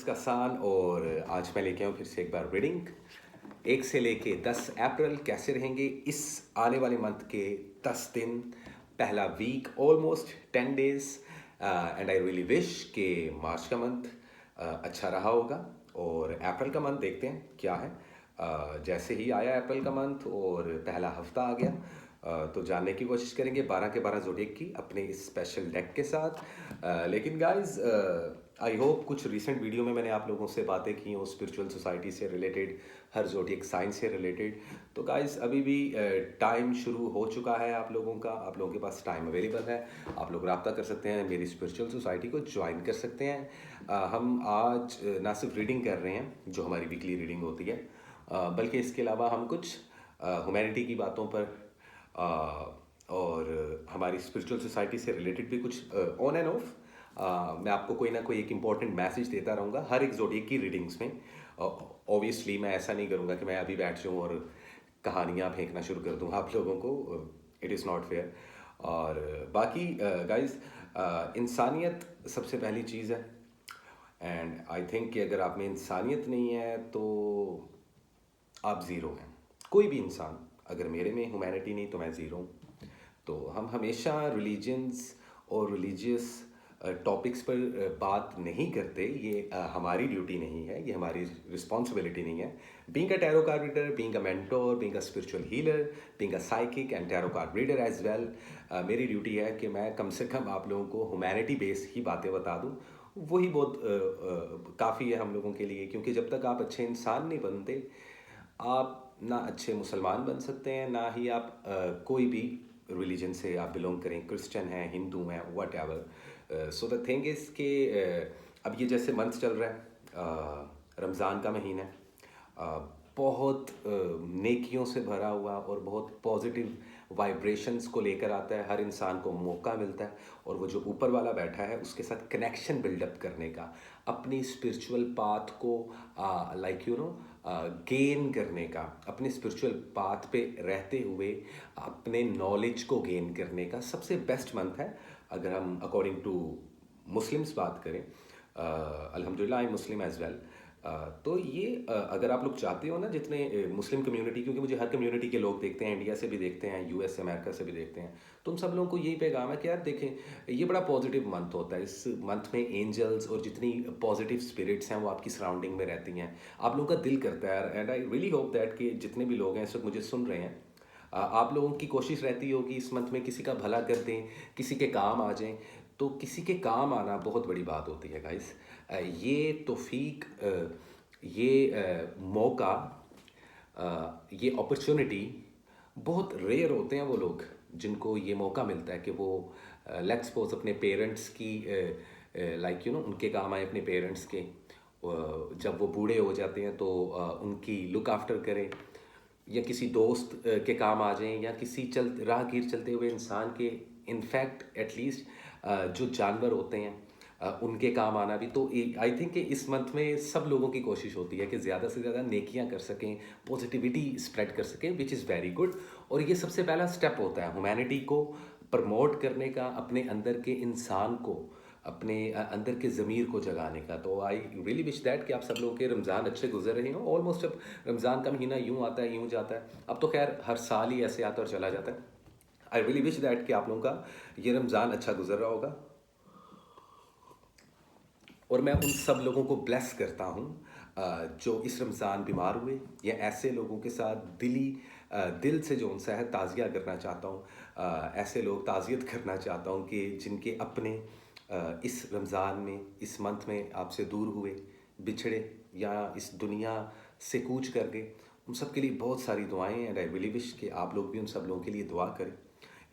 का सान। और आज मैं लेके आऊँ फिर से एक बार रीडिंग 1 से लेके 10 अप्रैल कैसे रहेंगे इस आने वाले मंथ के 10 दिन, पहला week, almost 10 days. And I really wish कि मार्च का मंथ अच्छा रहा होगा और अप्रैल का मंथ देखते हैं क्या है। जैसे ही आया अप्रैल का मंथ और पहला हफ्ता आ गया, तो जानने की कोशिश करेंगे 12 के 12 ज़ोडिएक की अपने इस स्पेशल डेक के साथ। लेकिन गाइस, आई होप कुछ रिसेंट वीडियो में मैंने आप लोगों से बातें की हों स्पिरिचुअल सोसाइटी से रिलेटेड, हर ज़ोडिएक साइन से रिलेटेड। तो गाइस अभी भी टाइम शुरू हो चुका है आप लोगों का, आप लोगों के पास टाइम अवेलेबल है। आप लोग रब्ता कर सकते हैं, मेरी स्पिरिचुअल सोसाइटी को ज्वाइन कर सकते हैं। हम आज ना सिर्फ रीडिंग कर रहे हैं जो हमारी वीकली रीडिंग होती है, बल्कि इसके अलावा हम कुछ ह्यूमैनिटी की बातों पर और हमारी स्पिरिचुअल सोसाइटी से रिलेटेड भी कुछ ऑन एंड ऑफ मैं आपको कोई ना कोई एक इम्पॉर्टेंट मैसेज देता रहूँगा हर एक ज़ोडिएक की रीडिंग्स में। ऑब्वियसली मैं ऐसा नहीं करूँगा कि मैं अभी बैठ जाऊँ और कहानियाँ फेंकना शुरू कर दूँ आप लोगों को। It is not fair. और बाकी गाइस, इंसानियत सबसे पहली चीज़ है। एंड आई थिंक कि अगर आप में इंसानियत नहीं है तो आप ज़ीरो हैं। कोई भी इंसान, अगर मेरे में ह्यूमैनिटी नहीं तो मैं ज़ीरो हूँ। तो हम हमेशा रिलीजन्स और रिलीजियस टॉपिक्स पर बात नहीं करते। ये हमारी ड्यूटी नहीं है, ये हमारी रिस्पॉन्सिबिलिटी नहीं है। Being a tarot card reader, being a mentor, being a spiritual healer, being a psychic and tarot card reader as well, मेरी ड्यूटी है कि मैं कम से कम आप लोगों को ह्यूमैनिटी बेस्ड ही बातें बता दूँ। वही बहुत काफ़ी है हम लोगों के लिए, क्योंकि जब तक आप अच्छे इंसान नहीं बनते, आप ना अच्छे मुसलमान बन सकते हैं, ना ही आप कोई भी रिलीजन से आप बिलोंग करें, क्रिश्चियन हैं, हिंदू हैं, what ever. So the thing is कि अब ये जैसे मंथ चल रहा है, रमज़ान का महीना है, बहुत नेकियों से भरा हुआ और बहुत पॉजिटिव वाइब्रेशंस को लेकर आता है। हर इंसान को मौका मिलता है और वो जो ऊपर वाला बैठा है उसके साथ कनेक्शन बिल्डअप करने का, अपनी स्पिरिचुअल पाथ को लाइक यू नो गेन करने का, अपने स्पिरिचुअल पाथ पे रहते हुए अपने नॉलेज को गेन करने का सबसे बेस्ट मंथ है। अगर हम अकॉर्डिंग टू मुस्लिम्स बात करें, अल्हम्दुलिल्लाह आई मुस्लिम एज वेल। तो ये अगर आप लोग चाहते हो ना, जितने मुस्लिम कम्युनिटी, क्योंकि मुझे हर कम्युनिटी के लोग देखते हैं, इंडिया से भी देखते हैं, यूएस अमेरिका से भी देखते हैं, तो उन सब लोगों को यही पैगाम है कि यार देखें, ये बड़ा पॉजिटिव मंथ होता है। इस मंथ में एंजल्स और जितनी पॉजिटिव स्पिरिट्स हैं वो आपकी सराउंडिंग में रहती हैं। आप लोगों का दिल करता है, and I really hope that कि जितने भी लोग हैं इस वक्त मुझे सुन रहे हैं, आप लोगों की कोशिश रहती होगी इस मंथ में किसी का भला कर दें, किसी के काम आ जाएं। तो किसी के काम आना बहुत बड़ी बात होती है गाइस। ये तौफीक, ये मौका, ये अपॉर्चुनिटी, बहुत रेयर होते हैं वो लोग जिनको ये मौका मिलता है कि वो लेट्स सपोज अपने पेरेंट्स की लाइक यू नो उनके काम आए, अपने पेरेंट्स के जब वो बूढ़े हो जाते हैं तो उनकी लुक आफ्टर करें, या किसी दोस्त के काम आ जाएं, या किसी राहगीर चलते हुए इंसान के, इनफैक्ट एटलीस्ट जो जानवर होते हैं उनके काम आना भी। तो आई थिंक कि इस मंथ में सब लोगों की कोशिश होती है कि ज़्यादा से ज़्यादा नेकियां कर सकें, पॉजिटिविटी स्प्रेड कर सकें, विच इज़ वेरी गुड। और ये सबसे पहला स्टेप होता है ह्यूमैनिटी को प्रमोट करने का, अपने अंदर के इंसान को, अपने अंदर के ज़मीर को जगाने का। तो आई रियली विश दैट कि आप सब लोगों के रमज़ान अच्छे गुजर रहे हो। ऑलमोस्ट अब रमज़ान का महीना यूँ आता है यूँ जाता है, अब तो खैर हर साल ही ऐसे आता और चला जाता है। आई रियली विश दैट कि आप लोगों का ये रमज़ान अच्छा गुजर रहा होगा। और मैं उन सब लोगों को ब्लेस करता हूँ जो इस रमज़ान बीमार हुए, या ऐसे लोगों के साथ दिल से जो उनसे है ताज़िया करना चाहता हूँ। ऐसे लोग ताज़ियत करना चाहता हूँ कि जिनके अपने इस रमज़ान में, इस मंथ में आपसे दूर हुए, बिछड़े, या इस दुनिया से कूच कर गए। उन सब के लिए बहुत सारी दुआएं हैं, एंड आई रियली विश कि आप लोग भी उन सब लोगों के लिए दुआ करें,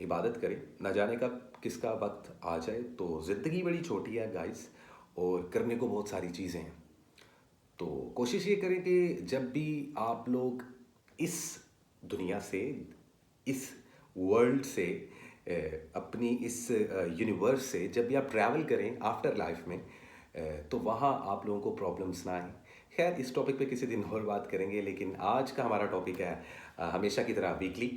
इबादत करें। ना जाने कब किसका वक्त आ जाए। तो ज़िंदगी बड़ी छोटी है गाइस, और करने को बहुत सारी चीज़ें हैं। तो कोशिश ये करें कि जब भी आप लोग इस दुनिया से, इस वर्ल्ड से, अपनी इस यूनिवर्स से जब भी आप ट्रैवल करें आफ्टर लाइफ में, तो वहाँ आप लोगों को प्रॉब्लम्स ना आए। खैर इस टॉपिक पे किसी दिन और बात करेंगे, लेकिन आज का हमारा टॉपिक है हमेशा की तरह वीकली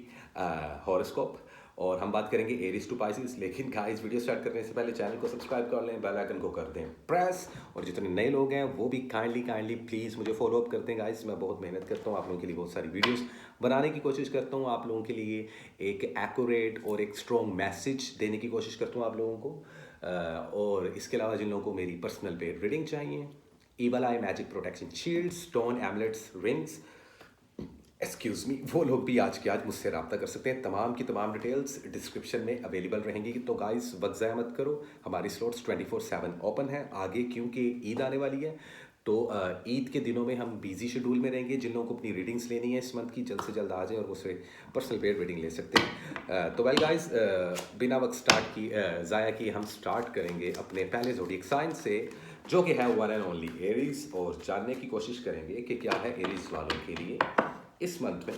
हॉरोस्कोप। और हम बात करेंगे एरीज टू पाइसेस। लेकिन गाइस वीडियो स्टार्ट करने से पहले चैनल को सब्सक्राइब कर लें, बेल आइकन को कर दें प्रेस, और जितने नए लोग हैं वो भी काइंडली प्लीज़ मुझे फॉलो अप करते हैं गाइस। मैं बहुत मेहनत करता हूँ आप लोगों के लिए, बहुत सारी वीडियोस बनाने की कोशिश करता हूँ आप लोगों के लिए, एक एक्यूरेट और एक स्ट्रॉन्ग मैसेज देने की कोशिश करता हूँ आप लोगों को। और इसके अलावा जिन लोगों को मेरी पर्सनल पेड रीडिंग चाहिए, evil eye magic protection shield, stone amulets, rings, excuse me, वो लोग भी आज के आज मुझसे रब्ता कर सकते हैं। तमाम की तमाम डिटेल्स डिस्क्रिप्शन में अवेलेबल रहेंगी। तो गाइस वक्त ज़ाया मत करो, हमारी स्लॉट्स 24/7 ओपन है आगे, क्योंकि ईद आने वाली है। तो ईद के दिनों में हम बिजी शेड्यूल में रहेंगे। जिन लोगों को अपनी रीडिंग्स लेनी है इस मंथ की, जल्द से जल्द आ जाए और उससे पर्सनल पेड रीडिंग ले सकते हैं। तो वेल गाइस, बिना वक्त ज़ाया किए हम स्टार्ट करेंगे अपने पहले ज़ोडिएक साइन से, जो कि है वन एंड ओनली एरीज, और जानने की कोशिश करेंगे कि क्या है एरीज वालों के लिए इस मंथ में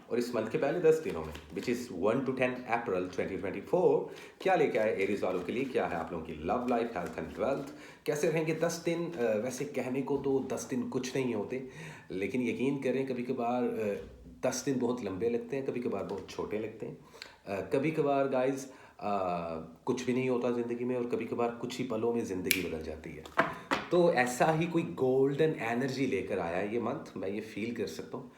और इस मंथ के पहले 10 दिनों में, विच इज़ 1 to 10 अप्रैल 2024, क्या लेके आए एरीज वालों के लिए। क्या है आप लोगों की love life, health and wealth, कैसे रहेंगे 10 दिन। वैसे कहने को तो 10 दिन कुछ नहीं होते, लेकिन यकीन करें कभी कभार 10 दिन बहुत लंबे लगते हैं, कभी कभार बहुत छोटे लगते हैं। कभी कभार गाइज कुछ भी नहीं होता ज़िंदगी में, और कभी कभार कुछ ही पलों में ज़िंदगी बदल जाती है। तो ऐसा ही कोई गोल्डन एनर्जी लेकर आया है ये मंथ, मैं ये फील कर सकता हूँ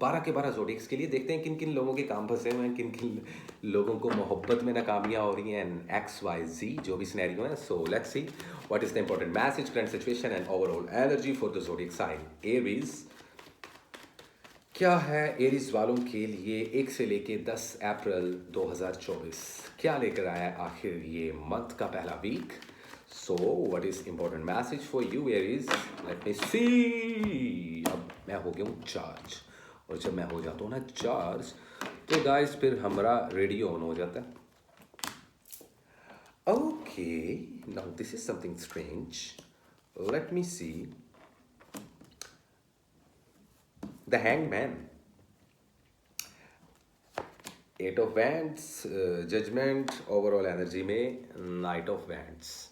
12 के 12 ज़ोडिएक्स के लिए। देखते हैं किन किन लोगों के काम फंसे हुए हैं, किन किन लोगों को मोहब्बत में नाकामियाँ हो रही हैं, एंड XYZ जो भी सिनेरियो है। So let's see what is the important message, current situation and overall energy for the zodiac sign Aries. क्या है एरीज वालों के लिए 1 से लेके 10 अप्रैल 2024, क्या लेकर आया है आखिर ये मंथ का पहला week. So what is important message for you Aries, let me see. अब मैं हो गया हूँ चार्ज, और जब मैं हो जाता हूँ ना चार्ज, तो गाइस फिर हमारा रेडियो ऑन हो जाता है। Okay, now this is something strange, let me see. The hangman, 8 of wands, judgement, overall energy में नाइट ऑफ वैंड्स।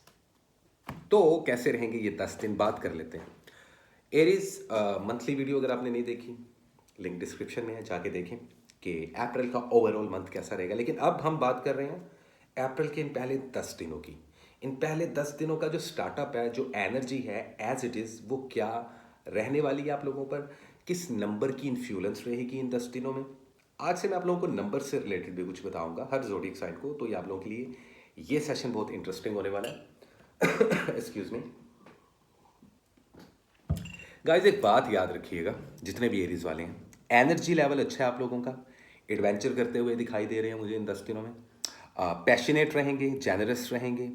तो कैसे रहेंगे ये 10 दिन, बात कर लेते हैं। एरीज मंथली वीडियो अगर आपने नहीं देखी, लिंक डिस्क्रिप्शन में है, जाके देखें कि अप्रैल का ओवरऑल मंथ कैसा रहेगा। लेकिन अब हम बात कर रहे हैं अप्रैल के इन पहले 10 दिनों की। इन पहले 10 दिनों का जो स्टार्टअप है, जो एनर्जी है एज इट इज़, वो क्या रहने वाली है आप लोगों पर, किस नंबर की इन्फ्लुएंस रहेगी इन 10 दिनों में। आज से मैं आप लोगों को नंबर से रिलेटेड भी कुछ बताऊंगा हर ज़ोडिएक साइन को। तो ये आप लोगों के लिए ये सेशन बहुत इंटरेस्टिंग होने वाला है। एक्सक्यूज मी गाइस, एक बात याद रखिएगा, जितने भी एरीज वाले हैं, एनर्जी लेवल अच्छा है आप लोगों का, एडवेंचर करते हुए दिखाई दे रहे हैं मुझे इन 10 दिनों में, पैशनेट रहेंगे, जेनरस रहेंगे,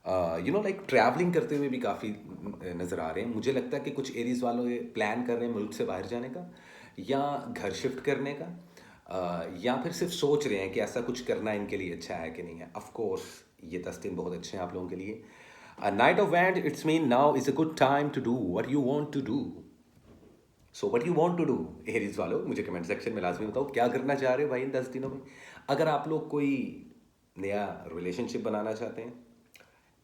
लाइक ट्रैवलिंग करते हुए भी काफ़ी नज़र आ रहे हैं। मुझे लगता है कि कुछ एरीज वालों प्लान कर रहे हैं मुल्क से बाहर जाने का, या घर शिफ्ट करने का, या फिर सिर्फ सोच रहे हैं कि ऐसा कुछ करना इनके लिए अच्छा है कि नहीं है। ऑफ कोर्स ये 10 दिन बहुत अच्छे हैं आप लोगों के लिए। A night of Wand, it's mean now is a good time to do what you want to do. So what you want to do, Aries वालों मुझे कमेंट सेक्शन में लाजमी बताओ क्या करना चाह रहे हो भाई इन 10 दिनों में। अगर आप लोग कोई नया रिलेशनशिप बनाना चाहते हैं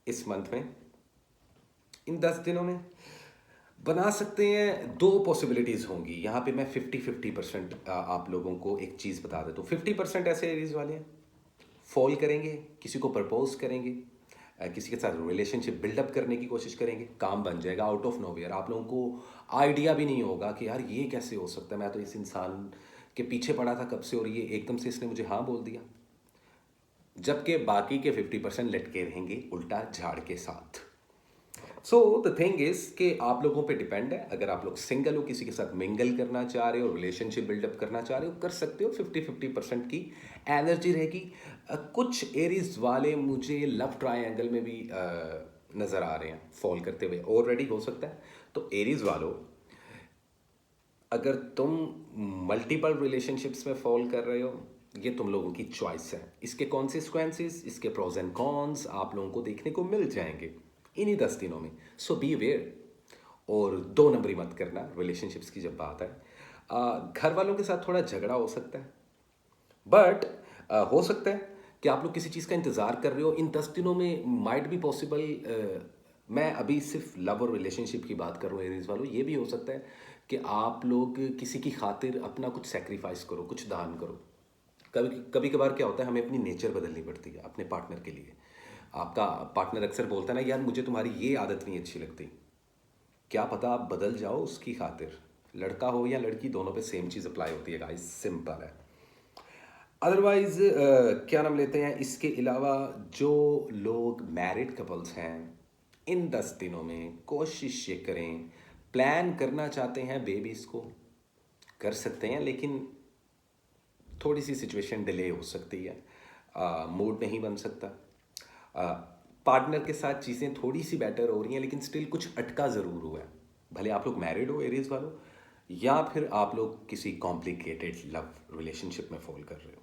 इस मंथ में, इन 10 दिनों में बना सकते हैं। 2 पॉसिबिलिटीज़ होंगी यहाँ पे। मैं 50-50% आप लोगों को एक चीज़ बता देता हूँ। 50% ऐसे एरीज वाले हैं, फॉल करेंगे, किसी को प्रपोज करेंगे, किसी के साथ रिलेशनशिप बिल्डअप करने की कोशिश करेंगे, काम बन जाएगा आउट ऑफ नोवेयर। आप लोगों को आइडिया भी नहीं होगा कि यार ये कैसे हो सकता है, मैं तो इस इंसान के पीछे पड़ा था कब से और ये एकदम से इसने मुझे हाँ बोल दिया। जबकि बाकी के 50% लटके रहेंगे उल्टा झाड़ के साथ। सो द थिंग इज कि आप लोगों पे डिपेंड है। अगर आप लोग सिंगल हो, किसी के साथ मिंगल करना चाह रहे हो, रिलेशनशिप बिल्डअप करना चाह रहे हो, कर सकते हो। 50-50% की एनर्जी रहेगी। कुछ एरीज वाले मुझे लव ट्रायंगल में भी नज़र आ रहे हैं फॉल करते हुए, ऑलरेडी हो सकता है। तो एरीज वालों, अगर तुम मल्टीपल रिलेशनशिप्स में फॉल कर रहे हो, ये तुम लोगों की चॉइस है। इसके कॉन्सिक्वेंसेस, इसके प्रोज एंड कॉन्स आप लोगों को देखने को मिल जाएंगे इन्हीं 10 दिनों में। सो बी अवेयर, और 2 नंबरी मत करना रिलेशनशिप्स की जब बात है। घर वालों के साथ थोड़ा झगड़ा हो सकता है, बट हो सकता है कि आप लोग किसी चीज़ का इंतज़ार कर रहे हो इन 10 दिनों में। माइट बी पॉसिबल, मैं अभी सिर्फ लव और रिलेशनशिप की बात कर रहा हूँ एरीज वालों, ये भी हो सकता है कि आप लोग किसी की खातिर अपना कुछ सेक्रीफाइस करो, कुछ दान करो, कभी कभी कभार क्या होता है, हमें अपनी नेचर बदलनी पड़ती है अपने पार्टनर के लिए। आपका पार्टनर अक्सर बोलता है ना, यार मुझे तुम्हारी ये आदत नहीं अच्छी लगती। क्या पता आप बदल जाओ उसकी खातिर। लड़का हो या लड़की, दोनों पे सेम चीज़ अप्लाई होती है गाइस, सिंपल है। अदरवाइज क्या नाम लेते हैं, इसके अलावा जो लोग मैरिड कपल्स हैं, इन 10 दिनों में कोशिश ये करें, प्लान करना चाहते हैं बेबीज़ को कर सकते हैं, लेकिन थोड़ी सी सिचुएशन डिले हो सकती है, मूड नहीं बन सकता। पार्टनर के साथ चीज़ें थोड़ी सी बेटर हो रही हैं, लेकिन स्टिल कुछ अटका ज़रूर हुआ है। भले आप लोग मैरिड हो एरीज वालों, या फिर आप लोग किसी कॉम्प्लिकेटेड लव रिलेशनशिप में फॉल कर रहे हो,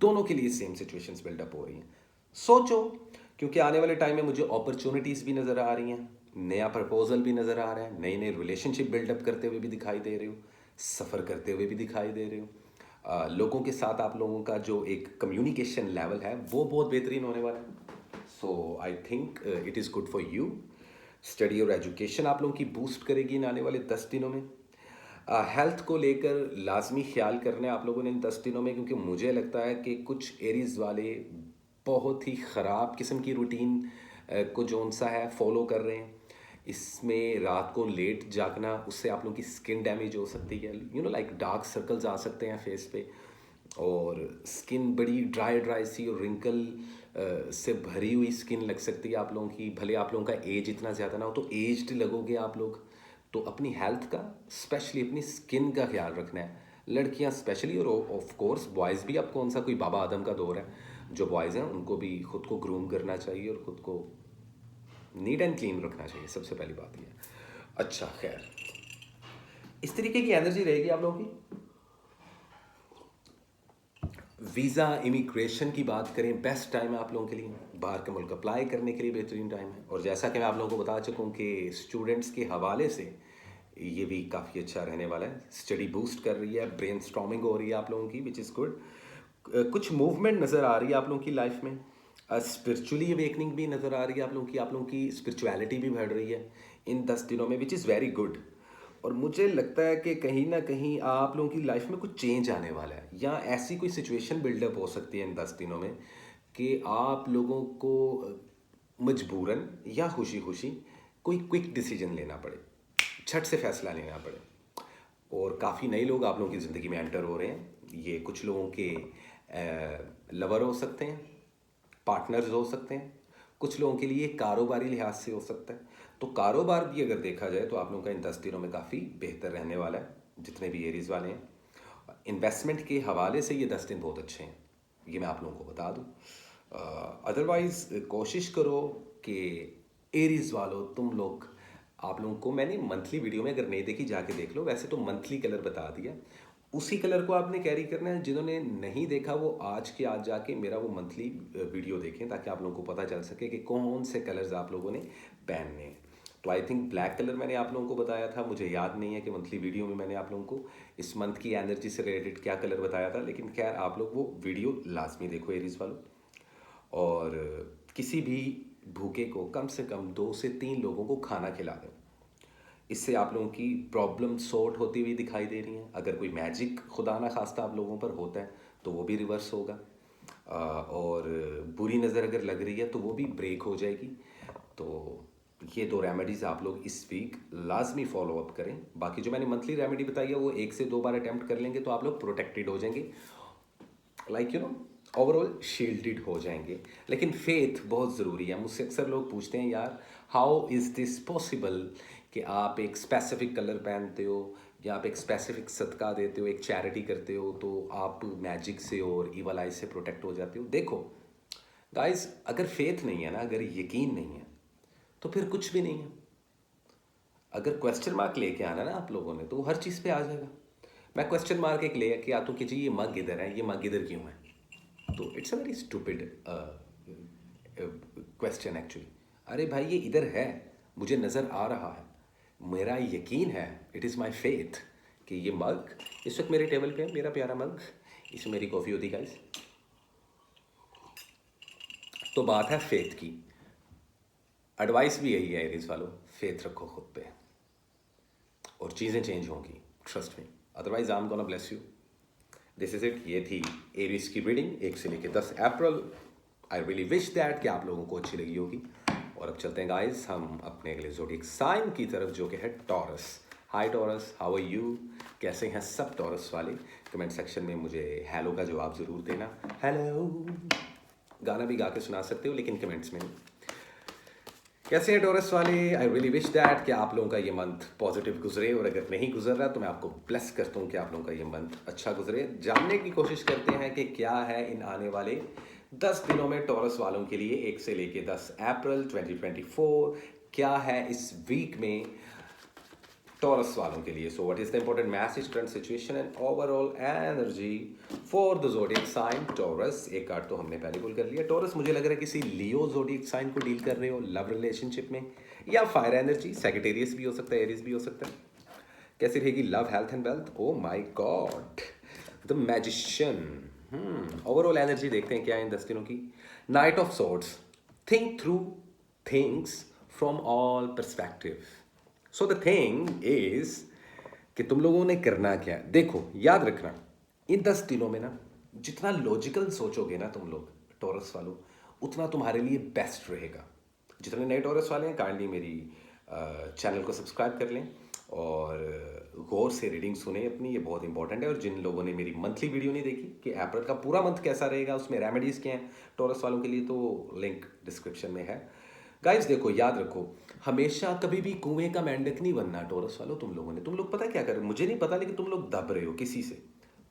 दोनों के लिए सेम सिचुएशंस बिल्डअप हो रही हैं। सोचो, क्योंकि आने वाले टाइम में मुझे अपॉर्चुनिटीज़ भी नज़र आ रही हैं, नया प्रपोजल भी नज़र आ रहा है, नए नए रिलेशनशिप बिल्डअप करते हुए भी दिखाई दे रहे हो, सफ़र करते हुए भी दिखाई दे रहे हो। लोगों के साथ आप लोगों का जो एक कम्युनिकेशन लेवल है वो बहुत बेहतरीन होने वाला है। So I think it is good for you. Study और एजुकेशन आप लोगों की बूस्ट करेगी इन आने वाले 10 दिनों में। हेल्थ को लेकर लाजमी ख्याल करना है आप लोगों ने इन 10 दिनों में, क्योंकि मुझे लगता है कि कुछ एरीज वाले बहुत ही ख़राब किस्म की रूटीन को जोन सा है फॉलो कर रहे हैं। इसमें रात को लेट जागना, उससे आप लोगों की स्किन डैमेज हो सकती है, लाइक डार्क सर्कल्स आ सकते हैं फेस पे, और स्किन बड़ी ड्राई ड्राई सी और रिंकल से भरी हुई स्किन लग सकती है आप लोगों की। भले आप लोगों का एज इतना ज़्यादा ना हो, तो एज्ड लगोगे आप लोग। तो अपनी हेल्थ का, स्पेशली अपनी स्किन का ख्याल रखना है, लड़कियां स्पेशली, और ऑफ कोर्स बॉयज़ भी। अब कौन सा कोई बाबा आदम का दौर है, जो बॉयज़ हैं उनको भी खुद को ग्रूम करना चाहिए और ख़ुद को नीट एंड क्लीन रखना चाहिए, सबसे पहली बात ये। अच्छा खैर, इस तरीके की एनर्जी रहेगी आप लोगों की। वीज़ा इमिग्रेशन की बात करें, बेस्ट टाइम है आप लोगों के लिए, बाहर के मुल्क अप्लाई करने के लिए बेहतरीन टाइम है। और जैसा कि मैं आप लोगों को बता चुका हूँ कि स्टूडेंट्स के हवाले से ये भी काफ़ी अच्छा रहने वाला है। स्टडी बूस्ट कर रही है, ब्रेन स्टॉर्मिंग हो रही है आप लोगों की, विच इज़ गुड। कुछ मूवमेंट नज़र आ रही है आप लोगों की लाइफ में। स्पिरिचुअली अवेकनिंग भी नज़र आ रही है आप लोगों की स्पिरिचुअलिटी भी बढ़ रही है इन 10 दिनों में, विच इज़ वेरी गुड। और मुझे लगता है कि कहीं ना कहीं आप लोगों की लाइफ में कुछ चेंज आने वाला है, या ऐसी कोई सिचुएशन बिल्डअप हो सकती है इन 10 दिनों में कि आप लोगों को मजबूरन या खुशी खुशी कोई क्विक डिसीजन लेना पड़े, झट से फैसला लेना पड़े। और काफ़ी नए लोग आप लोगों की ज़िंदगी में एंटर हो रहे हैं। ये कुछ लोगों के लवर हो सकते हैं, पार्टनर्स हो सकते हैं, कुछ लोगों के लिए कारोबारी लिहाज से हो सकता है। तो कारोबार भी अगर देखा जाए तो आप लोगों का इन 10 दिनों में काफ़ी बेहतर रहने वाला है, जितने भी एरीज वाले हैं। इन्वेस्टमेंट के हवाले से ये 10 दिन बहुत अच्छे हैं, ये मैं आप लोगों को बता दूं। अदरवाइज़ कोशिश करो कि एरीज वालों, तुम लोग, आप लोगों को मैंने मंथली वीडियो में, अगर नहीं देखी जाके देख लो, वैसे तो मंथली कलर बता दिया, उसी कलर को आपने कैरी करना है। जिन्होंने नहीं देखा वो आज के आज जाके मेरा वो मंथली वीडियो देखें, ताकि आप लोगों को पता चल सके कि कौन से कलर्स आप लोगों ने पहनने हैं। तो आई थिंक ब्लैक कलर मैंने आप लोगों को बताया था, मुझे याद नहीं है कि मंथली वीडियो में मैंने आप लोगों को इस मंथ की एनर्जी से रिलेटेड क्या कलर बताया था, लेकिन खैर आप लोग वो वीडियो लाजमी देखो एरीज वालों। और किसी भी भूखे को कम से कम 2 से 3 लोगों को खाना खिला दें, इससे आप लोगों की प्रॉब्लम सॉर्ट होती हुई दिखाई दे रही हैं। अगर कोई मैजिक खुदा ना खास्ता आप लोगों पर होता है तो वो भी रिवर्स होगा, और बुरी नज़र अगर लग रही है तो वो भी ब्रेक हो जाएगी। तो ये 2 रेमेडीज़ आप लोग इस वीक लाजमी फॉलो अप करें। बाकी जो मैंने मंथली रेमेडी बताई है वो 1 से 2 बार अटैम्प्ट कर लेंगे तो आप लोग प्रोटेक्टेड हो जाएंगे, लाइक ओवरऑल शील्डेड हो जाएंगे। लेकिन फेथ बहुत ज़रूरी है। मुझसे अक्सर लोग पूछते हैं, यार हाउ इज़ दिस पॉसिबल कि आप एक स्पेसिफिक कलर पहनते हो, या आप एक स्पेसिफिक सदका देते हो, एक चैरिटी करते हो, तो आप मैजिक से और इवल आई से प्रोटेक्ट हो जाते हो। देखो गाइस, अगर फेथ नहीं है ना, अगर यकीन नहीं है, तो फिर कुछ भी नहीं है। अगर क्वेश्चन मार्क लेके आना ना आप लोगों ने, तो हर चीज़ पे आ जाएगा। मैं क्वेश्चन मार्क एक लेके आता हूँ कि जी ये मग इधर है, ये मग इधर क्यों है, तो it's a very stupid question actually. अरे भाई ये इधर है, मुझे नज़र आ रहा है, मेरा यकीन है, इट इज़ माई फेथ कि ये मग इस वक्त मेरे टेबल पे है, मेरा प्यारा मग, इसमें मेरी कॉफ़ी होती गाइस। तो बात है फेथ की। एडवाइस भी यही है एरीज वालों, फेथ रखो खुद पे और चीज़ें चेंज होंगी, trust me. Otherwise I am gonna bless you. This is it, ये थी एरीज की रीडिंग 1 से लेकर 10 अप्रैल। आई रियली विश दैट कि आप लोगों को अच्छी लगी होगी। और अब चलते हैं गाइस हम अपने अगले ज़ोडिएक साइन की तरफ, जो कि है Taurus. Hi Taurus, how are you? कैसे हैं सब टॉरस वाले? कमेंट सेक्शन में मुझे हेलो का जवाब ज़रूर देना। हेलो, गाना भी गा के सुना सकते हो लेकिन कमेंट्स में नहीं। कैसे हैं टॉरस वाले? आई रियली विश दैट कि आप लोगों का ये मंथ पॉजिटिव गुजरे, और अगर नहीं गुजर रहा तो मैं आपको ब्लेस करता हूँ कि आप लोगों का ये मंथ अच्छा गुजरे। जानने की कोशिश करते हैं कि क्या है इन आने वाले 10 दिनों में टॉरस वालों के लिए, 1 से लेके 10 अप्रैल 2024। क्या है इस वीक में टॉरस वालों के लिए? So what is the important message, current situation and overall energy for the zodiac sign Taurus. एक कार्ड तो हमने पहले पुल कर लिया। टॉरस, मुझे लग रहा है किसी लियो ज़ोडिएक साइन को डील कर रहे हो लव रिलेशनशिप में, या फायर एनर्जी, सैजिटेरियस भी हो सकता है, एरीज भी हो सकता है। कैसी रहेगी love, health and wealth? Oh my God, the magician. Overall energy देखते हैं क्या है इन 10 दिनों की। Night of swords, think through things from all perspective. So the thing is कि तुम लोगों ने करना क्या है। देखो, याद रखना, इन 10 दिनों में ना जितना लॉजिकल सोचोगे ना तुम लोग टॉरस वालों, उतना तुम्हारे लिए बेस्ट रहेगा। जितने नए टॉरस वाले हैं काइंडली मेरी चैनल को सब्सक्राइब कर लें और गौर से रीडिंग सुने अपनी, ये बहुत इंपॉर्टेंट है। और जिन लोगों ने मेरी मंथली वीडियो नहीं देखी कि अप्रैल का पूरा मंथ कैसा रहेगा, उसमें रेमेडीज़ क्या हैं टॉरस वालों के लिए, तो लिंक डिस्क्रिप्शन में है। गाइस देखो, याद रखो, हमेशा कभी भी कुएं का मेंढक नहीं बनना टॉरस वालों। तुम लोगों ने, तुम लोग पता क्या कर रहे हो, मुझे नहीं पता, लेकिन तुम लोग दब रहे हो किसी से,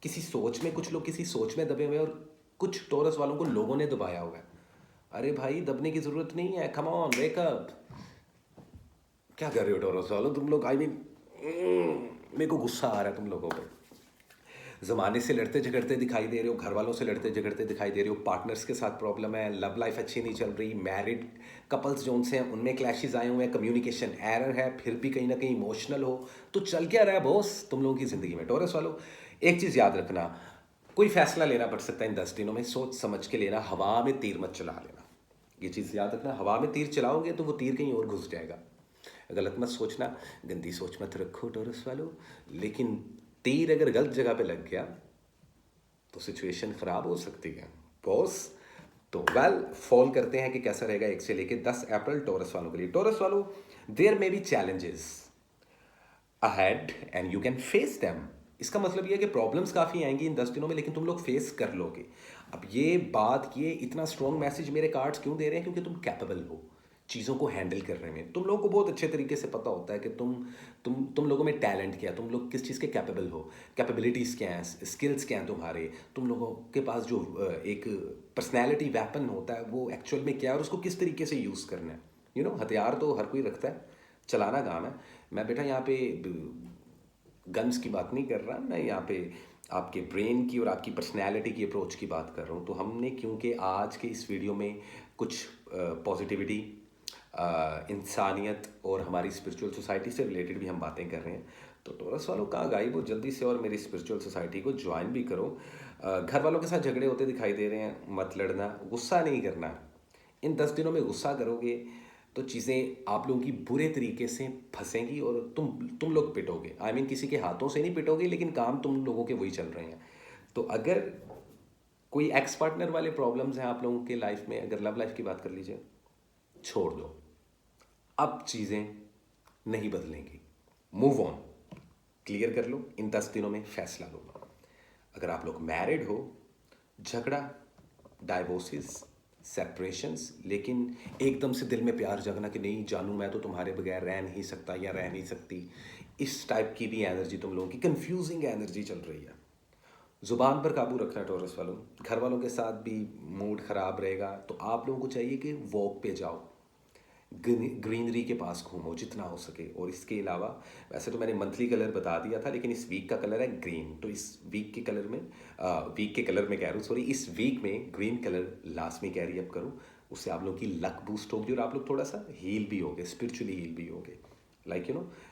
किसी सोच में। कुछ लोग किसी सोच में दबे हुए हैं और कुछ टॉरस वालों को लोगों ने दबाया हुआ है। अरे भाई, दबने की जरूरत नहीं है, कम ऑन वेक अप। क्या कर रहे हो टॉरस वालों तुम लोग? आई मीन मेरे को गुस्सा आ रहा है तुम लोगों पर। ज़माने से लड़ते झगड़ते दिखाई दे रहे हो, घर वालों से लड़ते झगड़ते दिखाई दे रहे हो, पार्टनर्स के साथ प्रॉब्लम है, लव लाइफ अच्छी नहीं चल रही, मैरिड कपल्स जो उनसे हैं उनमें क्लैशेस आए हुए हैं, कम्युनिकेशन एरर है, फिर भी कहीं ना कहीं इमोशनल हो। तो चल क्या रहा है बॉस तुम लोगों की ज़िंदगी में टॉरस वालों? एक चीज़ याद रखना, कोई फैसला लेना पड़ सकता है इन 10 दिनों में, सोच समझ के लेना, हवा में तीर मत चला लेना। ये चीज़ याद रखना, हवा में तीर चलाओगे तो वो तीर कहीं और घुस जाएगा। गलत मत सोचना, गंदी सोच मत रखो टॉरस वालों। लेकिन तीर अगर गलत जगह पे लग गया तो सिचुएशन खराब हो सकती है बॉस। तो वेल, फॉल करते हैं कि कैसा रहेगा 1 से लेके 10 अप्रैल टॉरस वालों के लिए। टॉरस वालों, there may be challenges ahead and you can face them. इसका मतलब ये है कि प्रॉब्लम्स काफ़ी आएंगी इन 10 दिनों में, लेकिन तुम लोग फेस कर लोगे। अब ये बात, ये इतना स्ट्रॉन्ग मैसेज मेरे कार्ड्स क्यों दे रहे हैं? क्योंकि तुम कैपेबल हो चीज़ों को हैंडल करने में। तुम लोगों को बहुत अच्छे तरीके से पता होता है कि तुम लोगों में टैलेंट क्या है, तुम लोग किस चीज़ के कैपेबल हो, कैपेबिलिटीज़ क्या हैं, स्किल्स क्या हैं तुम्हारे, तुम लोगों के पास जो एक पर्सनैलिटी वेपन होता है वो एक्चुअल में क्या है और उसको किस तरीके से यूज़ करना है। हथियार तो हर कोई रखता है, चलाना काम है। मैं बेटा यहाँ पे गन्स की बात नहीं कर रहा, मैं यहाँ पे आपके ब्रेन की और आपकी पर्सनैलिटी की अप्रोच की बात कर रहा हूँ। तो हमने, क्योंकि आज के इस वीडियो में कुछ पॉजिटिविटी, इंसानियत और हमारी स्पिरिचुअल सोसाइटी से रिलेटेड भी हम बातें कर रहे हैं, तो टॉरस वालों कहाँ गायब हो, जल्दी से और मेरी स्पिरिचुअल सोसाइटी को ज्वाइन भी करो। घर वालों के साथ झगड़े होते दिखाई दे रहे हैं, मत लड़ना, गुस्सा नहीं करना। इन 10 दिनों में गुस्सा करोगे तो चीज़ें आप लोगों की बुरे तरीके से फंसेंगी और तुम लोग पिटोगे। आई मीन किसी के हाथों से नहीं पिटोगे, लेकिन काम तुम लोगों के वही चल रहे हैं। तो अगर कोई एक्स पार्टनर वाले प्रॉब्लम्स हैं आप लोगों के लाइफ में, अगर लव लाइफ की बात कर लीजिए, छोड़ दो, अब चीज़ें नहीं बदलेंगी, मूव ऑन, क्लियर कर लो। इन 10 दिनों में फैसला लो। अगर आप लोग मैरिड हो, झगड़ा, डाइवोर्सेस, सेपरेशंस, लेकिन एकदम से दिल में प्यार जगना कि नहीं जानू मैं तो तुम्हारे बगैर रह नहीं सकता या रह नहीं सकती, इस टाइप की भी एनर्जी तुम लोगों की, कंफ्यूजिंग एनर्जी चल रही है। ज़ुबान पर काबू रखना टॉरस वालों। घर वालों के साथ भी मूड ख़राब रहेगा, तो आप लोगों को चाहिए कि वॉक पे जाओ, ग्रीनरी के पास घूमो जितना हो सके। और इसके अलावा, वैसे तो मैंने मंथली कलर बता दिया था, लेकिन इस वीक का कलर है ग्रीन, तो इस वीक के कलर में कह रहा हूँ, सॉरी, इस वीक में ग्रीन कलर लाजमी कैरी अप करो। उससे आप लोगों की लक बूस्ट होगी और आप लोग थोड़ा सा हील भी होगे, स्पिरिचुअली हील भी होगे।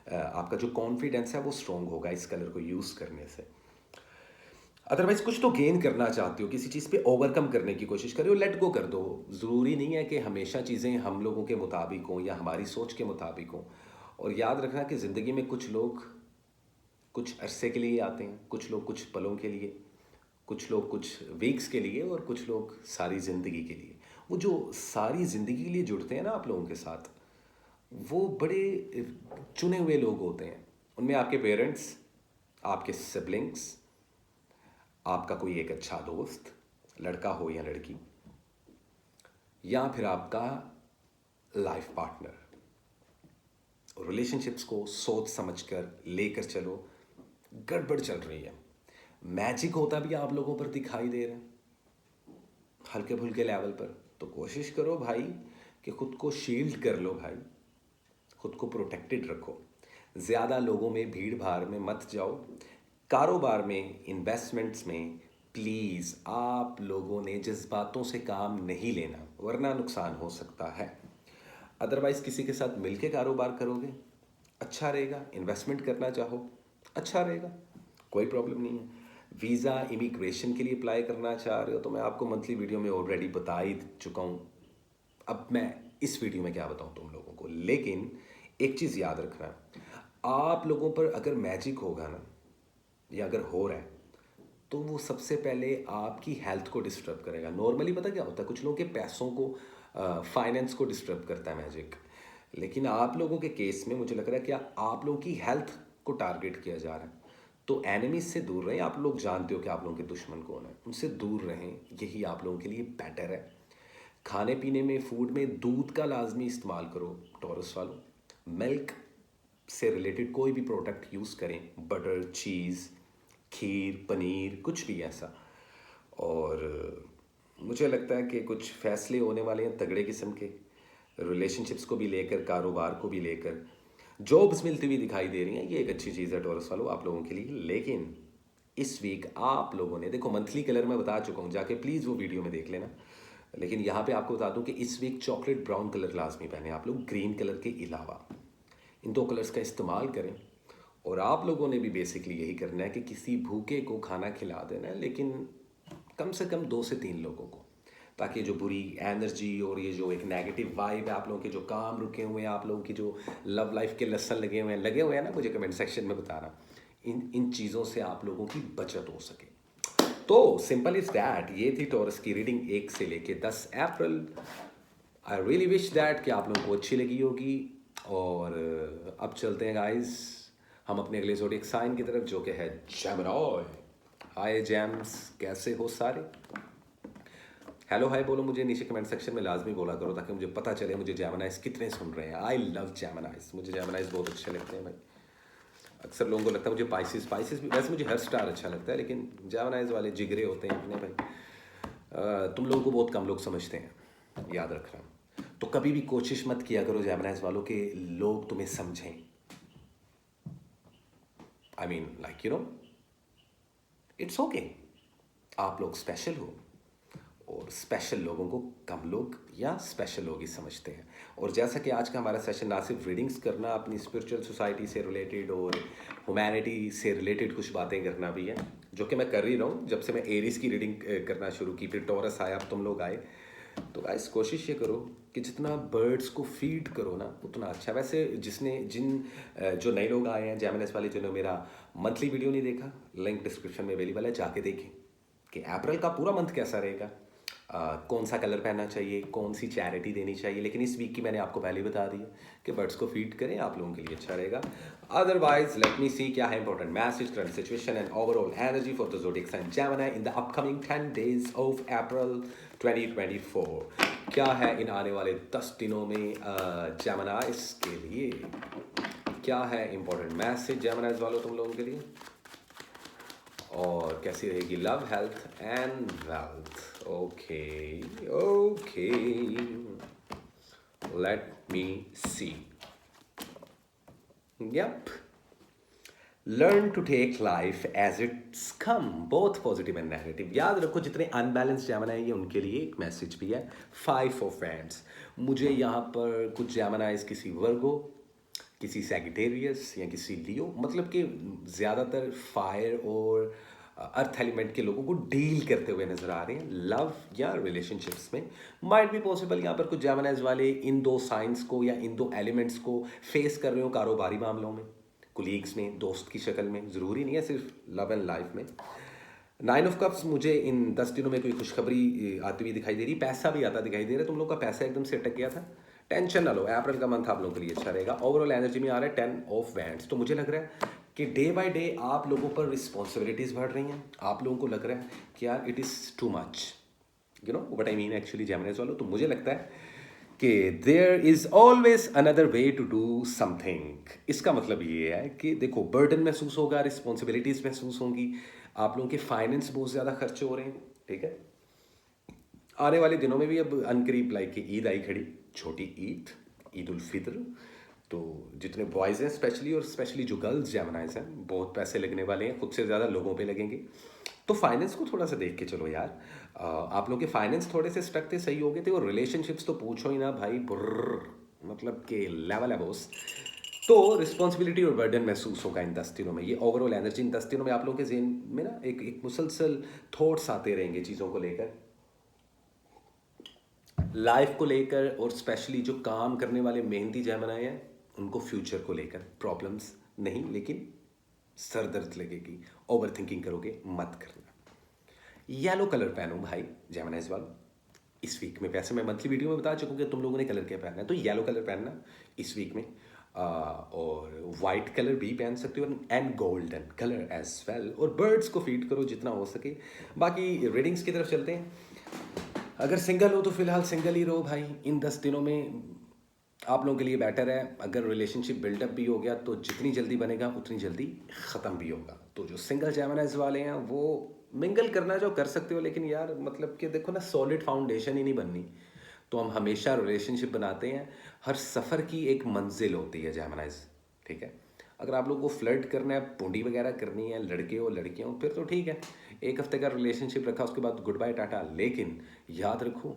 आपका जो कॉन्फिडेंस है वो स्ट्रॉन्ग होगा इस कलर को यूज़ करने से। अदरवाइज कुछ तो गेन करना चाहते हो, किसी चीज़ पे ओवरकम करने की कोशिश कर रहे हो, लेट गो कर दो। ज़रूरी नहीं है कि हमेशा चीज़ें हम लोगों के मुताबिक हों या हमारी सोच के मुताबिक हों। और याद रखना कि ज़िंदगी में कुछ लोग कुछ अरसे के लिए आते हैं, कुछ लोग कुछ पलों के लिए, कुछ लोग कुछ वीक्स के लिए और कुछ लोग सारी ज़िंदगी के लिए। वो जो सारी ज़िंदगी के लिए जुड़ते हैं ना आप लोगों के साथ, वो बड़े चुने हुए लोग होते हैं। उनमें आपके पेरेंट्स, आपके सिबलिंग्स, आपका कोई एक अच्छा दोस्त, लड़का हो या लड़की, या फिर आपका लाइफ पार्टनर। रिलेशनशिप्स को सोच समझकर लेकर चलो, गड़बड़ चल रही है। मैजिक होता भी आप लोगों पर दिखाई दे रहा है हल्के फुल्के लेवल पर, तो कोशिश करो भाई कि खुद को शील्ड कर लो भाई, खुद को प्रोटेक्टेड रखो। ज़्यादा लोगों में भीड़ भाड़ में मत जाओ। कारोबार में, इन्वेस्टमेंट्स में प्लीज़ आप लोगों ने जज्बातों से काम नहीं लेना, वरना नुकसान हो सकता है। अदरवाइज़ किसी के साथ मिलके कारोबार करोगे, अच्छा रहेगा। इन्वेस्टमेंट करना चाहो, अच्छा रहेगा, कोई प्रॉब्लम नहीं है। वीज़ा इमिग्रेशन के लिए अप्लाई करना चाह रहे हो तो मैं आपको मंथली वीडियो में ऑलरेडी बता ही चुका हूँ। अब मैं इस वीडियो में क्या बताऊँ तुम लोगों को, लेकिन एक चीज़ याद रखना, आप लोगों पर अगर मैजिक होगा ना, या अगर हो रहा है, तो वो सबसे पहले आपकी हेल्थ को डिस्टर्ब करेगा। नॉर्मली पता क्या होता है, कुछ लोगों के पैसों को, फाइनेंस को डिस्टर्ब करता है मैजिक, लेकिन आप लोगों के केस में मुझे लग रहा है कि आप लोगों की हेल्थ को टारगेट किया जा रहा है। तो एनिमीज से दूर रहें। आप लोग जानते हो कि आप लोगों के दुश्मन कौन है, उनसे दूर रहें, यही आप लोगों के लिए बेटर है। खाने पीने में, फूड में दूध का लाजमी इस्तेमाल करो टॉरस वालों। मिल्क से रिलेटेड कोई भी प्रोडक्ट यूज़ करें, बटर, चीज़, खीर, पनीर, कुछ भी ऐसा। और मुझे लगता है कि कुछ फैसले होने वाले हैं तगड़े किस्म के, रिलेशनशिप्स को भी लेकर, कारोबार को भी लेकर। जॉब्स मिलती हुई दिखाई दे रही हैं, ये एक अच्छी चीज़ है टॉरस वालों आप लोगों के लिए। लेकिन इस वीक आप लोगों ने देखो, मंथली कलर मैं बता चुका हूँ, जाके प्लीज़ वो वीडियो में देख लेना। लेकिन यहाँ पे आपको बता दूँ कि इस वीक चॉकलेट ब्राउन कलर लाजमी पहने आप लोग, ग्रीन कलर के अलावा। इन दो कलर्स का इस्तेमाल करें। और आप लोगों ने भी बेसिकली यही करना है कि किसी भूखे को खाना खिला देना है, लेकिन कम से कम 2 से 3 लोगों को, ताकि जो बुरी एनर्जी और ये जो एक नेगेटिव वाइब है, आप लोगों के जो काम रुके हुए हैं, आप लोगों की जो लव लाइफ के लेसन लगे हुए हैं ना, मुझे कमेंट सेक्शन में बताना। इन चीज़ों से आप लोगों की बचत हो सके। तो सिंपल इज दैट, ये थी टॉरस की रीडिंग 1 से लेके 10 अप्रैल। आई रियली विश दैट कि आप लोगों को अच्छी लगी होगी। और अब चलते हैं गाइस हम अपने अगले ज़ोडिएक साइन की तरफ, जो कि है जेमिनी। हाय जेम्स, कैसे हो सारे? हेलो हाय बोलो मुझे नीचे कमेंट सेक्शन में लाजमी बोला करो, ताकि मुझे पता चले मुझे जेमिनीज कितने सुन रहे हैं। आई लव जेमिनीज, मुझे जेमिनीज बहुत अच्छे लगते हैं भाई। अक्सर लोगों को लगता है मुझे पाइसिस भी, वैसे मुझे हर स्टार अच्छा लगता है, लेकिन जेमिनीज वाले जिगरे होते हैं इतने भाई। तुम लोगों को बहुत कम लोग समझते हैं, याद रखना। तो कभी भी कोशिश मत किया करो जेमिनीज वालों के लोग तुम्हें समझें। I mean like it's okay, आप लोग स्पेशल हो, और स्पेशल लोगों को कम लोग या स्पेशल लोग ही समझते हैं। और जैसा कि आज का हमारा सेशन ना सिर्फ रीडिंग्स करना अपनी स्पिरिचुअल सोसाइटी से रिलेटेड और ह्यूमैनिटी से रिलेटेड कुछ बातें करना भी है, जो कि मैं कर ही रहा हूँ जब से मैं एरीज की रीडिंग करना शुरू की, फिर टॉरस आया, अब तुम लोग आए। तो गाइस कोशिश ये करो कि जितना बर्ड्स को फीड करो ना, उतना अच्छा। वैसे जो नए लोग आए हैं जेमिनीज वाले, जिन्होंने मेरा मंथली वीडियो नहीं देखा, लिंक डिस्क्रिप्शन में अवेलेबल है, जाके देखें कि अप्रैल का पूरा मंथ कैसा रहेगा, कौन सा कलर पहनना चाहिए, कौन सी चैरिटी देनी चाहिए। लेकिन इस वीक की मैंने आपको पहले ही बता दिया कि बर्ड्स को फीड करें, आप लोगों के लिए अच्छा रहेगा। अदरवाइज लेट मी सी क्या है important message, current situation and overall energy for the zodiac sign Gemini in the upcoming 10 days of April 2024। क्या है इन आने वाले 10 दिनों में जेमिनीज के लिए, क्या है इंपॉर्टेंट मैसेज जेमिनीज वालों तुम लोगों के लिए, और कैसी रहेगी love, health and wealth. Okay okay, let me see. Yup, learn to take life as it's come, both positive and negative. याद रखो जितने अनबैलेंस जेमिनी है, ये उनके लिए एक मैसेज भी है। 5 ऑफ फ्रेंड्स, मुझे यहाँ पर कुछ जेमिनीज किसी वर्गो, किसी सैगिटेरियस या किसी लियो, मतलब कि ज़्यादातर फायर और अर्थ एलिमेंट के लोगों को डील करते हुए नजर आ रहे हैं लव या रिलेशनशिप्स में। माइट बी पॉसिबल यहाँ पर कुछ जेमिनीज वाले इन दो साइंस को या इन दो एलिमेंट्स को फेस कर रहे हो कारोबारी मामलों में, कुलीग्स में, दोस्त की शक्ल में। ज़रूरी नहीं है सिर्फ लव एंड लाइफ में। नाइन ऑफ कप्स मुझे इन 10 दिनों में कोई खुशखबरी आती हुई दिखाई दे रही, पैसा भी आता दिखाई दे रहा है। तुम लोग का पैसा एकदम से अटक गया था, टेंशन ना लो, अप्रैल का मंथ आप लोगों के लिए अच्छा रहेगा। ओवरऑल एनर्जी में आ रहा है 10 ऑफ वैंड्स। तो मुझे लग रहा है कि डे बाय डे आप लोगों पर रिस्पॉन्सिबिलिटीज़ बढ़ रही हैं। आप लोगों को लग रहा है कि यार it is too much, you know what I mean actually Geminis वालों। तो मुझे लगता है कि there is always another way to do something. इसका मतलब ये है कि देखो, बर्डन महसूस होगा, रिस्पॉन्सिबिलिटीज महसूस होंगी, आप लोगों के फाइनेंस बहुत ज़्यादा खर्च हो रहे हैं, ठीक है। आने वाले दिनों में भी अब अनकरीब लाइक कि ईद आई खड़ी, छोटी ईद, ईद उल फित्र। तो जितने बॉयज़ हैं स्पेशली, और स्पेशली जो गर्ल्स जेमिनाइज हैं, बहुत पैसे लगने वाले हैं, खुद से ज़्यादा लोगों पे लगेंगे। तो फाइनेंस को थोड़ा सा देख के चलो यार। आप लोग के फाइनेंस थोड़े से स्टक थे, सही हो गए थे, और रिलेशनशिप्स तो पूछो ही ना भाई, बुर्र, मतलब के लेवल है बॉस। तो रिस्पॉन्सिबिलिटी और बर्डन महसूस होगा इन 10 दिनों में। ये ओवरऑल एनर्जी इन 10 दिनों में आप लोगों के जेहन में ना एक मुसलसल थॉट्स आते रहेंगे चीज़ों को लेकर, लाइफ को लेकर, और स्पेशली जो काम करने वाले मेहनती जैमनाए हैं उनको फ्यूचर को लेकर प्रॉब्लम्स नहीं, लेकिन सर दर्द लगेगी, ओवर थिंकिंग करोगे, मत करना। येलो कलर पहनो भाई जेमिनाइज वालों इस वीक में। वैसे मैं मंथली वीडियो में बता चुका हूँ कि तुम लोगों ने कलर क्या पहनना है, तो येलो कलर पहनना इस वीक में। और वाइट कलर भी पहन सकते हो, and golden colour as well. और बर्ड्स को फीड करो जितना हो सके। बाकी रीडिंग्स की तरफ चलते हैं। अगर सिंगल हो तो फिलहाल सिंगल ही रहो भाई इन 10 दिनों में, आप लोगों के लिए बेटर है। अगर रिलेशनशिप बिल्डअप भी हो गया तो जितनी जल्दी बनेगा उतनी जल्दी ख़त्म भी होगा। तो जो सिंगल जेमिनाइज वाले हैं वो मिंगल करना जो कर सकते हो, लेकिन यार मतलब कि देखो ना, सॉलिड फाउंडेशन ही नहीं बननी। तो हम हमेशा रिलेशनशिप बनाते हैं, हर सफ़र की एक मंजिल होती है जेमिनाइज, ठीक है। अगर आप लोग को फ्लर्ट करना है, पूंडी वगैरह करनी है, लड़के हो लड़कियाँ हो, फिर तो ठीक है, एक हफ्ते का रिलेशनशिप रखा, उसके बाद गुड बाय टाटा। लेकिन याद रखो,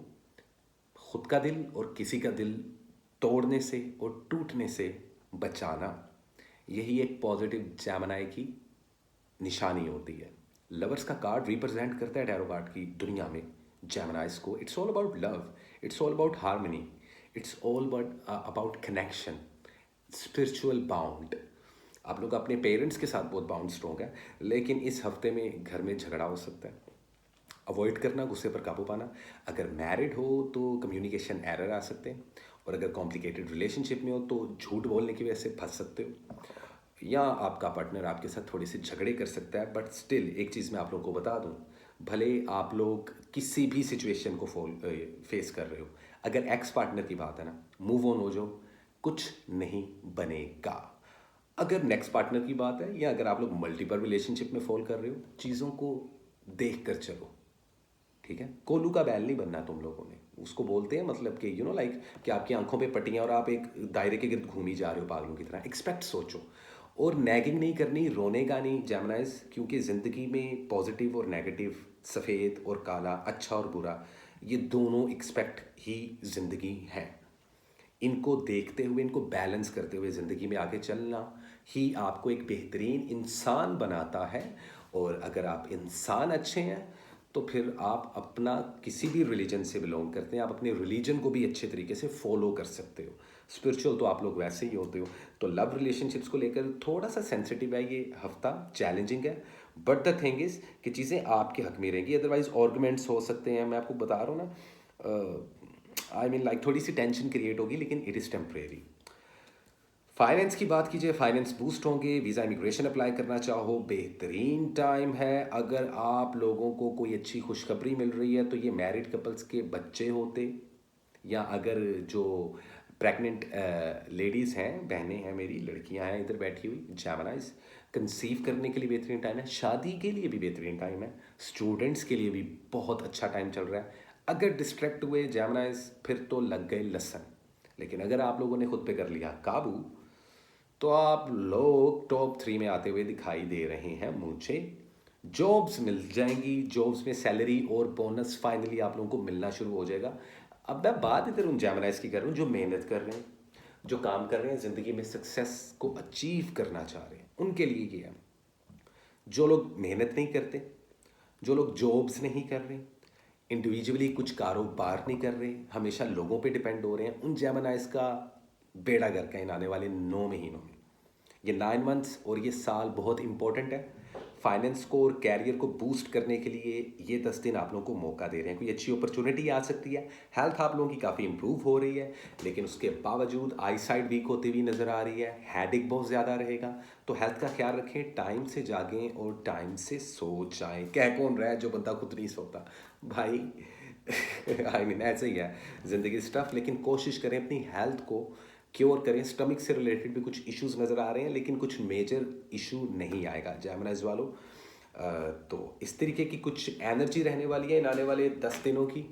खुद का दिल और किसी का दिल तोड़ने से और टूटने से बचाना, यही एक पॉजिटिव जेमिनी की निशानी होती है। लवर्स का कार्ड रिप्रेजेंट करता है टैरो कार्ड की दुनिया में जेमिनाइज को। It's all about love, it's all about harmony, it's all about connection, spiritual bound. आप लोग अपने पेरेंट्स के साथ बहुत बाउंड स्ट्रॉन्ग है, लेकिन इस हफ्ते में घर में झगड़ा हो सकता है, अवॉइड करना, गुस्से पर काबू पाना। अगर मैरिड हो तो कम्युनिकेशन एरर आ सकते हैं, और अगर कॉम्प्लिकेटेड रिलेशनशिप में हो तो झूठ बोलने की वजह से फंस सकते हो, या आपका पार्टनर आपके साथ थोड़ी सी झगड़े कर सकता है। बट स्टिल एक चीज़ मैं आप लोगों को बता दूं, भले आप लोग किसी भी सिचुएशन को फेस कर रहे हो, अगर एक्स पार्टनर की बात है ना, मूव ऑन हो जाओ, कुछ नहीं बनेगा। अगर नेक्स्ट पार्टनर की बात है, या अगर आप लोग मल्टीपल रिलेशनशिप में फॉल कर रहे हो, चीज़ों को देख कर चलो, ठीक है। कोलू का बैल नहीं बनना तुम लोगों ने, उसको बोलते हैं मतलब कि लाइक कि आपकी आंखों पे पट्टियां और आप एक दायरे के गिर्द घूमी जा रहे हो पागलों की तरह। एक्सपेक्ट सोचो, और नैगिंग नहीं करनी, रोने का नहीं जेमिनाइज, क्योंकि ज़िंदगी में पॉजिटिव और नेगेटिव, सफ़ेद और काला, अच्छा और बुरा, ये दोनों एक्सपेक्ट ही ज़िंदगी है। इनको देखते हुए, इनको बैलेंस करते हुए ज़िंदगी में आगे चलना ही आपको एक बेहतरीन इंसान बनाता है। और अगर आप इंसान अच्छे हैं तो फिर आप अपना किसी भी रिलीजन से बिलोंग करते हैं, आप अपने रिलीजन को भी अच्छे तरीके से फॉलो कर सकते हो। स्पिरिचुअल तो आप लोग वैसे ही होते हो। तो लव रिलेशनशिप्स को लेकर थोड़ा सा सेंसिटिव है ये हफ्ता, चैलेंजिंग है, बट द थिंग इज़ कि चीज़ें आपके हक में रहेंगी। अदरवाइज आर्गूमेंट्स हो सकते हैं, मैं आपको बता रहा हूँ ना, आई मीन लाइक थोड़ी सी टेंशन क्रिएट होगी, लेकिन इट इज़ टेम्परेरी। फाइनेंस की बात कीजिए, फाइनेंस बूस्ट होंगे। वीज़ा इमिग्रेशन अप्लाई करना चाहो, बेहतरीन टाइम है। अगर आप लोगों को कोई अच्छी खुशखबरी मिल रही है तो ये मैरिड कपल्स के बच्चे होते, या अगर जो प्रेग्नेंट लेडीज़ हैं, बहनें हैं मेरी, लड़कियां हैं इधर बैठी हुई जेमिनाइज, कंसीव करने के लिए बेहतरीन टाइम है, शादी के लिए भी बेहतरीन टाइम है, स्टूडेंट्स के लिए भी बहुत अच्छा टाइम चल रहा है। अगर डिस्ट्रैक्ट हुए जेमिनाइज फिर तो लग गए लसन, लेकिन अगर आप लोगों ने खुद पे कर लिया काबू तो आप लोग टॉप 3 में आते हुए दिखाई दे रहे हैं मुझे। जॉब्स मिल जाएंगी, जॉब्स में सैलरी और बोनस फाइनली आप लोगों को मिलना शुरू हो जाएगा। अब मैं बात इधर उन जेमिनाइज की कर रहा हूँ जो मेहनत कर रहे हैं, जो काम कर रहे हैं, ज़िंदगी में सक्सेस को अचीव करना चाह रहे हैं, उनके लिए ये है। जो लोग मेहनत नहीं करते, जो लोग जॉब्स नहीं कर रहे, इंडिविजुअली कुछ कारोबार नहीं कर रहे, हमेशा लोगों पे डिपेंड हो रहे हैं, उन जेमिनाइज का बेड़ा गर्क है इन आने वाले 9 महीनों में। ये 9 मंथ्स और ये साल बहुत इंपॉर्टेंट है। फाइनेंस को और कैरियर को बूस्ट करने के लिए ये 10 दिन आप लोगों को मौका दे रहे हैं। कोई अच्छी अपॉर्चुनिटी आ सकती है। हेल्थ आप लोगों की काफ़ी इंप्रूव हो रही है, लेकिन उसके बावजूद आई साइड वीक होती हुई नज़र आ रही है। हेडेक बहुत ज़्यादा रहेगा, तो हेल्थ का ख्याल रखें, टाइम से जागें और टाइम से सो जाएं। कह कौन रहा है जो बंदा खुद नहीं सोता भाई। आई मीन ऐसे ही है ज़िंदगी स्टफ, लेकिन कोशिश करें अपनी हेल्थ को क्योर करें। स्टमक से रिलेटेड भी कुछ इश्यूज नज़र आ रहे हैं, लेकिन कुछ मेजर इशू नहीं आएगा जेमिनाइज वालों। तो इस तरीके की कुछ एनर्जी रहने वाली है इन आने वाले 10 दिनों की।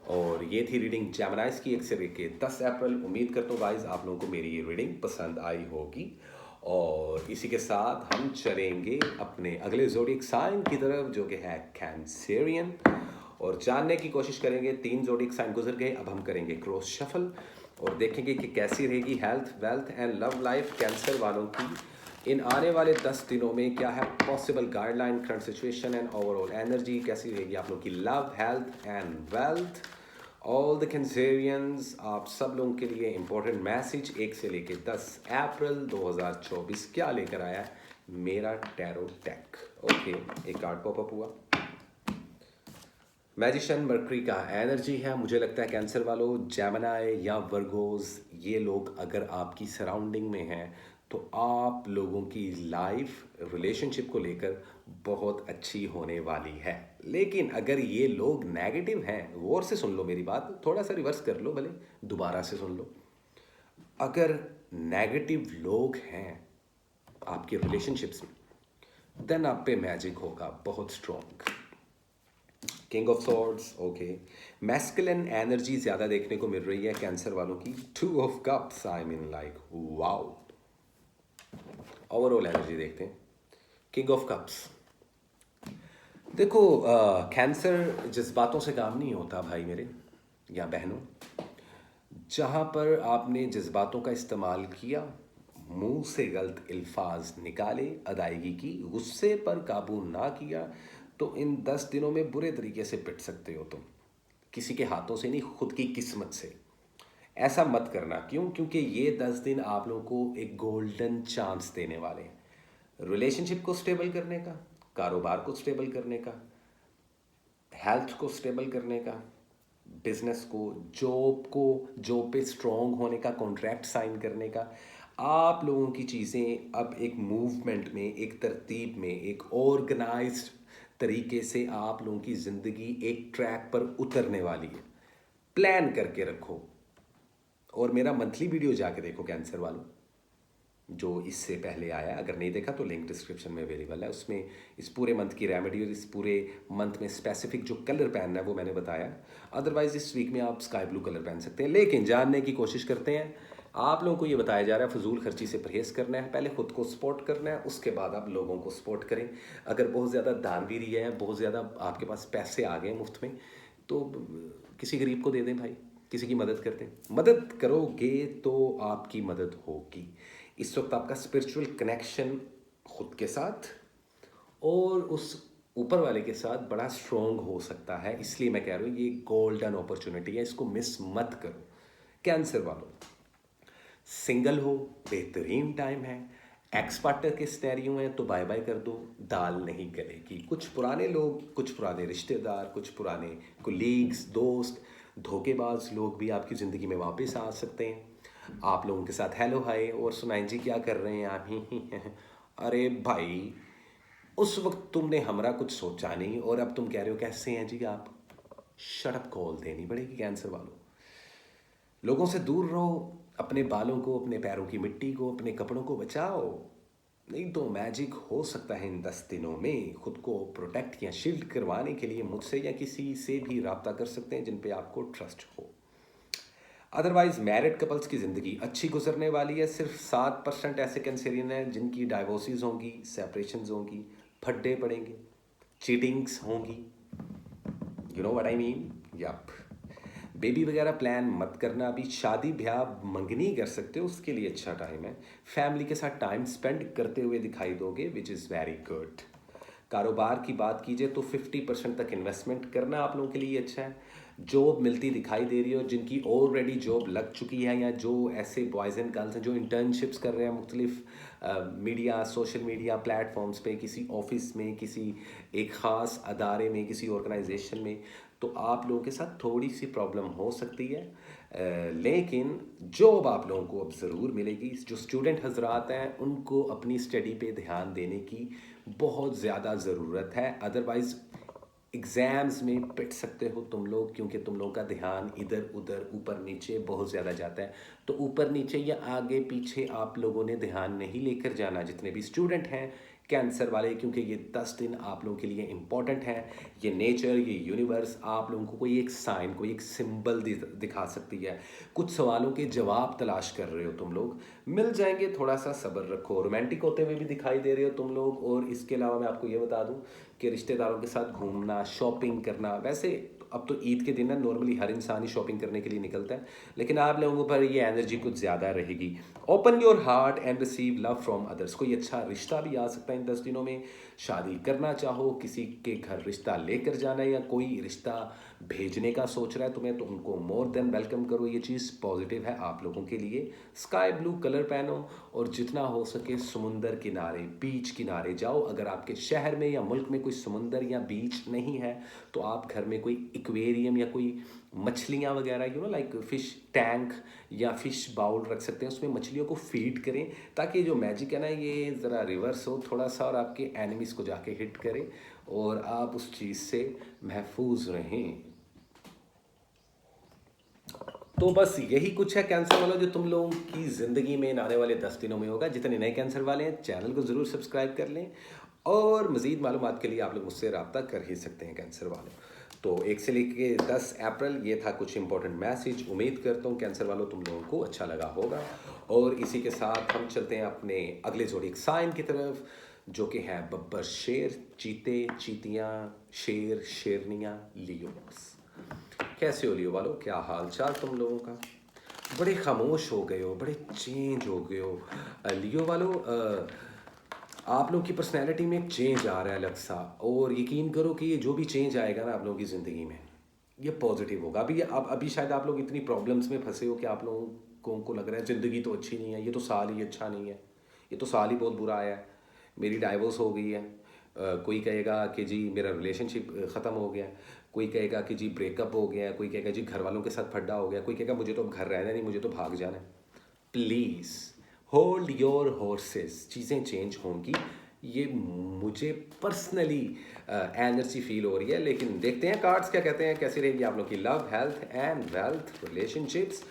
और ये थी रीडिंग जेमिनाइज की 1 से लेके 10 अप्रैल। उम्मीद करता हूँ गाइस आप लोगों को मेरी ये रीडिंग पसंद आई होगी। और इसी के साथ हम चलेंगे अपने अगले ज़ोडिएक साइन की तरफ, जो कि है कैंसेरियन, और जानने की कोशिश करेंगे। 3 ज़ोडिएक साइन गुजर गए, अब हम करेंगे क्रॉस शफल और देखेंगे कि कैसी रहेगी health, wealth and love life cancer वालों की इन आने वाले 10 दिनों में। क्या है possible guideline, current situation and overall energy कैसी रहेगी आप लोगों की love, health and wealth. All the Cancerians, आप सब लोगों के लिए इंपॉर्टेंट मैसेज 1 से लेके 10 अप्रैल 2024 क्या लेकर आया है मेरा टैरो डेक। ओके, एक कार्ड पॉपअप हुआ, मैजिशियन मर्करी का एनर्जी है। मुझे लगता है कैंसर वालों, जेमिनाई या वर्गोज, ये लोग अगर आपकी सराउंडिंग में हैं तो आप लोगों की लाइफ रिलेशनशिप को लेकर बहुत अच्छी होने वाली है। लेकिन अगर ये लोग नेगेटिव हैं, गौर से सुन लो मेरी बात, थोड़ा सा रिवर्स कर लो, भले दोबारा से सुन लो। अगर नेगेटिव लोग हैं आपके रिलेशनशिप्स में, देन आप पे मैजिक होगा बहुत strong. King of swords, okay, masculine energy ज़्यादा देखने को मिल रही है कैंसर वालों की। 2 of cups, I mean like wow. Overall energy देखते हैं। किंग ऑफ कप्स, देखो कैंसर जज्बातों से काम नहीं होता भाई मेरे या बहनों। जहाँ पर आपने जज्बातों का इस्तेमाल किया, मुंह से गलत अल्फाज निकाले, अदायगी की, गुस्से पर काबू ना किया, तो इन 10 दिनों में बुरे तरीके से पिट सकते हो तुम। किसी के हाथों से नहीं, खुद की किस्मत से। ऐसा मत करना। क्यों? क्योंकि ये 10 दिन आप लोगों को एक गोल्डन चांस देने वाले हैं रिलेशनशिप को स्टेबल करने का, कारोबार को स्टेबल करने का, हेल्थ को स्टेबल करने का, बिजनेस को, जॉब पे स्ट्रॉन्ग होने का, कॉन्ट्रैक्ट साइन करने का। आप लोगों की चीज़ें अब एक मूवमेंट में, एक तरतीब में, एक ऑर्गेनाइज्ड तरीके से आप लोगों की ज़िंदगी एक ट्रैक पर उतरने वाली है। प्लान करके रखो। और मेरा मंथली वीडियो जाके देखो कैंसर वालों, जो इससे पहले आया। अगर नहीं देखा तो लिंक डिस्क्रिप्शन में अवेलेबल है। उसमें इस पूरे मंथ की रेमेडी और इस पूरे मंथ में स्पेसिफिक जो कलर पहनना है वो मैंने बताया। अदरवाइज इस वीक में आप स्काई ब्लू कलर पहन सकते हैं। लेकिन जानने की कोशिश करते हैं। आप लोगों को ये बताया जा रहा है फजूल खर्ची से परहेज करना है, पहले खुद को सपोर्ट करना है, उसके बाद आप लोगों को सपोर्ट करें। अगर बहुत ज़्यादा दानवीरी है, बहुत ज़्यादा आपके पास पैसे आ गए मुफ्त में, तो किसी गरीब को दे दें भाई, किसी की मदद कर दें। मदद करोगे तो आपकी मदद होगी। इस वक्त आपका स्पिरिचुअल कनेक्शन खुद के साथ और उस ऊपर वाले के साथ बड़ा स्ट्रॉन्ग हो सकता है। इसलिए मैं कह रहा हूँ ये गोल्डन अपॉर्चुनिटी है, इसको मिस मत करो। कैंसर वालों, सिंगल हो, बेहतरीन टाइम है। एक्स पार्टनर के स्टेरियो हैं तो बाय बाय कर दो, दाल नहीं गलेगी। कुछ पुराने लोग, कुछ पुराने रिश्तेदार, कुछ पुराने कोलीग्स, दोस्त, धोखेबाज लोग भी आपकी ज़िंदगी में वापस आ सकते हैं। आप लोगों के साथ हेलो हाय और सुनाई जी क्या कर रहे हैं आप ही। अरे भाई, उस वक्त तुमने हमारा कुछ सोचा नहीं और अब तुम कह रहे हो कैसे हैं जी आप। शट अप कॉल देनी पड़ेगी कैंसर वालों। लोगों से दूर रहो, अपने बालों को, अपने पैरों की मिट्टी को, अपने कपड़ों को बचाओ। नहीं तो मैजिक हो सकता है इन 10 दिनों में। खुद को प्रोटेक्ट या शील्ड करवाने के लिए मुझसे या किसी से भी रब्ता कर सकते हैं जिन पे आपको ट्रस्ट हो। अदरवाइज मैरिड कपल्स की ज़िंदगी अच्छी गुजरने वाली है। सिर्फ 7% ऐसे कैंसेरियन हैं जिनकी डाइवोर्सेस होंगी, सेपरेशंस होंगी, फड्डे पड़ेंगे, चीटिंग्स होंगी। You know what I mean. Yup. Baby वगैरह प्लान मत करना अभी। शादी ब्याह मंगनी कर सकते हो, उसके लिए अच्छा टाइम है। फैमिली के साथ टाइम स्पेंड करते हुए दिखाई दोगे, विच इज़ वेरी गुड। कारोबार की बात कीजिए तो 50% तक इन्वेस्टमेंट करना आप लोगों के लिए अच्छा है। जॉब मिलती दिखाई दे रही हो, जिनकी ऑलरेडी जॉब लग चुकी है, या जो ऐसे बॉयज़ एंड गर्ल्स हैं जो इंटर्नशिप्स कर रहे हैं मुख्तलिफ मीडिया सोशल मीडिया प्लेटफॉर्म्स पे, किसी ऑफिस में, किसी एक ख़ास अदारे में, किसी ऑर्गेनाइजेशन में, तो आप लोगों के साथ थोड़ी सी प्रॉब्लम हो सकती है। लेकिन जॉब आप लोगों को अब ज़रूर मिलेगी। जो स्टूडेंट हजरात हैं उनको अपनी स्टडी पे ध्यान देने की बहुत ज़्यादा ज़रूरत है, अदरवाइज़ एग्ज़ाम्स में पिट सकते हो तुम लोग, क्योंकि तुम लोगों का ध्यान इधर उधर ऊपर नीचे बहुत ज़्यादा जाता है। तो ऊपर नीचे या आगे पीछे आप लोगों ने ध्यान नहीं लेकर जाना, जितने भी स्टूडेंट हैं कैंसर वाले, क्योंकि ये 10 दिन आप लोगों के लिए इम्पॉर्टेंट है। ये नेचर, ये यूनिवर्स आप लोगों को कोई एक साइन, कोई एक सिंबल दिखा सकती है। कुछ सवालों के जवाब तलाश कर रहे हो तुम लोग, मिल जाएंगे, थोड़ा सा सब्र रखो। रोमांटिक होते हुए भी दिखाई दे रहे हो तुम लोग। और इसके अलावा मैं आपको ये बता दूं कि रिश्तेदारों के साथ घूमना, शॉपिंग करना, वैसे अब तो ईद के दिन है, नॉर्मली हर इंसान ही शॉपिंग करने के लिए निकलता है, लेकिन आप लोगों पर ये एनर्जी कुछ ज़्यादा रहेगी। Open your heart and receive love from others. कोई अच्छा रिश्ता भी आ सकता है इन 10 दिनों में। शादी करना चाहो, किसी के घर रिश्ता लेकर जाना है, या कोई रिश्ता भेजने का सोच रहा है तुम्हें, तो उनको मोर देन वेलकम करो। ये चीज़ पॉजिटिव है आप लोगों के लिए। स्काई ब्लू कलर पहनो और जितना हो सके समुंदर किनारे, बीच किनारे जाओ। अगर आपके शहर में या मुल्क में कोई समुंदर या बीच नहीं है, तो आप घर में कोई एक्वेरियम या कोई मछलियाँ वगैरह, लाइक फ़िश टैंक या फ़िश बाउल रख सकते हैं, उसमें मछलियों को फीड करें, ताकि जो मैजिक है ना ये ज़रा रिवर्स हो थोड़ा सा, और आपके एनिमीज़ को जाके हिट करे और आप उस चीज़ से महफूज रहें। तो बस यही कुछ है कैंसर वाला जो तुम लोगों की ज़िंदगी में आने वाले 10 दिनों में होगा। जितने नए कैंसर वाले हैं चैनल को ज़रूर सब्सक्राइब कर लें, और मज़ीद मालूमात के लिए आप लोग मुझसे रब्ता कर ही सकते हैं कैंसर वालों। तो 1 से लेके 10 अप्रैल ये था कुछ इंपॉर्टेंट मैसेज। उम्मीद करता हूँ कैंसर वालों तुम लोगों को अच्छा लगा होगा। और इसी के साथ हम चलते हैं अपने अगले ज़ोडिएक साइन की तरफ, जो कि है बब्बर शेर, चीते चीतियाँ, शेर शेरनियाँ, लियोस। कैसे हो लियो वालों, क्या हाल चाल तुम लोगों का? बड़े खामोश हो गए हो, बड़े चेंज हो गए हो लियो वालों। आप लोग की पर्सनैलिटी में एक चेंज आ रहा है अलग सा, और यकीन करो कि ये जो भी चेंज आएगा ना आप लोगों की ज़िंदगी में, ये पॉजिटिव होगा। अभी शायद आप लोग इतनी प्रॉब्लम्स में फंसे हो कि आप लोगों को लग रहा है ज़िंदगी तो अच्छी नहीं है, ये तो साल ही अच्छा नहीं है, ये तो साल ही बहुत बुरा आया है, मेरी डाइवोर्स हो गई है। कोई कहेगा कि जी मेरा रिलेशनशिप ख़त्म हो गया, कोई कहेगा कि जी ब्रेकअप हो गया, कोई कहेगा जी घर वालों के साथ फड्डा हो गया, कोई कहेगा मुझे तो अब घर रहना नहीं, मुझे तो भाग जाना है। प्लीज़ होल्ड योर हॉर्सेस, चीज़ें चेंज होंगी। ये मुझे पर्सनली एनर्जी फील हो रही है, लेकिन देखते हैं कार्ड्स क्या कहते हैं, कैसी रहेगी आप लोग की love, health and wealth relationships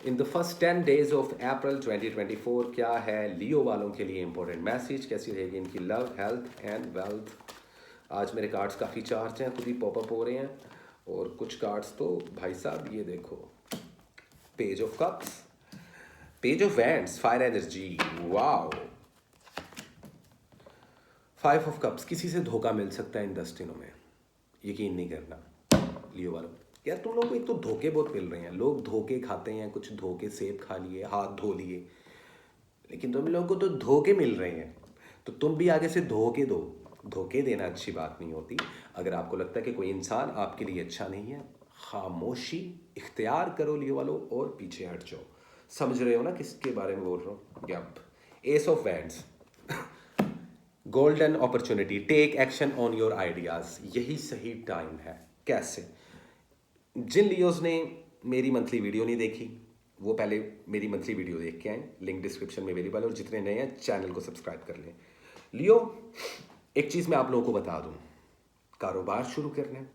in the first 10 days of April 2024। क्या है लियो वालों के लिए इंपॉर्टेंट मैसेज, कैसी रहेगी इनकी लव, हेल्थ एंड वेल्थ। आज मेरे कार्ड्स काफ़ी चार्ज हैं, खुद ही पॉपअप हो रहे हैं, और कुछ कार्ड्स तो भाई साहब ये देखो, page of cups, page of wands, fire energy, wow, 5 of cups. किसी से धोखा मिल सकता है इन 10 दिनों में, यकीन नहीं करना लियो वालों। यार तुम लोगों को एक तो धोखे बहुत मिल रहे हैं, लोग धोखे खाते हैं, कुछ धोखे सेब खा लिए, हाथ धो लिए, लेकिन तुम लोगों को तो धोखे मिल रहे हैं, तो तुम भी आगे से धोखे दो। धोखे देना अच्छी बात नहीं होती। अगर आपको लगता है कि कोई इंसान आपके लिए अच्छा नहीं है, खामोशी इख्तियार करो लियो वालों, और पीछे हट जाओ। समझ रहे हो ना किसके बारे में बोल रहा हूँ? Yup, ace of wands, golden opportunity, take action on your ideas. यही सही टाइम है। कैसे? जिन लियोज़ ने मेरी मंथली वीडियो नहीं देखी, वो पहले मेरी मंथली वीडियो देख के आए, लिंक डिस्क्रिप्शन में अवेलेबल है, और जितने नए हैं चैनल को सब्सक्राइब कर लें। लियो, एक चीज़ मैं आप लोगों को बता दूं, कारोबार शुरू करना है,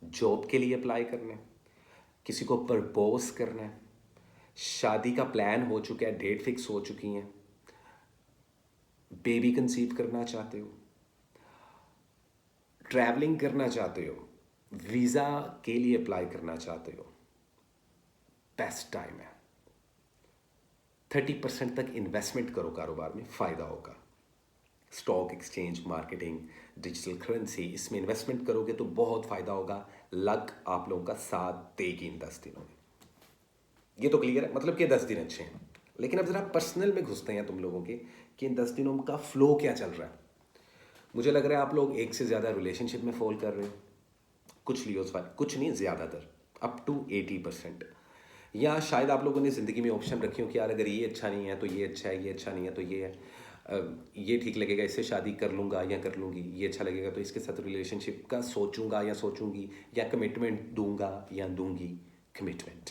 जॉब के लिए अप्लाई करना है, किसी को प्रपोज करना है, शादी का प्लान हो चुका है, डेट फिक्स हो चुकी हैं, बेबी कंसीव करना चाहते हो, ट्रैवलिंग करना चाहते हो, वीज़ा के लिए अप्लाई करना चाहते हो, बेस्ट टाइम है। 30% तक इन्वेस्टमेंट करो कारोबार में, फ़ायदा होगा। Stock exchange, marketing, digital currency, इसमें इन्वेस्टमेंट करोगे तो बहुत फ़ायदा होगा। लक आप लोगों का साथ देगी इन 10 दिनों में, ये तो क्लियर है, मतलब कि 10 दिन अच्छे हैं। लेकिन अब ज़रा पर्सनल में घुसते हैं तुम लोगों के कि इन 10 दिनों का फ्लो क्या चल रहा है। मुझे लग रहा है आप लोग एक से ज़्यादा रिलेशनशिप में फॉल कर रहे हो, कुछ लियोस वाले, कुछ नहीं ज़्यादातर, अप टू 80%। या शायद आप लोगों ने ज़िंदगी में ऑप्शन रखे हो कि यार अगर ये अच्छा नहीं है तो ये अच्छा है, ये अच्छा नहीं है तो ये है, ये ठीक लगेगा इससे शादी कर लूँगा या कर लूँगी, ये अच्छा लगेगा तो इसके साथ रिलेशनशिप का सोचूंगा या सोचूंगी, या कमिटमेंट दूंगा या दूंगी commitment.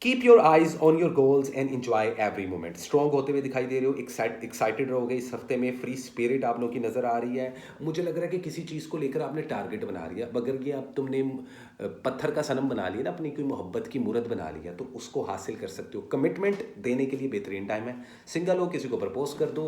Keep your eyes on your goals and enjoy every moment. Strong होते हुए दिखाई दे रहे हो, एक्साइटेड रहोगे इस हफ्ते में, फ्री स्पिरिट आप लोगों की नज़र आ रही है। मुझे लग रहा है कि किसी चीज़ को लेकर आपने टारगेट बना लिया, अगर ये आप तुमने पत्थर का सनम बना लिया ना, अपनी कोई मोहब्बत की मूरत बना लिया, तो उसको हासिल कर सकते हो। कमिटमेंट देने के लिए बेहतरीन टाइम है। सिंगल हो, किसी को प्रपोज कर दो।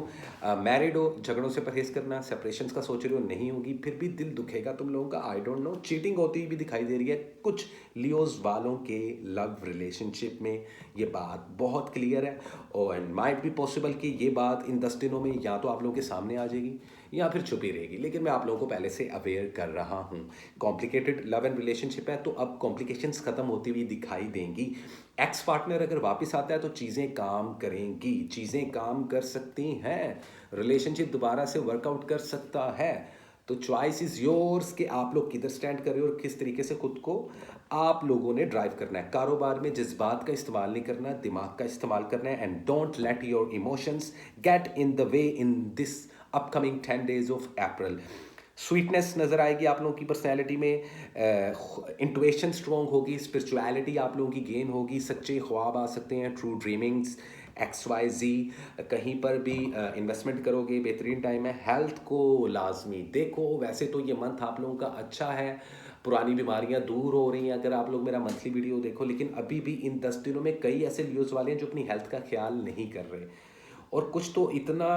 मैरिड हो, झगड़ों से परहेज करना, सेपरेशन का सोच रहे हो, नहीं होगी, फिर भी दिल दुखेगा तुम लोगों का, आई डोंट नो। चीटिंग होती हुई भी दिखाई दे रही है कुछ लियोज वालों के लव रिलेशनशिप में, ये बात बहुत क्लियर है। और एंड माइट बी पॉसिबल कि ये बात इन 10 दिनों में या तो आप लोगों के सामने आ जाएगी या फिर छुपी रहेगी, लेकिन मैं आप लोगों को पहले से अवेयर कर रहा हूँ। कॉम्प्लिकेटेड लव एंड रिलेशनशिप है, तो अब कॉम्प्लिकेशंस खत्म होती हुई दिखाई देंगी। एक्स पार्टनर अगर वापस आता है तो चीज़ें काम करेंगी, चीज़ें काम कर सकती हैं, रिलेशनशिप दोबारा से वर्कआउट कर सकता है। तो चॉइस इज़ योर्स कि आप लोग किधर स्टैंड कर रहे हो और किस तरीके से खुद को आप लोगों ने ड्राइव करना है। कारोबार में जज्बात का इस्तेमाल नहीं करना, दिमाग का इस्तेमाल करना है। And don't let your emotions gate in the way in this upcoming 10 days of April. Sweetness नज़र आएगी आप लोगों की पर्सनैलिटी में, इंटुएशन स्ट्रॉन्ग होगी, स्पिरिचुअलिटी आप लोगों की गेन होगी, सच्चे ख्वाब आ सकते हैं, ट्रू ड्रीमिंग्स, XYZ। कहीं पर भी इन्वेस्टमेंट करोगे, बेहतरीन टाइम है। हेल्थ को लाजमी देखो, वैसे तो ये मंथ आप लोगों का अच्छा है, पुरानी बीमारियां दूर हो रही हैं अगर आप लोग मेरा मंथली वीडियो देखो, लेकिन अभी भी इन 10 दिनों में कई ऐसे लियोज वाले हैं जो अपनी हेल्थ का ख्याल नहीं कर रहे, और कुछ तो इतना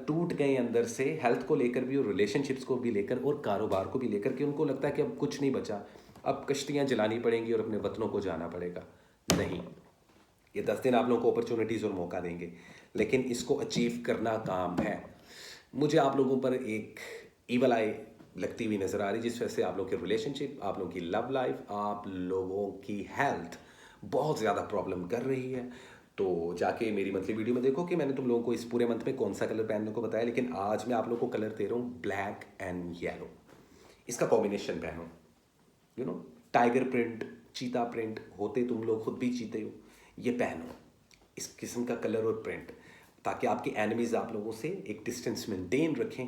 टूट गए अंदर से, हेल्थ को लेकर भी और रिलेशनशिप्स को भी लेकर और कारोबार को भी लेकर, कि उनको लगता है कि अब कुछ नहीं बचा, अब कश्तियाँ जलानी पड़ेंगी और अपने वतनों को जाना पड़ेगा। नहीं, ये 10 दिन आप लोगों को अपॉर्चुनिटीज़ और मौका देंगे, लेकिन इसको अचीव करना काम है। मुझे आप लोगों पर एक ईवल आई लगती हुई नज़र आ रही, जिस वजह से आप लोगों के रिलेशनशिप, आप लोगों की लव लाइफ, आप लोगों की हेल्थ बहुत ज़्यादा प्रॉब्लम कर रही है। तो जाके मेरी मंथली वीडियो में देखो कि मैंने तुम लोगों को इस पूरे मंथ में कौन सा कलर पहनने को बताया, लेकिन आज मैं आप लोगों को कलर दे रहा हूँ ब्लैक एंड येलो। इसका कॉम्बिनेशन पहनो, यू नो, टाइगर प्रिंट, चीता प्रिंट होते तुम लोग खुद भी चीते हो, ये पहनो इस किस्म का कलर और प्रिंट, ताकि आपके एनिमीज़ आप लोगों से एक डिस्टेंस मेंटेन रखें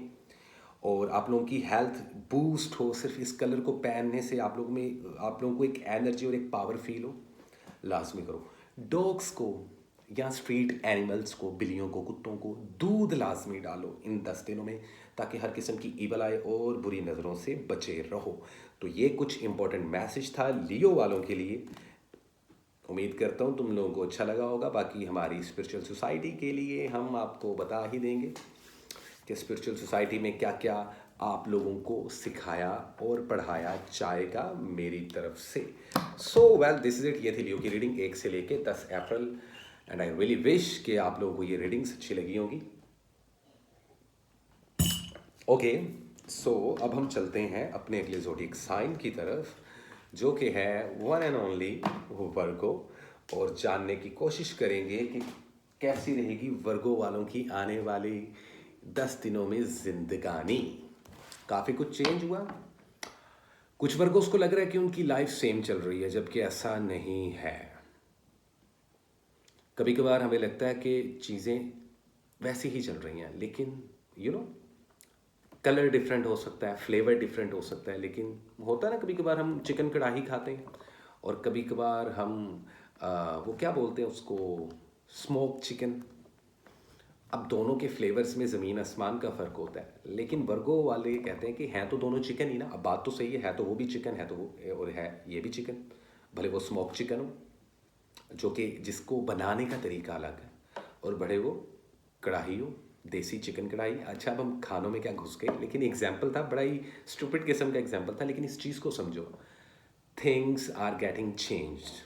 और आप लोगों की हेल्थ बूस्ट हो। सिर्फ इस कलर को पहनने से आप लोगों को एक एनर्जी और एक पावर फील हो, लाजमी करो। डॉग्स को या स्ट्रीट एनिमल्स को, बिल्लियों को, कुत्तों को दूध लाजमी डालो इन 10 दिनों में, ताकि हर किस्म की ईवल आए और बुरी नज़रों से बचे रहो। तो ये कुछ इंपॉर्टेंट मैसेज था लियो वालों के लिए। उम्मीद करता हूँ तुम लोगों को अच्छा लगा होगा। बाकी हमारी स्पिरिचुअल सोसाइटी के लिए हम आपको बता ही देंगे कि स्पिरिचुअल सोसाइटी में क्या क्या आप लोगों को सिखाया और पढ़ाया जाएगा मेरी तरफ से। सो वेल, दिस इज इट। ये थी लियो की रीडिंग 1 से लेके 10 April, and I really wish कि आप लोगों को ये रीडिंग्स अच्छी लगी होंगी। ओके, सो अब हम चलते हैं अपने अगले ज़ोडिएक साइन की तरफ, जो कि है वन एंड ओनली वर्गो, और जानने की कोशिश करेंगे कि कैसी रहेगी वर्गो वालों की आने वाली 10 दिनों में जिंदगानी। काफ़ी कुछ चेंज हुआ। कुछ वर्गों को लग रहा है कि उनकी लाइफ सेम चल रही है, जबकि ऐसा नहीं है। कभी कभार हमें लगता है कि चीज़ें वैसी ही चल रही हैं, लेकिन यू नो, कलर डिफरेंट हो सकता है, फ्लेवर डिफरेंट हो सकता है, लेकिन होता है ना, कभी कभार हम चिकन कढ़ाई खाते हैं और कभी कभार हम वो क्या बोलते हैं उसको, स्मोक चिकन। अब दोनों के फ्लेवर्स में ज़मीन आसमान का फ़र्क होता है, लेकिन वर्गो वाले कहते हैं कि हैं तो दोनों चिकन ही ना। अब बात तो सही है तो वो भी चिकन है, तो वो और है ये भी चिकन, भले वो स्मोक चिकन हो, जो कि जिसको बनाने का तरीका अलग है, और बड़े वो कढ़ाई हो, देसी चिकन कढ़ाई। अच्छा, अब हम खानों में क्या घुस गए, लेकिन एग्जाम्पल था, बड़ा ही स्टूपिड किस्म का एग्जाम्पल था, लेकिन इस चीज़ को समझो, थिंग्स आर गेटिंग चेंज्ड।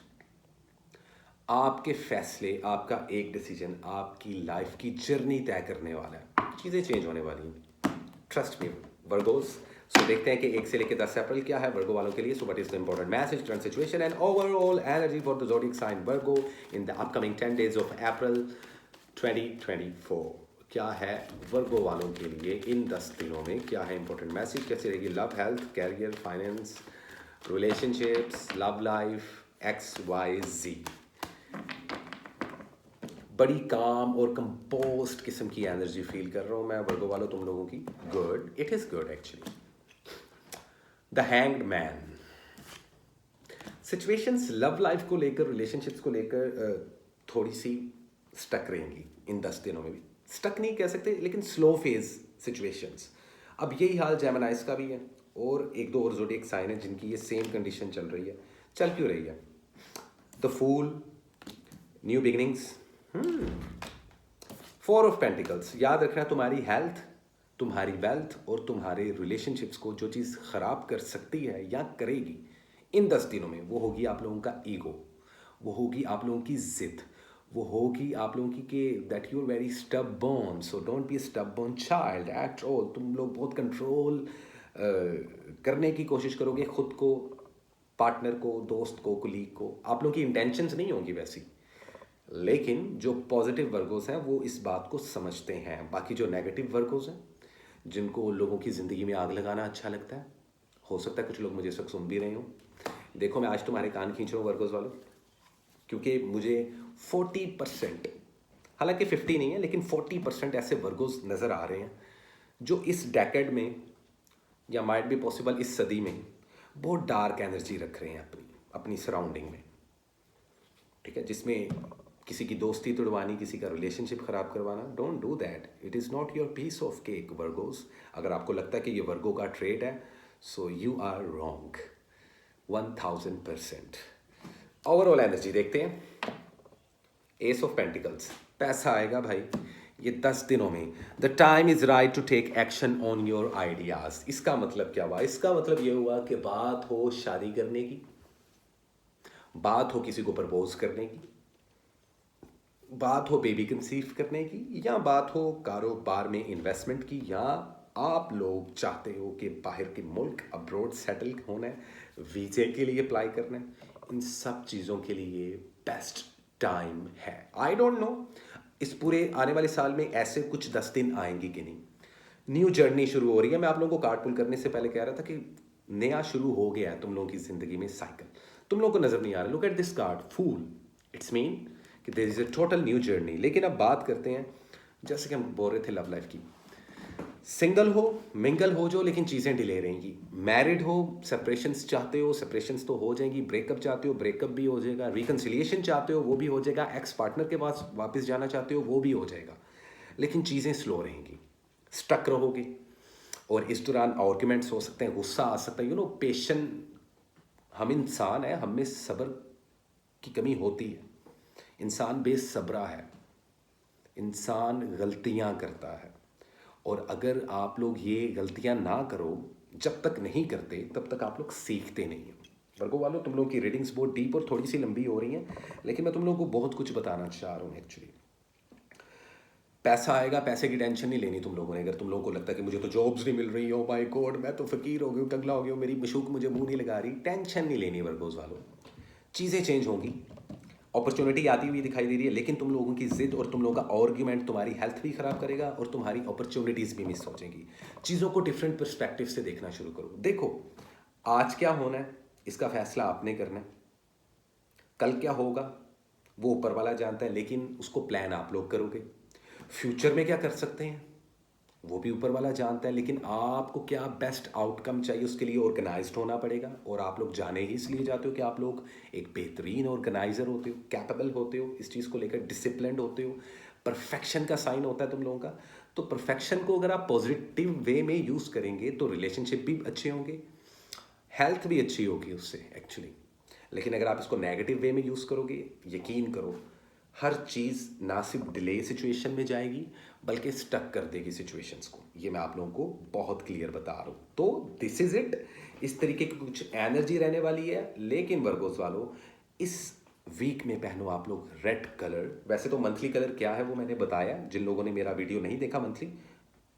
आपके फैसले, आपका एक डिसीजन आपकी लाइफ की जर्नी तय करने वाला है। चीज़ें चेंज होने वाली हैं, ट्रस्ट मी वर्गोज। सो देखते हैं कि 1 से लेकर 10 अप्रैल क्या है वर्गो वालों के लिए। So what is the important message, current situation and overall energy for the zodiac sign Virgo in the upcoming 10 days of April 2024। क्या है वर्गो वालों के लिए इन 10 दिनों में, क्या है इंपॉर्टेंट मैसेज, कैसी रहेगी love, health, career, finance, relationships, love life, XYZ। बड़ी काम और कंपोस्ट किस्म की एनर्जी फील कर रहा हूँ मैं वर्गो वालों तुम लोगों की। Good, it is good actually. The hanged man. Situations love life को लेकर, रिलेशनशिप्स को लेकर थोड़ी सी स्टक रहेंगी इन 10 दिनों में भी। स्टक नहीं कह सकते, लेकिन स्लो फेज सिचुएशंस। अब यही हाल जेमिनाइज का भी है, और एक दो और ज़ोडिएक साइन है जिनकी ये सेम कंडीशन चल रही है। चल क्यों रही है? The fool, new beginnings, 4 of pentacles. याद रखना, तुम्हारी हेल्थ, तुम्हारी वेल्थ और तुम्हारे रिलेशनशिप्स को जो चीज़ ख़राब कर सकती है या करेगी इन 10 दिनों में, वो होगी आप लोगों का ईगो, वो होगी आप लोगों की ज़िद, वो होगी आप लोगों की कि that you are very stubborn, so don't be stubborn child at all. तुम लोग बहुत कंट्रोल करने की कोशिश करोगे खुद को, पार्टनर को, दोस्त को, कुलीग को। आप लोगों की इंटेंशंस नहीं होंगी वैसी, लेकिन जो पॉजिटिव वर्गोस हैं वो इस बात को समझते हैं। बाकी जो नेगेटिव वर्गोस हैं, जिनको लोगों की ज़िंदगी में आग लगाना अच्छा लगता है, हो सकता है कुछ लोग मुझे इस वक्त सुन भी रहे हो। देखो, मैं आज तुम्हारे कान खींच रहा हूँ वर्गोस वालों, क्योंकि मुझे 40%, हालांकि 50 नहीं है, लेकिन 40% ऐसे वर्गोस नज़र आ रहे हैं जो इस डेकेड में, या माइट बी पॉसिबल इस सदी में, बहुत डार्क एनर्जी रख रहे हैं अपनी अपनी सराउंडिंग में। ठीक है, जिसमें किसी की दोस्ती तोड़वानी, किसी का रिलेशनशिप ख़राब करवाना। Don't do that, it is not your piece of cake Virgos. अगर आपको लगता है कि ये वर्गो का ट्रेड है, so you are wrong 1000%। Overall energy देखते हैं। एस ऑफ पेंटिकल्स, पैसा आएगा भाई ये 10 दिनों में। The time is right to take action on your ideas. इसका मतलब क्या हुआ? इसका मतलब ये हुआ कि बात हो शादी करने की, बात हो किसी को प्रपोज करने की, बात हो बेबी कंसीव करने की, या बात हो कारोबार में इन्वेस्टमेंट की, या आप लोग चाहते हो कि बाहर के मुल्क अब्रॉड सेटल होना है, वीज़े के लिए अप्लाई करना है, इन सब चीज़ों के लिए बेस्ट टाइम है। आई डोंट नो इस पूरे आने वाले साल में ऐसे कुछ 10 दिन आएंगी कि नहीं। न्यू जर्नी शुरू हो रही है। मैं आप लोगों को कार्ड पुल करने से पहले कह रहा था कि नया शुरू हो गया है तुम लोगों की ज़िंदगी में साइकिल। तुम लोगों को नज़र नहीं आ रहा। Look at this card, fool. It's mean कि there is a total new journey. लेकिन अब बात करते हैं, जैसे कि हम बोल रहे थे लव लाइफ की। सिंगल हो, मिंगल हो जो, लेकिन चीज़ें डिले रहेंगी। मैरिड हो, सेपरेशंस चाहते हो, सेपरेशंस तो हो जाएंगी। ब्रेकअप चाहते हो, ब्रेकअप भी हो जाएगा। रिकन्सिलिएशन चाहते हो, वो भी हो जाएगा। एक्स पार्टनर के पास वापस जाना चाहते हो, वो भी हो जाएगा। लेकिन चीज़ें स्लो रहेंगी, स्टक रहोगे, और इस दौरान आर्ग्यूमेंट्स हो सकते हैं, गुस्सा आ सकता है। पेशेंट, हम इंसान हैं, हम में सब्र की कमी होती है। इंसान बेसब्रा है, इंसान गलतियां करता है, और अगर आप लोग ये गलतियां ना करो, जब तक नहीं करते तब तक आप लोग सीखते नहीं हो। वर्गो वालों, तुम लोगों की रीडिंग्स बहुत डीप और थोड़ी सी लंबी हो रही हैं, लेकिन मैं तुम लोगों को बहुत कुछ बताना चाह रहा हूँ एक्चुअली। पैसा आएगा, पैसे की टेंशन नहीं लेनी तुम लोगों ने। अगर तुम लोगों को लगता है कि मुझे तो जॉब्स नहीं मिल रही, ओ माय गॉड, मैं तो फ़कीर हो गया हूँ, टंगला हो गया हूँ, मेरी मशूक मुझे मुंह नहीं लगा रही, टेंशन नहीं लेनी वर्गोज वालों। चीज़ें चेंज होंगी, अपॉर्चुनिटी आती हुई दिखाई दे रही है, लेकिन तुम लोगों की जिद और तुम लोगों का आर्ग्यूमेंट तुम्हारी हेल्थ भी ख़राब करेगा और तुम्हारी अपॉर्चुनिटीज़ भी मिस हो जाएंगी। चीज़ों को डिफरेंट पर्सपेक्टिव से देखना शुरू करो। देखो, आज क्या होना है इसका फैसला आपने करना है, कल क्या होगा वो ऊपर वाला जानता है, लेकिन उसको प्लान आप लोग करोगे। फ्यूचर में क्या कर सकते हैं वो भी ऊपर वाला जानता है, लेकिन आपको क्या बेस्ट आउटकम चाहिए उसके लिए ऑर्गेनाइज्ड होना पड़ेगा। और आप लोग जाने ही इसलिए जाते हो कि आप लोग एक बेहतरीन ऑर्गेनाइजर होते हो, कैपेबल होते हो, इस चीज़ को लेकर डिसिप्लिन्ड होते हो। परफेक्शन का साइन होता है तुम लोगों का। तो परफेक्शन को अगर आप पॉजिटिव वे में यूज़ करेंगे तो रिलेशनशिप भी अच्छे होंगे, हेल्थ भी अच्छी होगी उससे एक्चुअली। लेकिन अगर आप इसको नेगेटिव वे में यूज़ करोगे, यकीन करो हर चीज़ ना सिर्फ डिले सिचुएशन में जाएगी, बल्कि स्टक कर देगी सिचुएशंस को। ये मैं आप लोगों को बहुत क्लियर बता रहा हूँ। तो दिस इज़ इट। इस तरीके की कुछ एनर्जी रहने वाली है। लेकिन वर्गोस वालों, इस वीक में पहनो आप लोग रेड कलर। वैसे तो मंथली कलर क्या है वो मैंने बताया, जिन लोगों ने मेरा वीडियो नहीं देखा मंथली,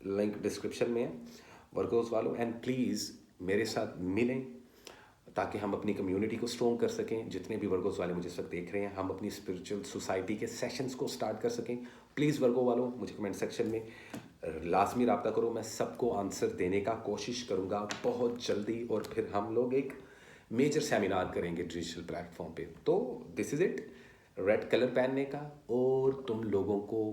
लिंक डिस्क्रिप्शन में है वर्गोस वालों। एंड प्लीज़ मेरे साथ मिलें ताकि हम अपनी कम्युनिटी को स्ट्रॉन्ग कर सकें। जितने भी वर्गोस वाले मुझे इस वक्त देख रहे हैं, हम अपनी स्पिरिचुअल सोसाइटी के सेशंस को स्टार्ट कर सकें। प्लीज़ वर्गो वालों मुझे कमेंट सेक्शन में लाजमी रब्ता करो, मैं सबको आंसर देने का कोशिश करूँगा बहुत जल्दी। और फिर हम लोग एक मेजर सेमिनार करेंगे डिजिटल प्लेटफॉर्म पे। तो this is it, red colour पहनने का और तुम लोगों को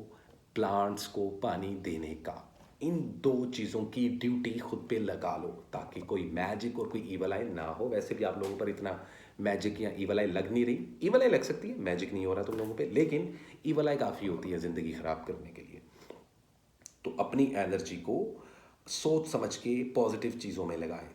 प्लांट्स को पानी देने का, इन दो चीज़ों की ड्यूटी खुद पे लगा लो ताकि कोई मैजिक और कोई ईवल आई ना हो। वैसे भी आप लोगों पर इतना मैजिक या ईवल आई लग नहीं रही, ईवल आई लग सकती है, मैजिक नहीं हो रहा तुम लोगों पे, लेकिन ईवल आई काफ़ी होती है ज़िंदगी ख़राब करने के लिए। तो अपनी एनर्जी को सोच समझ के पॉजिटिव चीज़ों में लगाएं।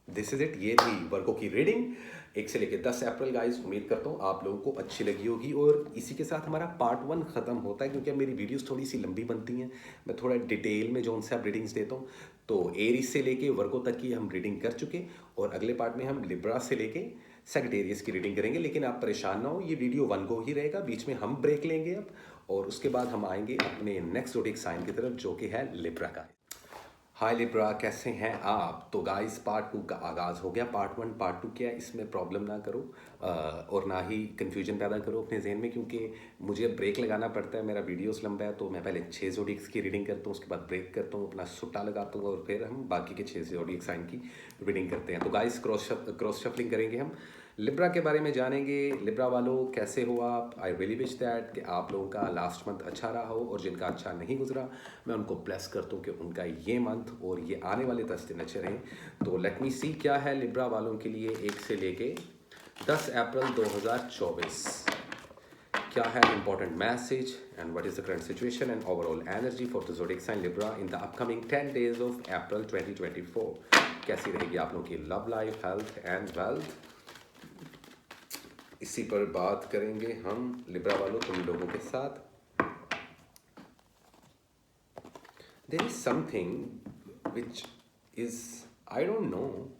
दिस इज़ इट, ये थी वर्गो की रीडिंग 1 से लेकर 10 अप्रैल। गाइस उम्मीद करता हूँ आप लोगों को अच्छी लगी होगी। और इसी के साथ हमारा पार्ट 1 ख़त्म होता है, क्योंकि अब मेरी वीडियोस थोड़ी सी लंबी बनती हैं, मैं थोड़ा डिटेल में जो उनसे आप रीडिंग्स देता हूँ। तो एरीज से लेके वर्गो तक की हम रीडिंग कर चुके, और अगले पार्ट में हम लिब्रा से लेके सेजिटेरियस की रीडिंग करेंगे। लेकिन आप परेशान ना हो, ये वीडियो 1 गो ही रहेगा, बीच में हम ब्रेक लेंगे अब, और उसके बाद हम आएंगे अपने नेक्स्ट ज़ोडिएक साइन की तरफ जो कि है लिब्रा का। हाय लिब्रा, कैसे हैं आप? तो गाइस पार्ट 2 का आगाज़ हो गया। पार्ट 1 पार्ट 2 क्या है, इसमें प्रॉब्लम ना करो और ना ही कन्फ्यूजन पैदा करो अपने जहन में, क्योंकि मुझे ब्रेक लगाना पड़ता है, मेरा वीडियोस लंबा है। तो मैं पहले 6 ज़ोडिएक्स की रीडिंग करता हूँ, उसके बाद ब्रेक करता हूँ, अपना सुट्टा लगाता हूँ, और फिर हम बाकी के 6 ज़ोडिएक साइन की रीडिंग करते हैं। तो गाइस क्रॉस शफलिंग करेंगे हम, लिब्रा के बारे में जानेंगे। लिब्रा वालों कैसे हो आप? आई रियली विश दैट कि आप लोगों का लास्ट मंथ अच्छा रहा हो, और जिनका अच्छा नहीं गुजरा मैं उनको ब्लेस करता हूँ कि उनका ये मंथ और ये आने वाले 10 दिन अच्छे रहें। तो लेट मी सी क्या है लिब्रा वालों के लिए 1 से लेके 10 अप्रैल 2024। क्या है important message and what is the current situation and overall energy for the zodiac sign Libra in the upcoming 10 days of April 2024। कैसी रहेगी आप लोगों की love life, health and wealth, इसी पर बात करेंगे हम लिब्रा वालों तुम लोगों के साथ। There is something which is I don't know,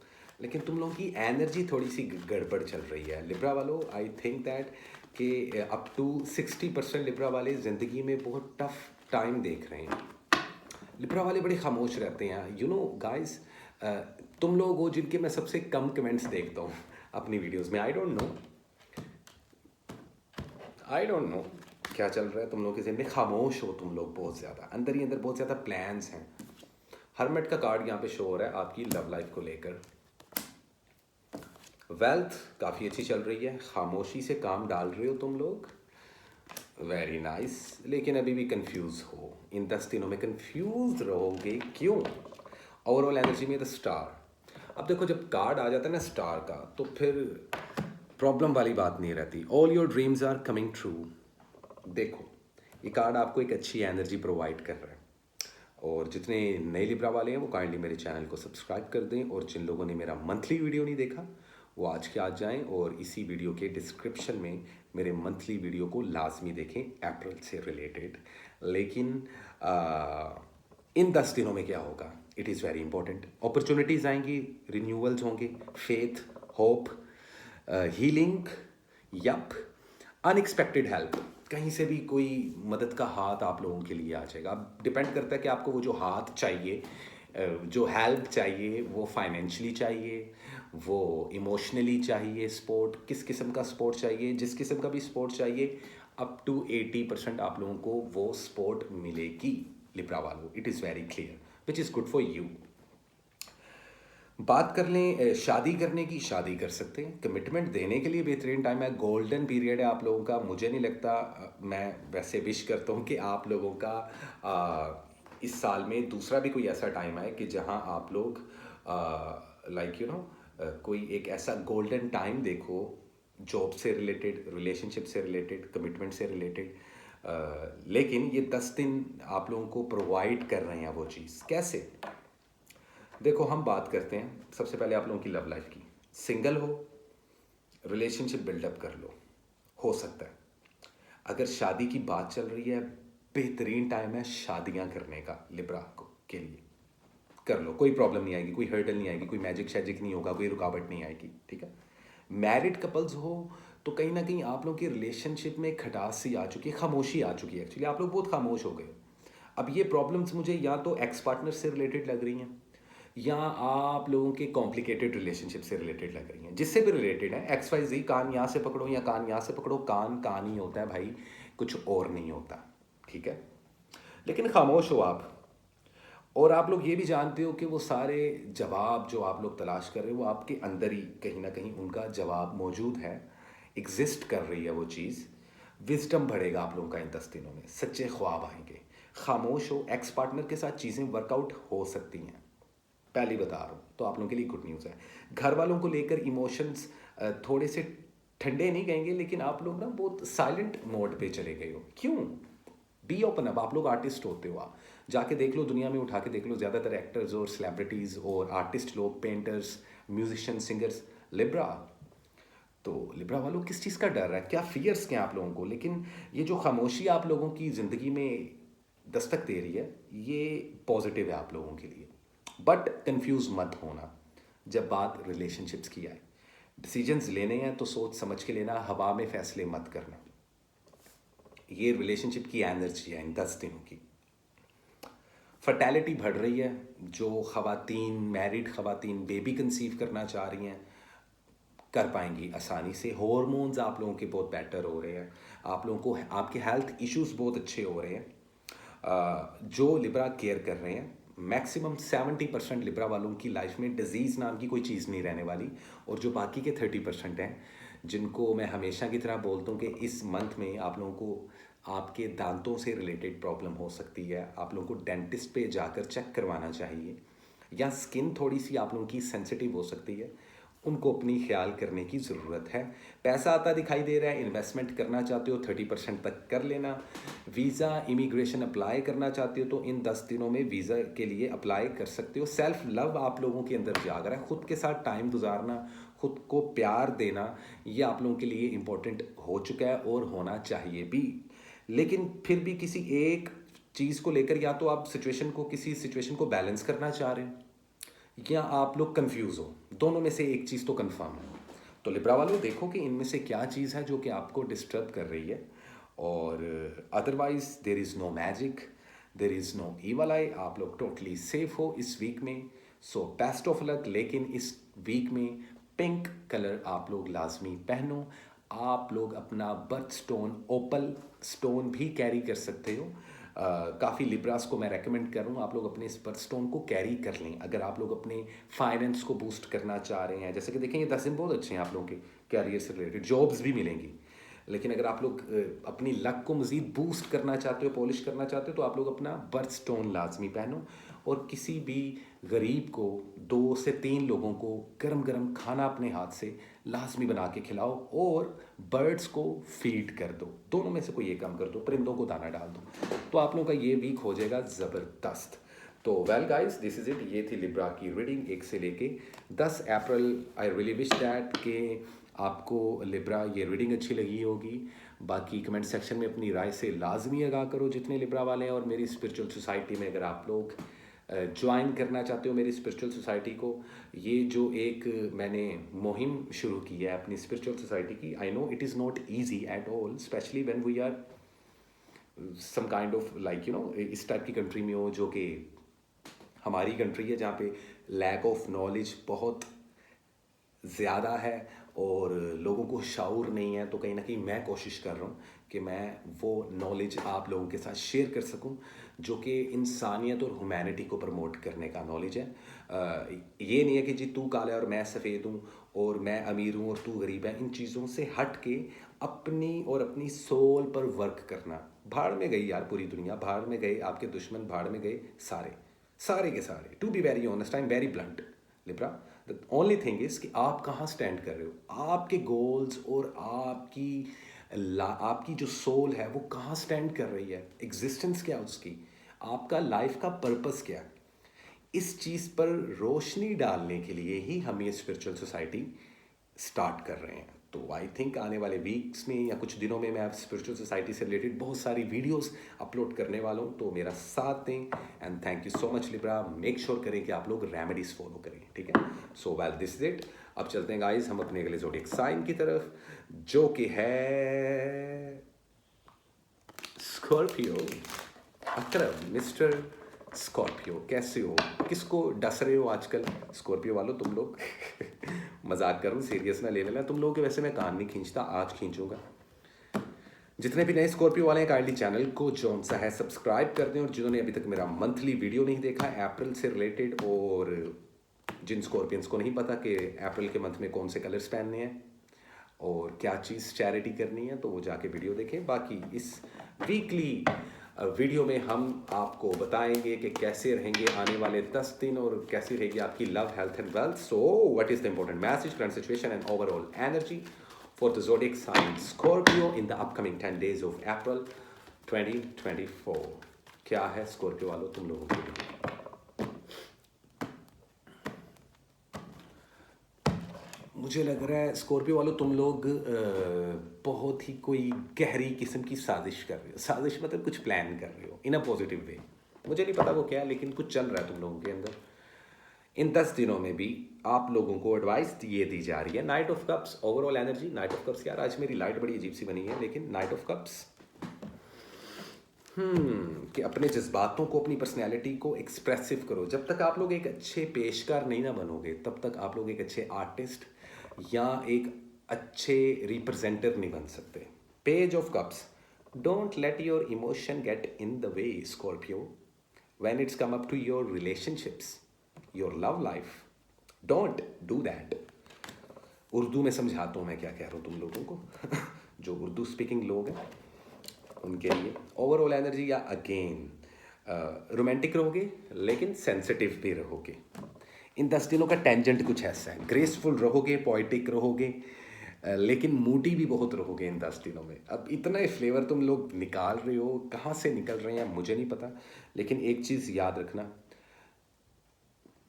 लेकिन तुम लोगों की एनर्जी थोड़ी सी गड़बड़ चल रही है लिब्रा वालों। आई थिंक दैट कि अप टू 60% लिब्रा वाले ज़िंदगी में बहुत टफ टाइम देख रहे हैं। लिब्रा वाले बड़े खामोश रहते हैं, यू नो गाइस। तुम लोग हो जिनके मैं सबसे कम कमेंट्स देखता हूँ अपनी वीडियोस में। आई डोंट नो क्या चल रहा है तुम लोग के ज़हन में, खामोश हो तुम लोग बहुत ज़्यादा, अंदर ही अंदर बहुत ज़्यादा प्लान्स हैं। हरमेट का कार्ड यहाँ पे शो हो रहा है आपकी लव लाइफ को लेकर। वेल्थ काफ़ी अच्छी चल रही है, खामोशी से काम डाल रहे हो तुम लोग, वेरी नाइस। लेकिन अभी भी कंफ्यूज हो, इन 10 दिनों में कंफ्यूज रहोगे, क्यों? ओवरऑल एनर्जी में द स्टार। अब देखो जब कार्ड आ जाता है ना स्टार का, तो फिर प्रॉब्लम वाली बात नहीं रहती। All your dreams are coming true. देखो ये कार्ड आपको एक अच्छी एनर्जी प्रोवाइड कर रहा है, और जितने नए लिब्रा वाले हैं वो काइंडली मेरे चैनल को सब्सक्राइब कर दें, और जिन लोगों ने मेरा मंथली वीडियो नहीं देखा वो आज के आज जाएं और इसी वीडियो के डिस्क्रिप्शन में मेरे मंथली वीडियो को लाजमी देखें अप्रैल से रिलेटेड। लेकिन इन 10 दिनों में क्या होगा, it is very important. Opportunities आएंगी, रिन्यूअल्स होंगे, faith, hope, healing, yup, unexpected help, कहीं से भी कोई मदद का हाथ आप लोगों के लिए आ जाएगा। अब डिपेंड करता है कि आपको वो जो हाथ चाहिए, जो हेल्प चाहिए, वो फाइनेंशियली चाहिए, वो इमोशनली चाहिए, सपोर्ट, किस किस्म का सपोर्ट चाहिए, जिस किस्म का भी सपोर्ट चाहिए, अप टू 80% आप लोगों को वो सपोर्ट मिलेगी लिब्रा वालों। It is very clear which is good for you. बात कर लें शादी करने की, शादी कर सकते हैं। कमिटमेंट देने के लिए बेहतरीन टाइम है, गोल्डन पीरियड है आप लोगों का। मुझे नहीं लगता, मैं वैसे विश करता हूँ कि आप लोगों का इस साल में दूसरा भी कोई ऐसा टाइम आए कि जहाँ आप लोग लाइक यू नो कोई एक ऐसा गोल्डन टाइम देखो, जॉब से रिलेटेड, रिलेशनशिप से रिलेटेड, कमिटमेंट से रिलेटेड। लेकिन ये 10 दिन आप लोगों को प्रोवाइड कर रहे हैं वो चीज़। कैसे? देखो हम बात करते हैं सबसे पहले आप लोगों की लव लाइफ की। सिंगल हो, रिलेशनशिप बिल्डअप कर लो, हो सकता है। अगर शादी की बात चल रही है, बेहतरीन टाइम है शादियां करने का लिब्रा को के लिए। कर लो, कोई प्रॉब्लम नहीं आएगी, कोई हर्डल नहीं आएगी, कोई मैजिक शैजिक नहीं होगा, कोई रुकावट नहीं आएगी, ठीक है। मैरिड कपल्स हो तो कहीं ना कहीं आप लोगों की रिलेशनशिप में खटास सी आ चुकी है, खामोशी आ चुकी है। एक्चुअली आप लोग बहुत खामोश हो गए। अब ये प्रॉब्लम्स मुझे या तो एक्स पार्टनर से रिलेटेड लग रही हैं, या आप लोगों के कॉम्प्लिकेटेड रिलेशनशिप से रिलेटेड लग रही हैं। जिससे भी रिलेटेड है, एक्स वाई जी, कान यहाँ से पकड़ो या कान यहाँ से पकड़ो, कान कान ही होता है भाई, कुछ और नहीं होता, ठीक है। लेकिन खामोश हो आप। और आप लोग ये भी जानते हो कि वो सारे जवाब जो आप लोग तलाश कर रहे हो वो आपके अंदर ही कहीं ना कहीं उनका जवाब मौजूद है, एग्जिस्ट कर रही है वो चीज़। विजडम बढ़ेगा आप लोगों का इन 10 दिनों में, सच्चे ख्वाब आएंगे। खामोश हो, एक्स पार्टनर के साथ चीज़ें वर्कआउट हो सकती हैं, पहले बता रहा हूँ, तो आप लोगों के लिए गुड न्यूज़ है। घर वालों को लेकर इमोशंस थोड़े से ठंडे नहीं कहेंगे, लेकिन आप लोग ना बहुत साइलेंट मोड पे चले गए हो। क्यों? Be open up. आप लोग आर्टिस्ट होते हो, आप जाके देख लो, दुनिया में उठा के देख लो, ज़्यादातर एक्टर्स और सेलिब्रिटीज़ और आर्टिस्ट लोग, पेंटर्स, म्यूजिशियन, सिंगर्स, लिब्रा। तो लिब्रा वालों किस चीज़ का डर है, क्या फियर्स क्या आप लोगों को? लेकिन ये जो खामोशी आप लोगों की ज़िंदगी में दस्तक दे रही है, ये पॉजिटिव है आप लोगों के लिए। बट कंफ्यूज मत होना जब बात रिलेशनशिप्स की आए। डिसीजंस लेने हैं तो सोच समझ के लेना, हवा में फैसले मत करना। ये रिलेशनशिप की एनर्जी है इन 10 दिनों की। फर्टैलिटी बढ़ रही है। जो ख़वातीन, मैरिड ख़वातीन बेबी कंसीव करना चाह रही हैं, कर पाएंगी आसानी से। हॉर्मोन्स आप लोगों के बहुत बेटर हो रहे हैं, आप लोगों को आपके हेल्थ इश्यूज बहुत अच्छे हो रहे हैं। जो लिब्रा केयर कर रहे हैं, मैक्सिमम 70% लिब्रा वालों की लाइफ में डिजीज़ नाम की कोई चीज़ नहीं रहने वाली। और जो बाकी के 30% हैं, जिनको मैं हमेशा की तरह बोलता हूँ कि इस मंथ में आप लोगों को आपके दांतों से रिलेटेड प्रॉब्लम हो सकती है, आप लोगों को डेंटिस्ट पे जाकर चेक करवाना चाहिए, या स्किन थोड़ी सी आप लोगों की सेंसिटिव हो सकती है, उनको अपनी ख्याल करने की ज़रूरत है। पैसा आता दिखाई दे रहा है, इन्वेस्टमेंट करना चाहते हो 30% तक कर लेना। वीज़ा इमिग्रेशन अप्लाई करना चाहते हो तो इन 10 दिनों में वीज़ा के लिए अप्लाई कर सकते हो। सेल्फ लव आप लोगों के अंदर जाग रहा है, खुद के साथ टाइम गुजारना, खुद को प्यार देना, ये आप लोगों के लिए इम्पोर्टेंट हो चुका है और होना चाहिए भी। लेकिन फिर भी किसी एक चीज़ को लेकर, या तो आप किसी सिचुएशन को बैलेंस करना चाह रहे हो, या आप लोग कंफ्यूज हो। दोनों में से एक चीज़ तो कंफर्म है। तो लिब्रा वालों, देखो कि इनमें से क्या चीज़ है जो कि आपको डिस्टर्ब कर रही है। और otherwise there is no magic, there is no evil eye. आप लोग टोटली सेफ हो इस वीक में। So best of luck. लेकिन इस वीक में पिंक कलर आप लोग लाजमी पहनो। आप लोग अपना बर्थ स्टोन ओपल स्टोन भी कैरी कर सकते हो। काफ़ी लिब्रास को मैं रेकमेंड करूँ आप लोग अपने इस बर्थ स्टोन को कैरी कर लें, अगर आप लोग अपने फाइनेंस को बूस्ट करना चाह रहे हैं। जैसे कि देखें, ये 10 दिन बहुत अच्छे हैं आप लोगों के कैरियर से रिलेटेड, जॉब्स भी मिलेंगी। लेकिन अगर आप लोग अपनी लक को मज़ीद बूस्ट करना चाहते हो, पॉलिश करना चाहते हो, तो आप लोग अपना बर्थ स्टोन लाजमी पहनो। और किसी भी गरीब को, 2 से 3 लोगों को गरम गरम खाना अपने हाथ से लाजमी बना के खिलाओ, और बर्ड्स को फीड कर दो। दोनों में से कोई एक काम कर दो, परिंदों को दाना डाल दो, तो आप लोगों का ये वीक हो जाएगा ज़बरदस्त। तो well guys, this is it. ये थी लिब्रा की रीडिंग 1 से लेके 10 अप्रैल। आई रियली विश दैट कि आपको लिब्रा ये रीडिंग अच्छी लगी होगी। बाकी कमेंट सेक्शन में अपनी राय से लाजमी आगाह करो जितने लिब्रा वाले हैं। और मेरी स्पिरिचुअल सोसाइटी में अगर आप लोग ज्वाइन करना चाहते हो मेरी स्पिरिचुअल सोसाइटी को, ये जो एक मैंने मुहिम शुरू की है अपनी स्पिरिचुअल सोसाइटी की, I know it is not easy at all, especially when we are some kind of like इस टाइप की कंट्री में हो, जो कि हमारी कंट्री है, जहाँ पे लैक ऑफ नॉलेज बहुत ज़्यादा है और लोगों को शाऊर नहीं है। तो कहीं ना कहीं मैं कोशिश कर रहा हूँ कि मैं वो नॉलेज आप लोगों के साथ शेयर कर सकूँ, जो कि इंसानियत और ह्यूमैनिटी को प्रमोट करने का नॉलेज है। ये नहीं है कि जी तू काला है और मैं सफ़ेद हूँ, और मैं अमीर हूँ और तू गरीब है। इन चीज़ों से हट के अपनी और अपनी सोल पर वर्क करना। भाड़ में गई यार पूरी दुनिया, भाड़ में गए आपके दुश्मन, भाड़ में गए सारे सारे के सारे। To be very honest, I am very blunt Libra, the only thing is कि आप कहाँ स्टैंड कर रहे हो, आपके गोल्स और आपकी जो सोल है वो कहाँ स्टैंड कर रही है, एग्जिस्टेंस क्या है उसकी, आपका लाइफ का पर्पस क्या है। इस चीज़ पर रोशनी डालने के लिए ही हम ये स्पिरिचुअल सोसाइटी स्टार्ट कर रहे हैं। तो आई थिंक आने वाले वीक्स में या कुछ दिनों में मैं स्पिरिचुअल सोसाइटी से रिलेटेड बहुत सारी वीडियोस अपलोड करने वाला हूँ, तो मेरा साथ दें। And thank you so much Libra. Make sure करें कि आप लोग रेमेडीज फॉलो करें, ठीक है। सो वेल, दिस इज इट। अब चलते हैं गाइस हम अपने अगले ज़ोडिएक साइन की तरफ, जो कि है स्कॉर्पियो। अकरम, मिस्टर स्कॉर्पियो, कैसे हो? किसको डस रहे हो आजकल स्कॉर्पियो वालों तुम लोग? मजाक कर रहा हूँ, सीरियस ना ले लेना तुम लोगों के। वैसे मैं कान नहीं खींचता, आज खींचूंगा। जितने भी नए स्कॉर्पियो वाले हैं काइंडली चैनल को जो सा है सब्सक्राइब कर दें, और जिन्होंने अभी तक मेरा मंथली वीडियो नहीं देखा अप्रैल से रिलेटेड, और जिन स्कॉर्पियंस को नहीं पता कि अप्रैल के मंथ में कौन से कलर्स पहनने हैं और क्या चीज़ चैरिटी करनी है, तो वो जाके वीडियो देखें। बाकी इस वीकली वीडियो में हम आपको बताएंगे कि कैसे रहेंगे आने वाले 10 दिन और कैसी रहेगी आपकी love, health and wealth. So what is the important message, current situation and overall energy for the zodiac sign Scorpio in the upcoming 10 days of April 2024। क्या है स्कॉर्पियो वालों तुम लोगों के लिए? मुझे लग रहा है स्कॉर्पियो वालों तुम लोग बहुत ही कोई गहरी किस्म की साजिश कर रहे हो। साजिश मतलब कुछ प्लान कर रहे हो इन अ पॉजिटिव वे। मुझे नहीं पता वो क्या है, लेकिन कुछ चल रहा है तुम लोगों के अंदर। इन 10 दिनों में भी आप लोगों को एडवाइस ये दी जा रही है। Night of cups overall energy. Night of cups, यार आज मेरी लाइट बड़ी अजीब सी बनी है, लेकिन नाइट ऑफ कप्स कि अपने जज्बातों को, अपनी पर्सनैलिटी को एक्सप्रेसिव करो। जब तक आप लोग एक अच्छे पेशकार नहीं ना बनोगे, तब तक आप लोग एक अच्छे आर्टिस्ट या एक अच्छे रिप्रेजेंटर नहीं बन सकते। Page of cups, don't let your emotion get in the way Scorpio when it's come up to your relationships, your love life. Don't do that. Urdu में समझाता हूँ मैं क्या कह रहा हूँ तुम लोगों को जो उर्दू स्पीकिंग लोग हैं उनके लिए। ओवरऑल एनर्जी, या अगेन रोमांटिक रहोगे लेकिन सेंसिटिव भी रहोगे। इन 10 दिनों का टेंजेंट कुछ ऐसा है, ग्रेसफुल रहोगे, पोइटिक रहोगे, लेकिन मूडी भी बहुत रहोगे इन 10 दिनों में। अब इतना फ्लेवर तुम लोग निकाल रहे हो, कहाँ से निकल रहे हैं मुझे नहीं पता, लेकिन एक चीज़ याद रखना,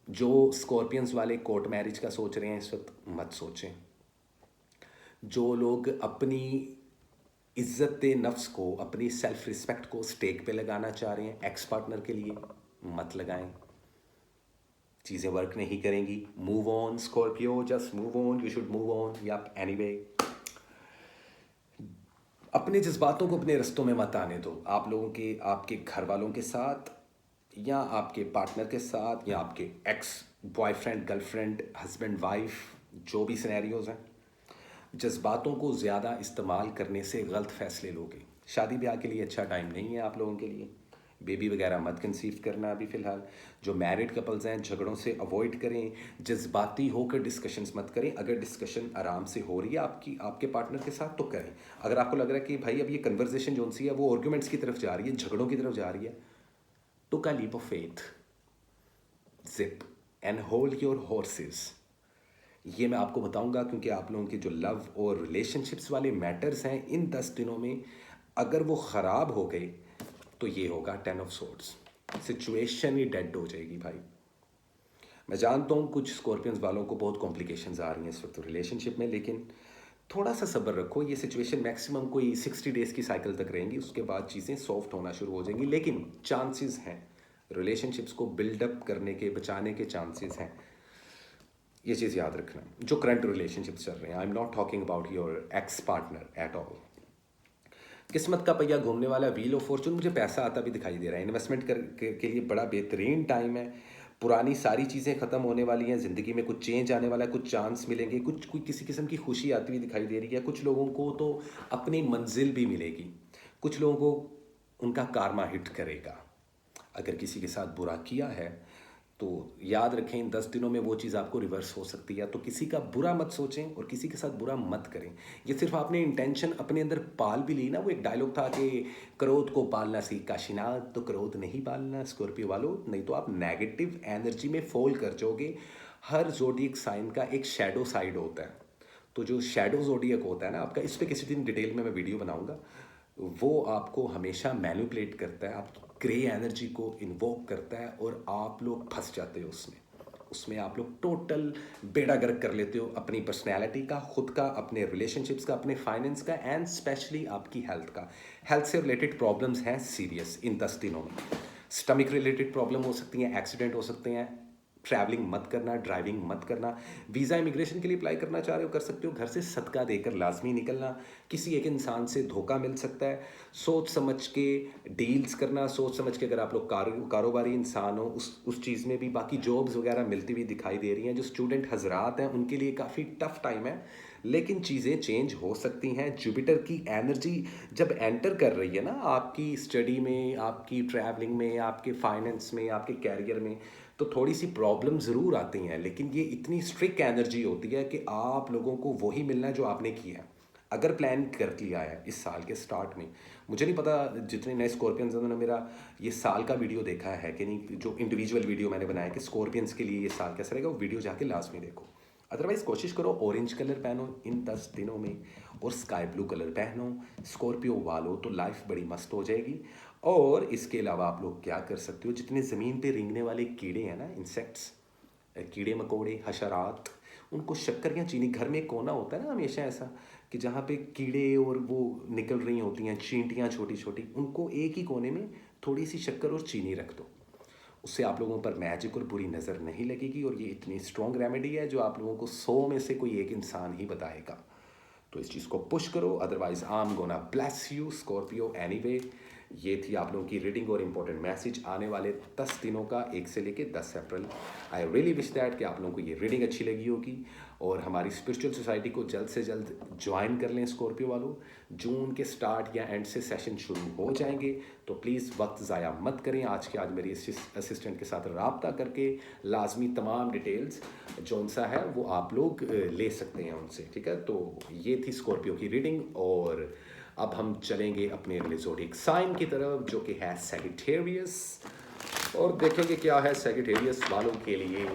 जो स्कॉर्पियंस वाले कोर्ट मैरिज का सोच रहे हैं इस वक्त मत सोचें। जो लोग अपनी इज्जत नफ्स को, अपनी सेल्फ रिस्पेक्ट को स्टेक पे लगाना चाह रहे हैं एक्स पार्टनर के लिए, मत लगाएं। चीज़ें वर्क नहीं करेंगी। Move on Scorpio, just move on, you should move on. या एनीवे, अपने जज्बातों को अपने रस्तों में मत आने दो। आप लोगों के, आपके घर वालों के साथ या आपके पार्टनर के साथ या आपके ex boyfriend, girlfriend, husband, wife, जो भी सिनेरियोज हैं, जज्बातों को ज़्यादा इस्तेमाल करने से गलत फैसले लोगे। शादी ब्याह के लिए अच्छा टाइम नहीं है आप लोगों के लिए। बेबी वगैरह मत कंसीव करना अभी फ़िलहाल। जो मैरिड कपल्स हैं झगड़ों से अवॉइड करें, जज्बाती होकर डिस्कशंस मत करें। अगर डिस्कशन आराम से हो रही है आपके पार्टनर के साथ तो करें। अगर आपको लग रहा है कि भाई अब ये कन्वर्जेशन जो सी है वो आर्ग्यूमेंट्स की तरफ जा रही है, झगड़ों की तरफ जा रही है, took a leap of faith, zip and hold your horses. ये मैं आपको बताऊंगा क्योंकि आप लोगों के जो लव और रिलेशनशिप्स वाले मैटर्स हैं इन 10 दिनों में अगर वो ख़राब हो गए तो ये होगा 10 of swords. Situation he dead हो जाएगी भाई। मैं जानता हूँ कुछ स्कॉर्पियंस वालों को बहुत कॉम्प्लिकेशंस आ रही हैं इस वक्त रिलेशनशिप में, लेकिन थोड़ा सा सब्र रखो। ये सिचुएशन मैक्सिमम कोई 60 डेज़ की साइकिल तक रहेंगी, उसके बाद चीज़ें सॉफ्ट होना शुरू हो जाएंगी। लेकिन चांसेस हैं रिलेशनशिप्स को बिल्डअप करने के, बचाने के चांसेस हैं। ये चीज़ याद रखना। जो करंट रिलेशनशिप्स चल रहे हैं, I am not talking about your ex partner at all. किस्मत का पहिया घूमने वाला, व्हील ऑफ फॉर्चून, मुझे पैसा आता भी दिखाई दे रहा है। इन्वेस्टमेंट के लिए बड़ा बेहतरीन टाइम है। पुरानी सारी चीज़ें ख़त्म होने वाली हैं, ज़िंदगी में कुछ चेंज आने वाला है, कुछ चांस मिलेंगे, कुछ कोई किसी किस्म की खुशी आती हुई दिखाई दे रही है। कुछ लोगों को तो अपनी मंजिल भी मिलेगी, कुछ लोगों को उनका कारमा हिट करेगा। अगर किसी के साथ बुरा किया है तो याद रखें इन 10 दिनों में वो चीज़ आपको रिवर्स हो सकती है। तो किसी का बुरा मत सोचें और किसी के साथ बुरा मत करें। ये सिर्फ आपने इंटेंशन अपने अंदर पाल भी ली ना। वो एक डायलॉग था कि क्रोध को पालना सीख काशीनाथ, तो क्रोध नहीं पालना स्कॉर्पियो वालों, नहीं तो आप नेगेटिव एनर्जी में फॉल कर जाओगे। हर ज़ोडिएक साइन का एक शैडो साइड होता है। तो जो शैडो ज़ोडिएक होता है ना आपका, इस पर किसी दिन डिटेल में मैं वीडियो बनाऊंगा, वो आपको हमेशा मैनिपुलेट करता है, आप ग्रे एनर्जी को इन्वोक करता है और आप लोग फंस जाते हो उसमें आप लोग टोटल बेड़ा गर्क कर लेते हो अपनी पर्सनैलिटी का, खुद का, अपने रिलेशनशिप्स का, अपने फाइनेंस का, एंड स्पेशली आपकी हेल्थ का। हेल्थ से रिलेटेड प्रॉब्लम्स हैं सीरियस इन 10 दिनों में। स्टमक रिलेटेड प्रॉब्लम हो सकती हैं, एक्सीडेंट हो सकते हैं, ट्रैवलिंग मत करना, ड्राइविंग मत करना। वीज़ा इमिग्रेशन के लिए अप्लाई करना चाह रहे हो कर सकते हो, घर से सदका देकर लाजमी निकलना। किसी एक इंसान से धोखा मिल सकता है, सोच समझ के डील्स करना, सोच समझ के। अगर आप लोग कारोबारी इंसान हो, उस चीज़ में भी बाकी जॉब्स वगैरह मिलती हुई दिखाई दे रही हैं। जो स्टूडेंट हजरात हैं उनके लिए काफ़ी टफ टाइम है, लेकिन चीज़ें चेंज हो सकती हैं। जुपिटर की एनर्जी जब एंटर कर रही है ना आपकी स्टडी में, आपकी ट्रैवलिंग में, आपके फाइनेंस में, आपके कैरियर में, तो थोड़ी सी प्रॉब्लम ज़रूर आती हैं, लेकिन ये इतनी स्ट्रिक्ट एनर्जी होती है कि आप लोगों को वही मिलना है जो आपने किया है। अगर प्लान कर लिया है इस साल के स्टार्ट में, मुझे नहीं पता जितने नए स्कॉर्पियंस उन्होंने मेरा ये साल का वीडियो देखा है कि नहीं, जो इंडिविजुअल वीडियो मैंने बनाया कि स्कॉर्पियंस के लिए ये साल कैसा रहेगा, वो वीडियो जाके लास्ट में देखो। अदरवाइज कोशिश करो ऑरेंज कलर पहनो इन 10 दिनों में, और स्काई ब्लू कलर पहनो स्कॉर्पियो वालों, तो लाइफ बड़ी मस्त हो जाएगी। और इसके अलावा आप लोग क्या कर सकते हो, जितने ज़मीन पे रेंगने वाले कीड़े हैं ना, इंसेक्ट्स, कीड़े मकोड़े, हशरात, उनको शक्कर या चीनी, घर में एक कोना होता है ना हमेशा ऐसा कि जहाँ पे कीड़े और वो निकल रही होती हैं चींटियाँ छोटी छोटी, उनको एक ही कोने में थोड़ी सी शक्कर और चीनी रख दो। उससे आप लोगों पर मैजिक और बुरी नज़र नहीं लगेगी, और ये इतनी स्ट्रॉन्ग रेमेडी है जो आप लोगों को 100 में से कोई एक इंसान ही बताएगा। तो इस चीज़ को पुश करो, otherwise I am gonna bless you Scorpio anyway. ये थी आप लोगों की रीडिंग और इम्पोर्टेंट मैसेज आने वाले 10 दिनों का, 1 से लेके 10 अप्रैल। आई रियली विश दैट कि आप लोगों को ये रीडिंग अच्छी लगी होगी, और हमारी स्पिरिचुअल सोसाइटी को जल्द से जल्द ज्वाइन कर लें स्कॉर्पियो वालों। जून के स्टार्ट या एंड से सेशन शुरू हो जाएंगे, तो प्लीज़ वक्त ज़ाया मत करें। आज के आज मेरी असिस्टेंट के साथ रब्ता करके लाजमी तमाम डिटेल्स जौन सा है वो आप लोग ले सकते हैं उनसे, ठीक है। तो ये थी स्कॉर्पियो की रीडिंग, और अब हम चलेंगे अपने ज़ोडिएक साइन की तरफ जो कि है सैजिटेरियस, और देखेंगे क्या है सैजिटेरियस वालों के लिए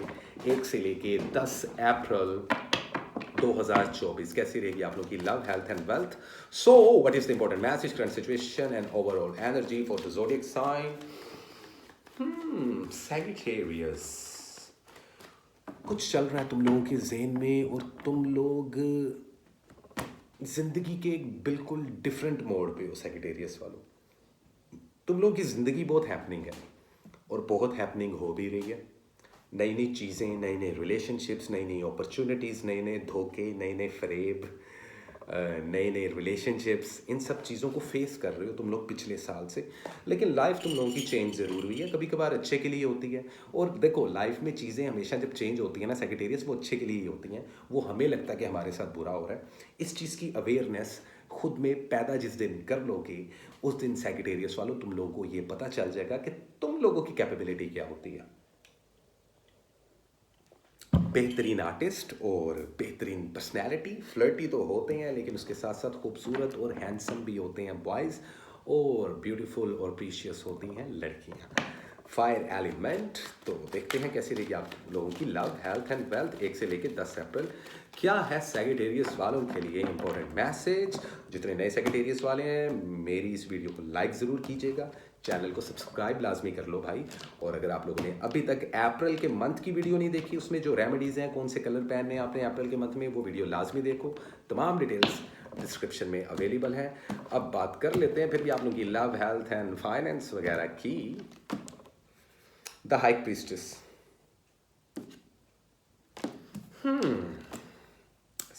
1 से लेके 10 अप्रैल 2024 कैसी रहेगी आप लोग की love, health and wealth. So what is the important message, current situation and overall energy for the zodiac sign. Sagittarius, कुछ चल रहा है तुम लोगों के ज़हन में, और तुम लोग ज़िंदगी के एक बिल्कुल डिफरेंट मोड पे हो सैजिटेरियस वालों। तुम लोगों की ज़िंदगी बहुत हैपनिंग है, और बहुत हैपनिंग हो भी रही है। नई नई चीज़ें, नए नए रिलेशनशिप्स, नई नई अपॉर्चुनिटीज़, नए नए धोखे, नए नए फरेब, नए नए रिलेशनशिप्स, इन सब चीज़ों को फेस कर रहे हो तुम लोग पिछले साल से। लेकिन लाइफ तुम लोगों की चेंज ज़रूर हुई है, कभी कभार अच्छे के लिए होती है। और देखो लाइफ में चीज़ें हमेशा जब चेंज होती है ना सैजिटेरियस, वो अच्छे के लिए ही होती हैं। वो हमें लगता है कि हमारे साथ बुरा हो रहा है, इस चीज़ की अवेयरनेस खुद में पैदा जिस दिन कर लोगे, उस दिन सैजिटेरियस वालों तुम लोगों को ये पता चल जाएगा कि तुम लोगों की कैपेबिलिटी क्या होती है। बेहतरीन आर्टिस्ट और बेहतरीन पर्सनैलिटी, फ्लर्टी तो होते हैं, लेकिन उसके साथ साथ खूबसूरत और हैंडसम भी होते हैं बॉयज़, और ब्यूटीफुल और प्रीशियस होती हैं लड़कियां। फायर एलिमेंट, तो देखते हैं कैसी रहेगी आप लोगों की लव, हेल्थ एंड वेल्थ 1 से लेकर 10 अप्रैल। क्या है सैजिटेरियस वालों के लिए इंपॉर्टेंट मैसेज। जितने नए सैजिटेरियस वाले हैं मेरी इस वीडियो को लाइक ज़रूर कीजिएगा, चैनल को सब्सक्राइब लाजमी कर लो भाई। और अगर आप लोगों ने अभी तक अप्रैल के मंथ की वीडियो नहीं देखी, उसमें जो रेमेडीज़ हैं, कौन से कलर पहनने हैं आपने अप्रैल के मंथ में, वो वीडियो लाजमी देखो। तमाम डिटेल्स डिस्क्रिप्शन में अवेलेबल है। अब बात कर लेते हैं फिर भी आप लोगों की लव, हेल्थ एंड फाइनेंस वगैरह की। The high priestess,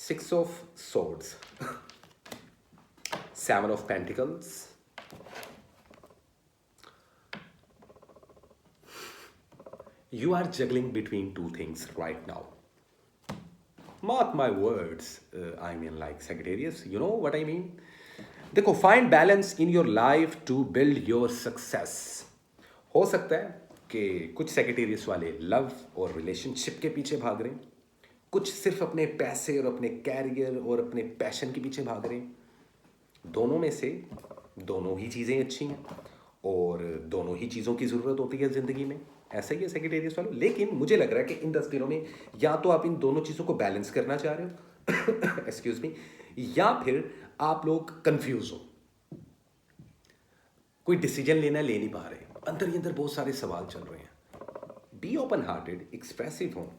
6 of swords, 7 of pentacles, you are juggling between two things right now. Mark my words, I mean like Sagittarius, you know what I mean. देखो, find balance in your life to build your success. हो सकता है कि कुछ Sagittarius वाले love और relationship के पीछे भाग रहे हैं, कुछ सिर्फ अपने पैसे और अपने कैरियर और अपने पैशन के पीछे भाग रहे हैं। दोनों में से दोनों ही चीज़ें अच्छी हैं, और दोनों ही चीज़ों की ज़रूरत होती है ज़िंदगी में। ऐसा ही है सैजिटेरियस वालों। लेकिन मुझे लग रहा है कि इन 10 दिनों में या तो आप इन दोनों चीज़ों को बैलेंस करना चाह रहे हो एक्सक्यूज मी, या फिर आप लोग कंफ्यूज हो, कोई डिसीजन ले नहीं पा रहे, अंदर ही अंदर बहुत सारे सवाल चल रहे हैं। बी ओपन हार्टेड, एक्सप्रेसिव हो,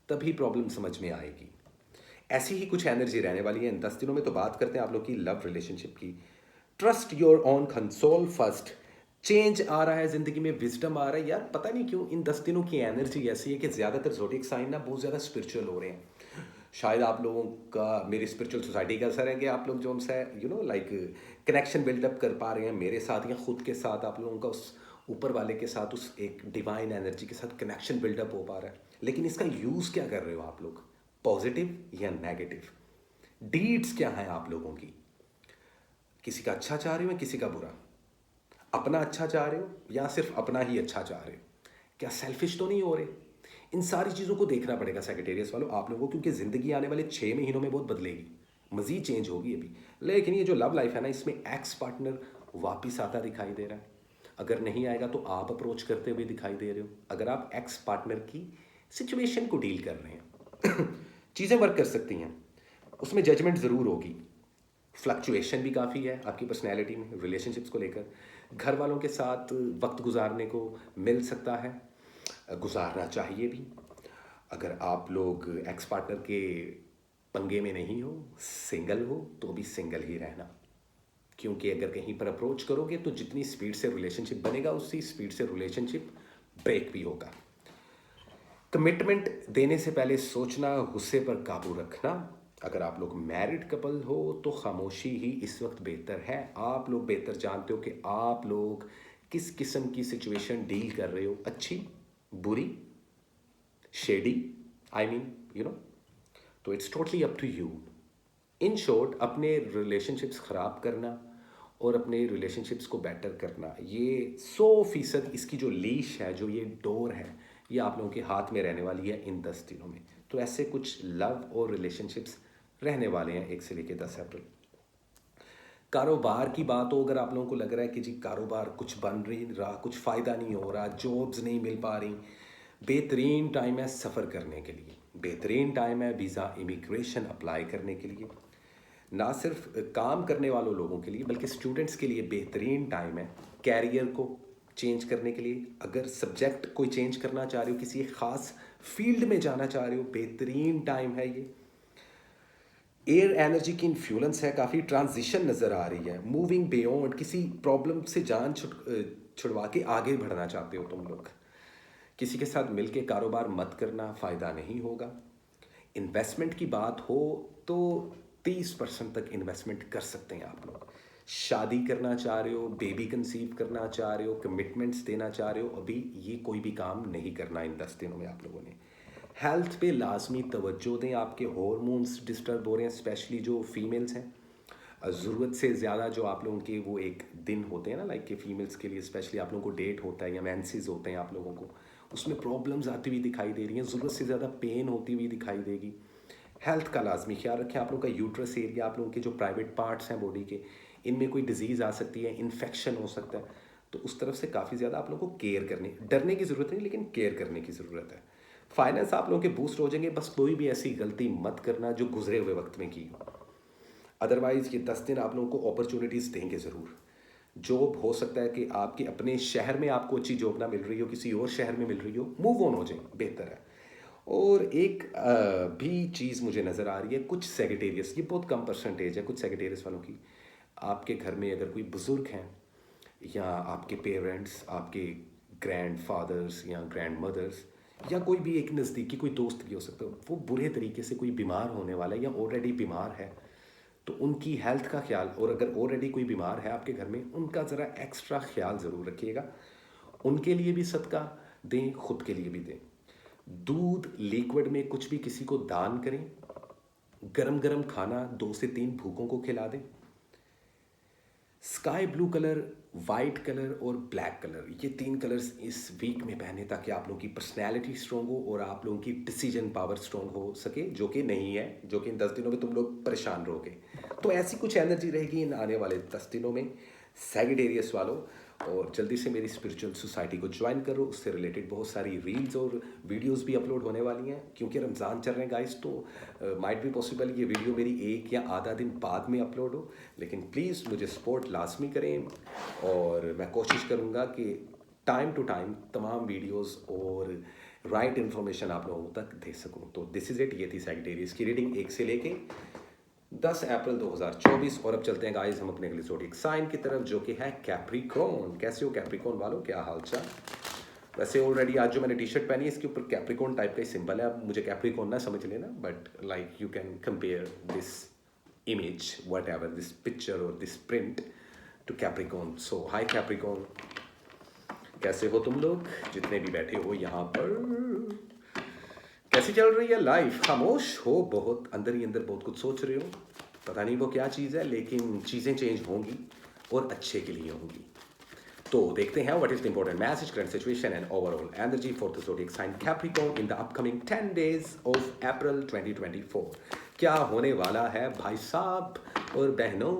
तभी प्रॉब्लम समझ में आएगी। ऐसी ही कुछ एनर्जी रहने वाली है इन 10 दिनों में। तो बात करते हैं आप लोग की लव रिलेशनशिप की। Trust your own counsel first, change आ रहा है ज़िंदगी में, विज़डम आ रहा है। यार पता नहीं क्यों इन 10 दिनों की एनर्जी ऐसी है कि ज़्यादातर ज़ोडिएक साइन ना बहुत ज़्यादा स्पिरिचुअल हो रहे हैं। शायद आप लोगों का मेरी स्पिरिचुअल सोसाइटी का असर है कि आप लोग जो हमसे लाइक कनेक्शन बिल्डअप कर पा रहे हैं मेरे साथ या खुद के साथ, आप लोगों का उस ऊपर वाले के साथ, उस एक डिवाइन एनर्जी के साथ कनेक्शन बिल्डअप हो पा रहा है। लेकिन इसका यूज़ क्या कर रहे हो आप लोग, पॉजिटिव या नेगेटिव? डीड्स क्या हैं आप लोगों की? किसी का अच्छा चाह रहे हो या किसी का बुरा? अपना अच्छा चाह रहे हो या सिर्फ अपना ही अच्छा चाह रहे हो? क्या सेल्फिश तो नहीं हो रहे? इन सारी चीज़ों को देखना पड़ेगा सेक्रेटेरियस वालों आप लोगों को, क्योंकि ज़िंदगी आने वाले 6 महीनों में बहुत बदलेगी, मज़ीद चेंज होगी अभी। लेकिन ये जो लव लाइफ है ना, इसमें एक्स पार्टनर वापिस आता दिखाई दे रहा है। अगर नहीं आएगा तो आप अप्रोच करते हुए दिखाई दे रहे हो। अगर आप एक्स पार्टनर की सिचुएशन को डील कर रहे हैं चीज़ें वर्क कर सकती हैं, उसमें जजमेंट ज़रूर होगी। फ्लक्चुएशन भी काफ़ी है आपकी पर्सनैलिटी में रिलेशनशिप्स को लेकर। घर वालों के साथ वक्त गुजारने को मिल सकता है, गुजारना चाहिए भी। अगर आप लोग एक्स पार्टनर के पंगे में नहीं हो, सिंगल हो, तो भी सिंगल ही रहना, क्योंकि अगर कहीं पर अप्रोच करोगे तो जितनी स्पीड से रिलेशनशिप बनेगा उसी स्पीड से रिलेशनशिप ब्रेक भी होगा। कमिटमेंट देने से पहले सोचना, गुस्से पर काबू रखना। अगर आप लोग मैरिड कपल हो तो खामोशी ही इस वक्त बेहतर है। आप लोग बेहतर जानते हो कि आप लोग किस किस्म की सिचुएशन डील कर रहे हो, अच्छी, बुरी, शेडी, आई मीन तो it's totally up to you. In short, अपने रिलेशनशिप्स ख़राब करना और अपने रिलेशनशिप्स को बेटर करना, ये 100% इसकी जो लीश है, जो ये डोर है, ये आप लोगों के हाथ में रहने वाली है इन 10 दिनों में। तो ऐसे कुछ लव और रिलेशनशिप्स रहने वाले हैं 1 से लेकर 10 अप्रैल। कारोबार की बात हो, अगर आप लोगों को लग रहा है कि जी कारोबार कुछ बन नहीं रहा, कुछ फ़ायदा नहीं हो रहा, जॉब्स नहीं मिल पा रही, बेहतरीन टाइम है सफ़र करने के लिए, बेहतरीन टाइम है वीज़ा इमिग्रेशन अप्लाई करने के लिए। ना सिर्फ काम करने वालों लोगों के लिए बल्कि स्टूडेंट्स के लिए बेहतरीन टाइम है कैरियर को चेंज करने के लिए। अगर सब्जेक्ट कोई चेंज करना चाह रहे हो, किसी एक ख़ास फील्ड में जाना चाह रहे हो, बेहतरीन टाइम है ये। एयर एनर्जी की इन्फ्लुएंस है, काफ़ी ट्रांजिशन नज़र आ रही है, मूविंग बियॉन्ड, किसी प्रॉब्लम से जान छुड़वा के आगे बढ़ना चाहते हो तुम लोग। किसी के साथ मिलके कारोबार मत करना, फ़ायदा नहीं होगा। इन्वेस्टमेंट की बात हो तो 30% तक इन्वेस्टमेंट कर सकते हैं आप लोग। शादी करना चाह रहे हो, बेबी कंसीव करना चाह रहे हो, कमिटमेंट्स देना चाह रहे हो, अभी ये कोई भी काम नहीं करना इन 10 दिनों में आप लोगों ने। हेल्थ पे लाजमी तवज्जो दें, आपके हॉर्मोन्स डिस्टर्ब हो रहे हैं, स्पेशली जो फीमेल्स हैं। ज़रूरत से ज़्यादा जो आप लोगों के वो एक दिन होते हैं ना, लाइक कि फ़ीमेल्स के लिए स्पेशली आप लोगों को डेट होता है या मेंसेस होते हैं आप लोगों को, उसमें प्रॉब्लम्स आती हुई दिखाई दे रही हैं, ज़रूरत से ज़्यादा पेन होती हुई दिखाई देगी। हेल्थ का लाजमी ख्याल रखें। आप लोगों का यूट्रस एरिया, आप लोगों के जो प्राइवेट पार्ट्स हैं बॉडी के, इनमें कोई डिजीज़ आ सकती है, इन्फेक्शन हो सकता है, तो उस तरफ से काफ़ी ज़्यादा आप लोगों को केयर करनी, डरने की ज़रूरत नहीं लेकिन केयर करने की ज़रूरत है। फाइनेंस आप लोगों के बूस्ट हो जाएंगे, बस कोई भी ऐसी गलती मत करना जो गुजरे हुए वक्त में की हो। अदरवाइज़ ये 10 दिन आप लोगों को अपॉर्चुनिटीज़ देंगे ज़रूर। जॉब हो सकता है कि आपके अपने शहर में आपको अच्छी जॉब ना मिल रही हो, किसी और शहर में मिल रही हो, मूव ऑन हो जाए, बेहतर है। और एक भी चीज़ मुझे नज़र आ रही है, कुछ सेक्रेटेरियस, ये बहुत कम परसेंटेज है कुछ सेक्रेटेरियस वालों की, आपके घर में अगर कोई बुज़ुर्ग हैं या आपके पेरेंट्स, आपके ग्रैंड फादर्स या ग्रैंड मदर्स या कोई भी एक नज़दीकी कोई दोस्त भी हो सकता है, वो बुरे तरीके से कोई बीमार होने वाला है या ऑलरेडी बीमार है, तो उनकी हेल्थ का ख्याल, और अगर ऑलरेडी कोई बीमार है आपके घर में, उनका ज़रा एक्स्ट्रा ख्याल ज़रूर रखिएगा। उनके लिए भी सदका दें, खुद के लिए भी दें। दूध लिक्विड में कुछ भी किसी को दान करें। गरम गरम खाना 2 से 3 भूखों को खिला दें। Sky blue colour, white colour और ब्लैक कलर, ये 3 कलर्स इस वीक में पहने ताकि आप लोगों की पर्सनैलिटी स्ट्रॉन्ग हो और आप लोगों की डिसीजन पावर स्ट्रॉन्ग हो सके, जो कि नहीं है, जो कि इन 10 दिनों में तुम लोग परेशान रहोगे। तो ऐसी कुछ एनर्जी रहेगी इन आने वाले 10 दिनों में सैगिटेरियस वालों। और जल्दी से मेरी स्पिरिचुअल सोसाइटी को ज्वाइन करो, उससे रिलेटेड बहुत सारी रील्स और वीडियोस भी अपलोड होने वाली हैं, क्योंकि रमज़ान चल रहे हैं गाइस, तो माइट भी पॉसिबल ये वीडियो मेरी 1 या आधा दिन बाद में अपलोड हो, लेकिन प्लीज़ मुझे सपोर्ट लाजमी करें और मैं कोशिश करूँगा कि टाइम टू टाइम तमाम वीडियोस और राइट इन्फॉर्मेशन आप लोगों तक दे सकूँ। तो दिस इज़ इट, ये थी सैगिटेरियस की रीडिंग 1 से लेके 10 अप्रैल 2024। और अब चलते हैं गाइस हम अपने अगले ज़ोडिएक साइन की तरफ, जो कि है कैप्रिकॉर्न। कैसे हो कैप्रिकॉर्न वालों, क्या हालचाल? वैसे ऑलरेडी आज जो मैंने टी शर्ट पहनी है इसके ऊपर कैप्रिकॉर्न टाइप का ही सिंबल है। अब मुझे कैप्रिकॉर्न ना समझ लेना, but like you can compare this image, whatever this picture और this print to Capricorn. So hi Capricorn, कैसे हो तुम लोग जितने भी बैठे हो यहाँ पर? कैसी चल रही है लाइफ? खामोश हो बहुत, अंदर ही अंदर बहुत कुछ सोच रहे हो, पता नहीं वो क्या चीज़ है, लेकिन चीज़ें चेंज होंगी और अच्छे के लिए होंगी। तो देखते हैं what is the important message, current situation and overall energy for the zodiac sign Capricorn in the upcoming 10 days of April 2024। क्या होने वाला है भाई साहब और बहनों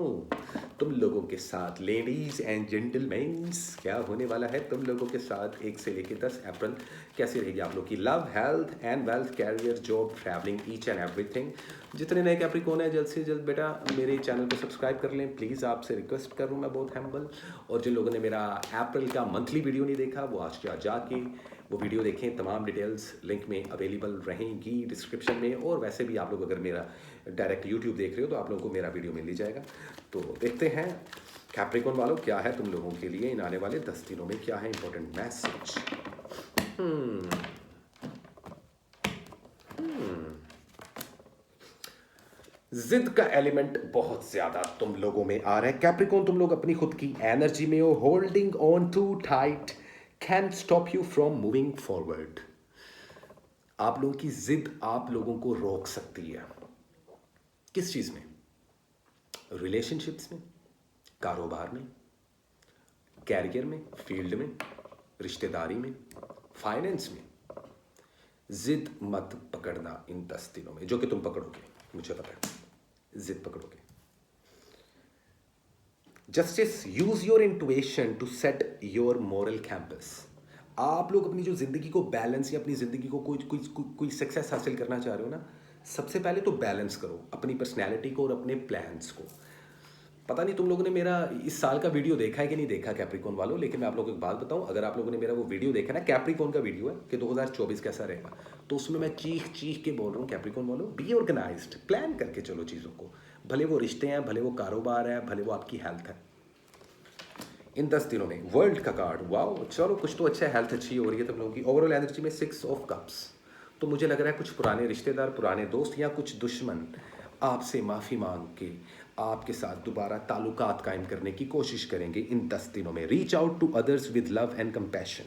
तुम लोगों के साथ, लेडीज एंड जेंटलमैन्स, क्या होने वाला है तुम लोगों के साथ 1 से लेकर 10 अप्रैल? कैसी रहेगी आप लोग की love, health and wealth, career, job, travelling, each and everything? जितने नए कैप्रिकॉर्न है जल्द से जल्द बेटा मेरे चैनल को सब्सक्राइब कर लें प्लीज़, आपसे रिक्वेस्ट कर रहा हूँ मैं बहुत हम्बल। और जिन लोगों ने मेरा अप्रैल का मंथली वीडियो नहीं देखा वो आज जाके वो वीडियो देखें, तमाम डिटेल्स लिंक में अवेलेबल रहेंगी डिस्क्रिप्शन में। और वैसे भी आप लोग अगर मेरा डायरेक्ट यूट्यूब देख रहे हो तो आप लोगों को मेरा वीडियो मिल ही जाएगा। तो देखते हैं कैप्रिकॉर्न वालों क्या है तुम लोगों के लिए इन आने वाले 10 दिनों में, क्या है इंपॉर्टेंट मैसेज। जिद का एलिमेंट बहुत ज्यादा तुम लोगों में आ रहा है कैप्रिकॉर्न। तुम लोग अपनी खुद की एनर्जी में हो, holding on too tight can stop you from moving forward. आप लोगों की जिद आप लोगों को रोक सकती है। किस चीज में? रिलेशनशिप्स में, कारोबार में, कैरियर में, फील्ड में, रिश्तेदारी में, फाइनेंस में। जिद मत पकड़ना इन 10 दिनों में, जो कि तुम पकड़ोगे मुझे पता है, जिद पकड़ोगे। Justice, use your intuition to set your moral compass. आप लोग अपनी जो जिंदगी को बैलेंस या अपनी जिंदगी को कोई सक्सेस हासिल करना चाह रहे हो ना, सबसे पहले तो बैलेंस करो अपनी पर्सनैलिटी को और अपने प्लान्स को। पता नहीं तुम लोगों ने मेरा इस साल का वीडियो देखा है कि नहीं देखा कैप्रिकॉर्न वालों, लेकिन मैं आप लोगों को एक बात बताऊं, अगर आप लोगों ने मेरा वो वीडियो देखा ना, कैप्रिकॉर्न का वीडियो है कि 2024 कैसा रहेगा, तो उसमें मैं चीख चीख के बोल रहा हूँ कैप्रिकॉर्न वालों, बी ऑर्गेनाइज्ड, प्लान करके चलो चीज़ों को, भले वो रिश्ते हैं, भले वो कारोबार है, भले वो आपकी हेल्थ है। इन 10 दिनों में वर्ल्ड का कार्ड, वाओ, चलो कुछ तो अच्छा है, हेल्थ अच्छी हो रही है तुम लोगों की। ओवरऑल एनर्जी में 6 ऑफ कप्स। तो मुझे लग रहा है कुछ पुराने रिश्तेदार, पुराने दोस्त या कुछ दुश्मन आपसे माफ़ी मांग के आपके साथ दोबारा ताल्लुकात कायम करने की कोशिश करेंगे इन 10 दिनों में। Reach out to others with love and compassion.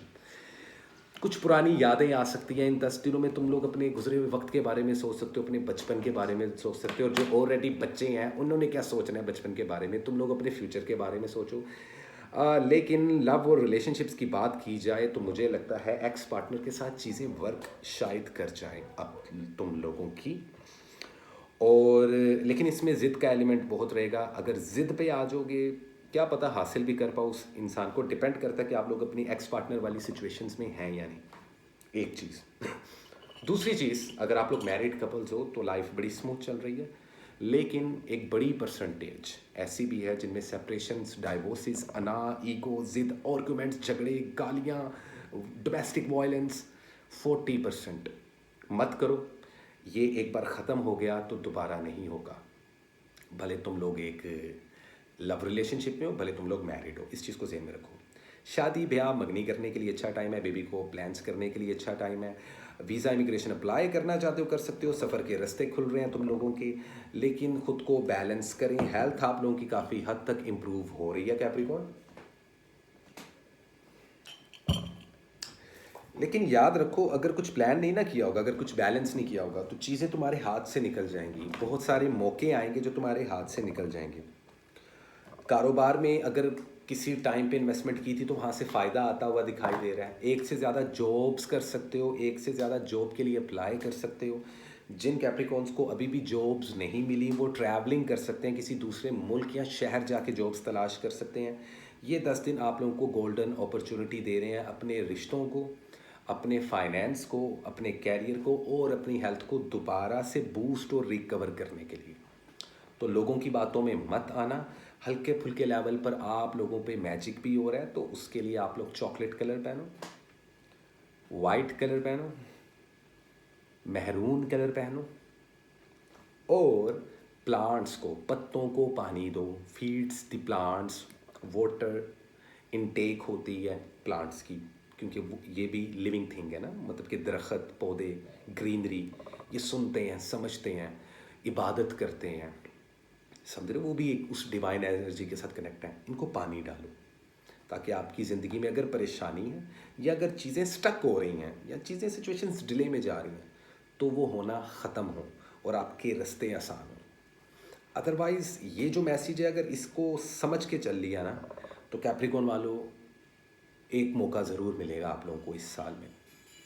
कुछ पुरानी यादें आ सकती हैं इन 10 दिनों में। तुम लोग अपने गुजरे हुए वक्त के बारे में सोच सकते हो, अपने बचपन के बारे में सोच सकते हो, और जो ऑलरेडी बच्चे हैं उन्होंने क्या सोचना है बचपन के बारे में, तुम लोग अपने फ्यूचर के बारे में सोचो। लेकिन लव और रिलेशनशिप्स की बात की जाए तो मुझे लगता है एक्स पार्टनर के साथ चीज़ें वर्क शायद कर जाएं अब तुम लोगों की। और लेकिन इसमें ज़िद का एलिमेंट बहुत रहेगा। अगर ज़िद पे आ जाओगे क्या पता हासिल भी कर पाओ उस इंसान को, डिपेंड करता है कि आप लोग अपनी एक्स पार्टनर वाली सिचुएशंस में हैं या नहीं, एक चीज़। दूसरी चीज़, अगर आप लोग मैरिड कपल्स हो तो लाइफ बड़ी स्मूथ चल रही है, लेकिन एक बड़ी परसेंटेज ऐसी भी है जिनमें सेपरेशंस, डाइवोर्सेस, ईगो, जिद, आर्गुमेंट्स, झगड़े, गालियाँ, डोमेस्टिक वायलेंस। 40% मत करो। ये एक बार ख़त्म हो गया तो दोबारा नहीं होगा, भले तुम लोग एक लव रिलेशनशिप में हो, भले तुम लोग मैरिड हो, इस चीज़ को ज़हन में रखो। शादी ब्याह मंगनी करने के लिए अच्छा टाइम है, बेबी को प्लान्स करने के लिए अच्छा टाइम है, वीज़ा इमिग्रेशन अप्लाई करना चाहते हो कर सकते हो, सफ़र के रास्ते खुल रहे हैं तुम लोगों के, लेकिन खुद को बैलेंस करें। हेल्थ आप लोगों की काफ़ी हद तक इम्प्रूव हो रही है कैप्रिकॉर्न, लेकिन याद रखो अगर कुछ प्लान नहीं ना किया होगा, अगर कुछ बैलेंस नहीं किया होगा तो चीज़ें तुम्हारे हाथ से निकल जाएंगी। बहुत सारे मौके आएंगे जो तुम्हारे हाथ से निकल जाएंगे। कारोबार में अगर किसी टाइम पे इन्वेस्टमेंट की थी तो वहाँ से फ़ायदा आता हुआ दिखाई दे रहा है। एक से ज़्यादा जॉब्स कर सकते हो, एक से ज़्यादा जॉब के लिए अप्लाई कर सकते हो। जिन कैप्रिकॉर्न्स को अभी भी जॉब्स नहीं मिली वो ट्रैवलिंग कर सकते हैं, किसी दूसरे मुल्क या शहर जाके जॉब्स तलाश कर सकते हैं। ये 10 दिन आप लोगों को गोल्डन अपॉर्चुनिटी दे रहे हैं अपने रिश्तों को, अपने फाइनेंस को, अपने कैरियर को और अपनी हेल्थ को दोबारा से बूस्ट और रिकवर करने के लिए। तो लोगों की बातों में मत आना। हल्के फुल्के लेवल पर आप लोगों पे मैजिक भी हो रहा है, तो उसके लिए आप लोग चॉकलेट कलर पहनो, वाइट कलर पहनो, मेहरून कलर पहनो और प्लांट्स को, पत्तों को पानी दो, feeds the plants, water intake होती है प्लांट्स की, क्योंकि ये भी लिविंग थिंग है ना, मतलब कि दरख्त, पौधे, ग्रीनरी, ये सुनते हैं, समझते हैं, इबादत करते हैं, समझ रहे हो, वो भी एक उस डिवाइन एनर्जी के साथ कनेक्ट है। इनको पानी डालो ताकि आपकी ज़िंदगी में अगर परेशानी है या अगर चीज़ें स्टक हो रही हैं या चीज़ें सिचुएशंस डिले में जा रही हैं तो वो होना ख़त्म हो और आपके रास्ते आसान हो। अदरवाइज़ ये जो मैसेज है अगर इसको समझ के चल लिया ना तो कैप्रिकॉर्न वालों एक मौका ज़रूर मिलेगा आप लोगों को इस साल में,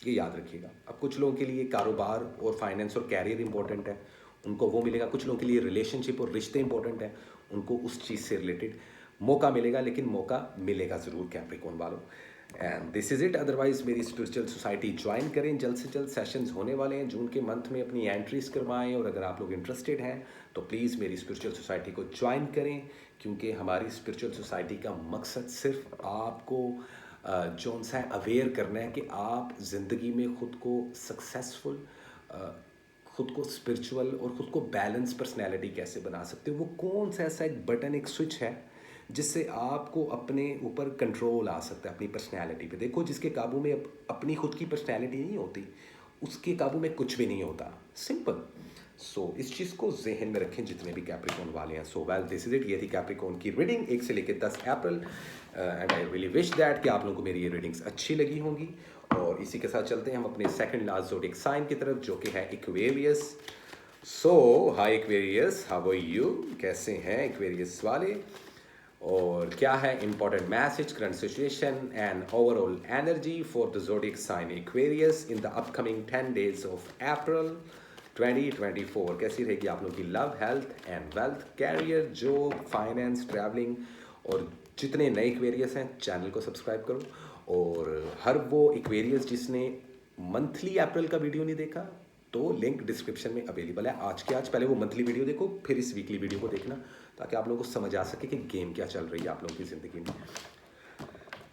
ये याद रखिएगा। अब कुछ लोगों के लिए कारोबार और फाइनेंस और कैरियर इंपॉर्टेंट है, उनको वो मिलेगा। कुछ लोगों के लिए रिलेशनशिप और रिश्ते इंपॉर्टेंट है, उनको उस चीज़ से रिलेटेड मौका मिलेगा, लेकिन मौका मिलेगा ज़रूर कैप्रिकॉर्न वालों। And this is it. Otherwise मेरी स्पिरिचुअल सोसाइटी ज्वाइन करें, जल्द से जल्द सेशंस होने वाले हैं जून के मंथ में, अपनी एंट्रीज करवाएं। और अगर आप लोग इंटरेस्टेड हैं तो प्लीज़ मेरी स्पिरिचुअल सोसाइटी को ज्वाइन करें, क्योंकि हमारी स्पिरिचुअल सोसाइटी का मकसद सिर्फ आपको जौन सा है अवेयर करना है कि आप ज़िंदगी में ख़ुद को सक्सेसफुल, ख़ुद को स्पिरिचुअल और ख़ुद को बैलेंस पर्सनैलिटी कैसे बना सकते हो। वो कौन सा ऐसा एक बटन, एक स्विच है जिससे आपको अपने ऊपर कंट्रोल आ सकता है अपनी पर्सनैलिटी पे। देखो, जिसके काबू में अपनी खुद की पर्सनैलिटी नहीं होती उसके काबू में कुछ भी नहीं होता, सिंपल। सो इस चीज़ को जहन में रखें जितने भी कैप्रिकॉर्न वाले हैं। So well, this is it. ये थी कैप्रिकॉर्न की रीडिंग 1 से लेकर 10 April. And I really wish that कि आप लोगों को मेरी ये रीडिंग्स अच्छी लगी होंगी। और इसी के साथ चलते हैं हम अपने सेकंड लास्ट ज़ोडिएक साइन की तरफ, जो कि है Aquarius. So hi Aquarius, how are you? कैसे हैं एक्वेरियस वाले? और क्या है important message, current situation and overall energy for the zodiac sign Aquarius in the upcoming 10 days of April 2024? कैसी रहेगी आप लोगों की love, health and wealth, career, job, finance, travelling? और जितने नए एक्वेरियस हैं चैनल को सब्सक्राइब करो। और हर वो एक्वेरियस जिसने मंथली अप्रैल का वीडियो नहीं देखा तो लिंक डिस्क्रिप्शन में अवेलेबल है। आज के आज पहले वो मंथली वीडियो देखो, फिर इस वीकली वीडियो को देखना, ताकि आप लोगों को समझ आ सके कि गेम क्या चल रही है आप लोगों की ज़िंदगी में।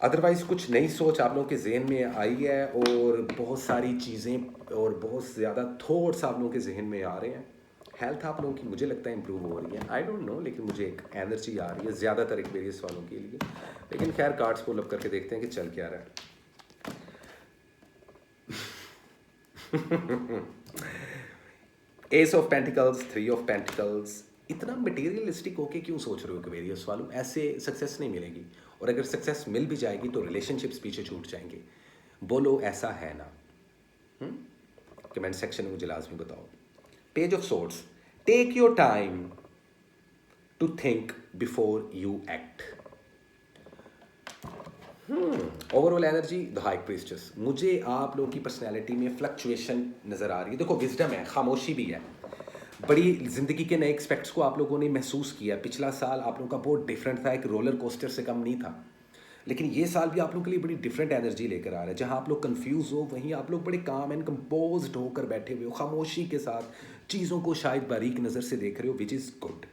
अदरवाइज़ कुछ नई सोच आप लोगों के जहन में आई है और बहुत सारी चीज़ें और बहुत ज़्यादा थॉट्स आप लोगों के जहन में आ रहे हैं। हेल्थ आप लोगों की मुझे लगता है इंप्रूव हो रही है, आई डोंट नो, लेकिन मुझे एक एनर्जी आ रही है ज़्यादातर एक्वेरियस वालों के लिए। लेकिन खैर, कार्ड्स पुल अप करके देखते हैं कि चल क्या रहा है। S of pentacles, 3 of pentacles. इतना मटेरियलिस्टिक होके क्यों सोच रहे हो एक्वेरियस वालों? ऐसे सक्सेस नहीं मिलेगी, और अगर सक्सेस मिल भी जाएगी तो रिलेशनशिप्स पीछे छूट जाएंगे। बोलो ऐसा है ना? कमेंट सेक्शन में मुझे लाजमी बताओ। Page of swords, take your time to think before you act. Overall energy, the high priestess. मुझे आप लोगों की पर्सनैलिटी में फ्लक्चुएशन नज़र आ रही है। देखो, विजडम है, खामोशी भी है, बड़ी ज़िंदगी के नए एक्सपेक्ट्स को आप लोगों ने महसूस किया। पिछला साल आप लोगों का बहुत डिफरेंट था, एक रोलर कोस्टर से कम नहीं था। लेकिन ये साल भी आप लोगों के लिए बड़ी डिफरेंट एनर्जी लेकर आ रहा है। जहाँ आप लोग कंफ्यूज हो, वहीं आप लोग बड़े काम एंड कंपोज्ड होकर बैठे हुए हो, खामोशी के साथ चीज़ों को शायद बारीक नज़र से देख रहे हो, विच इज़ गुड।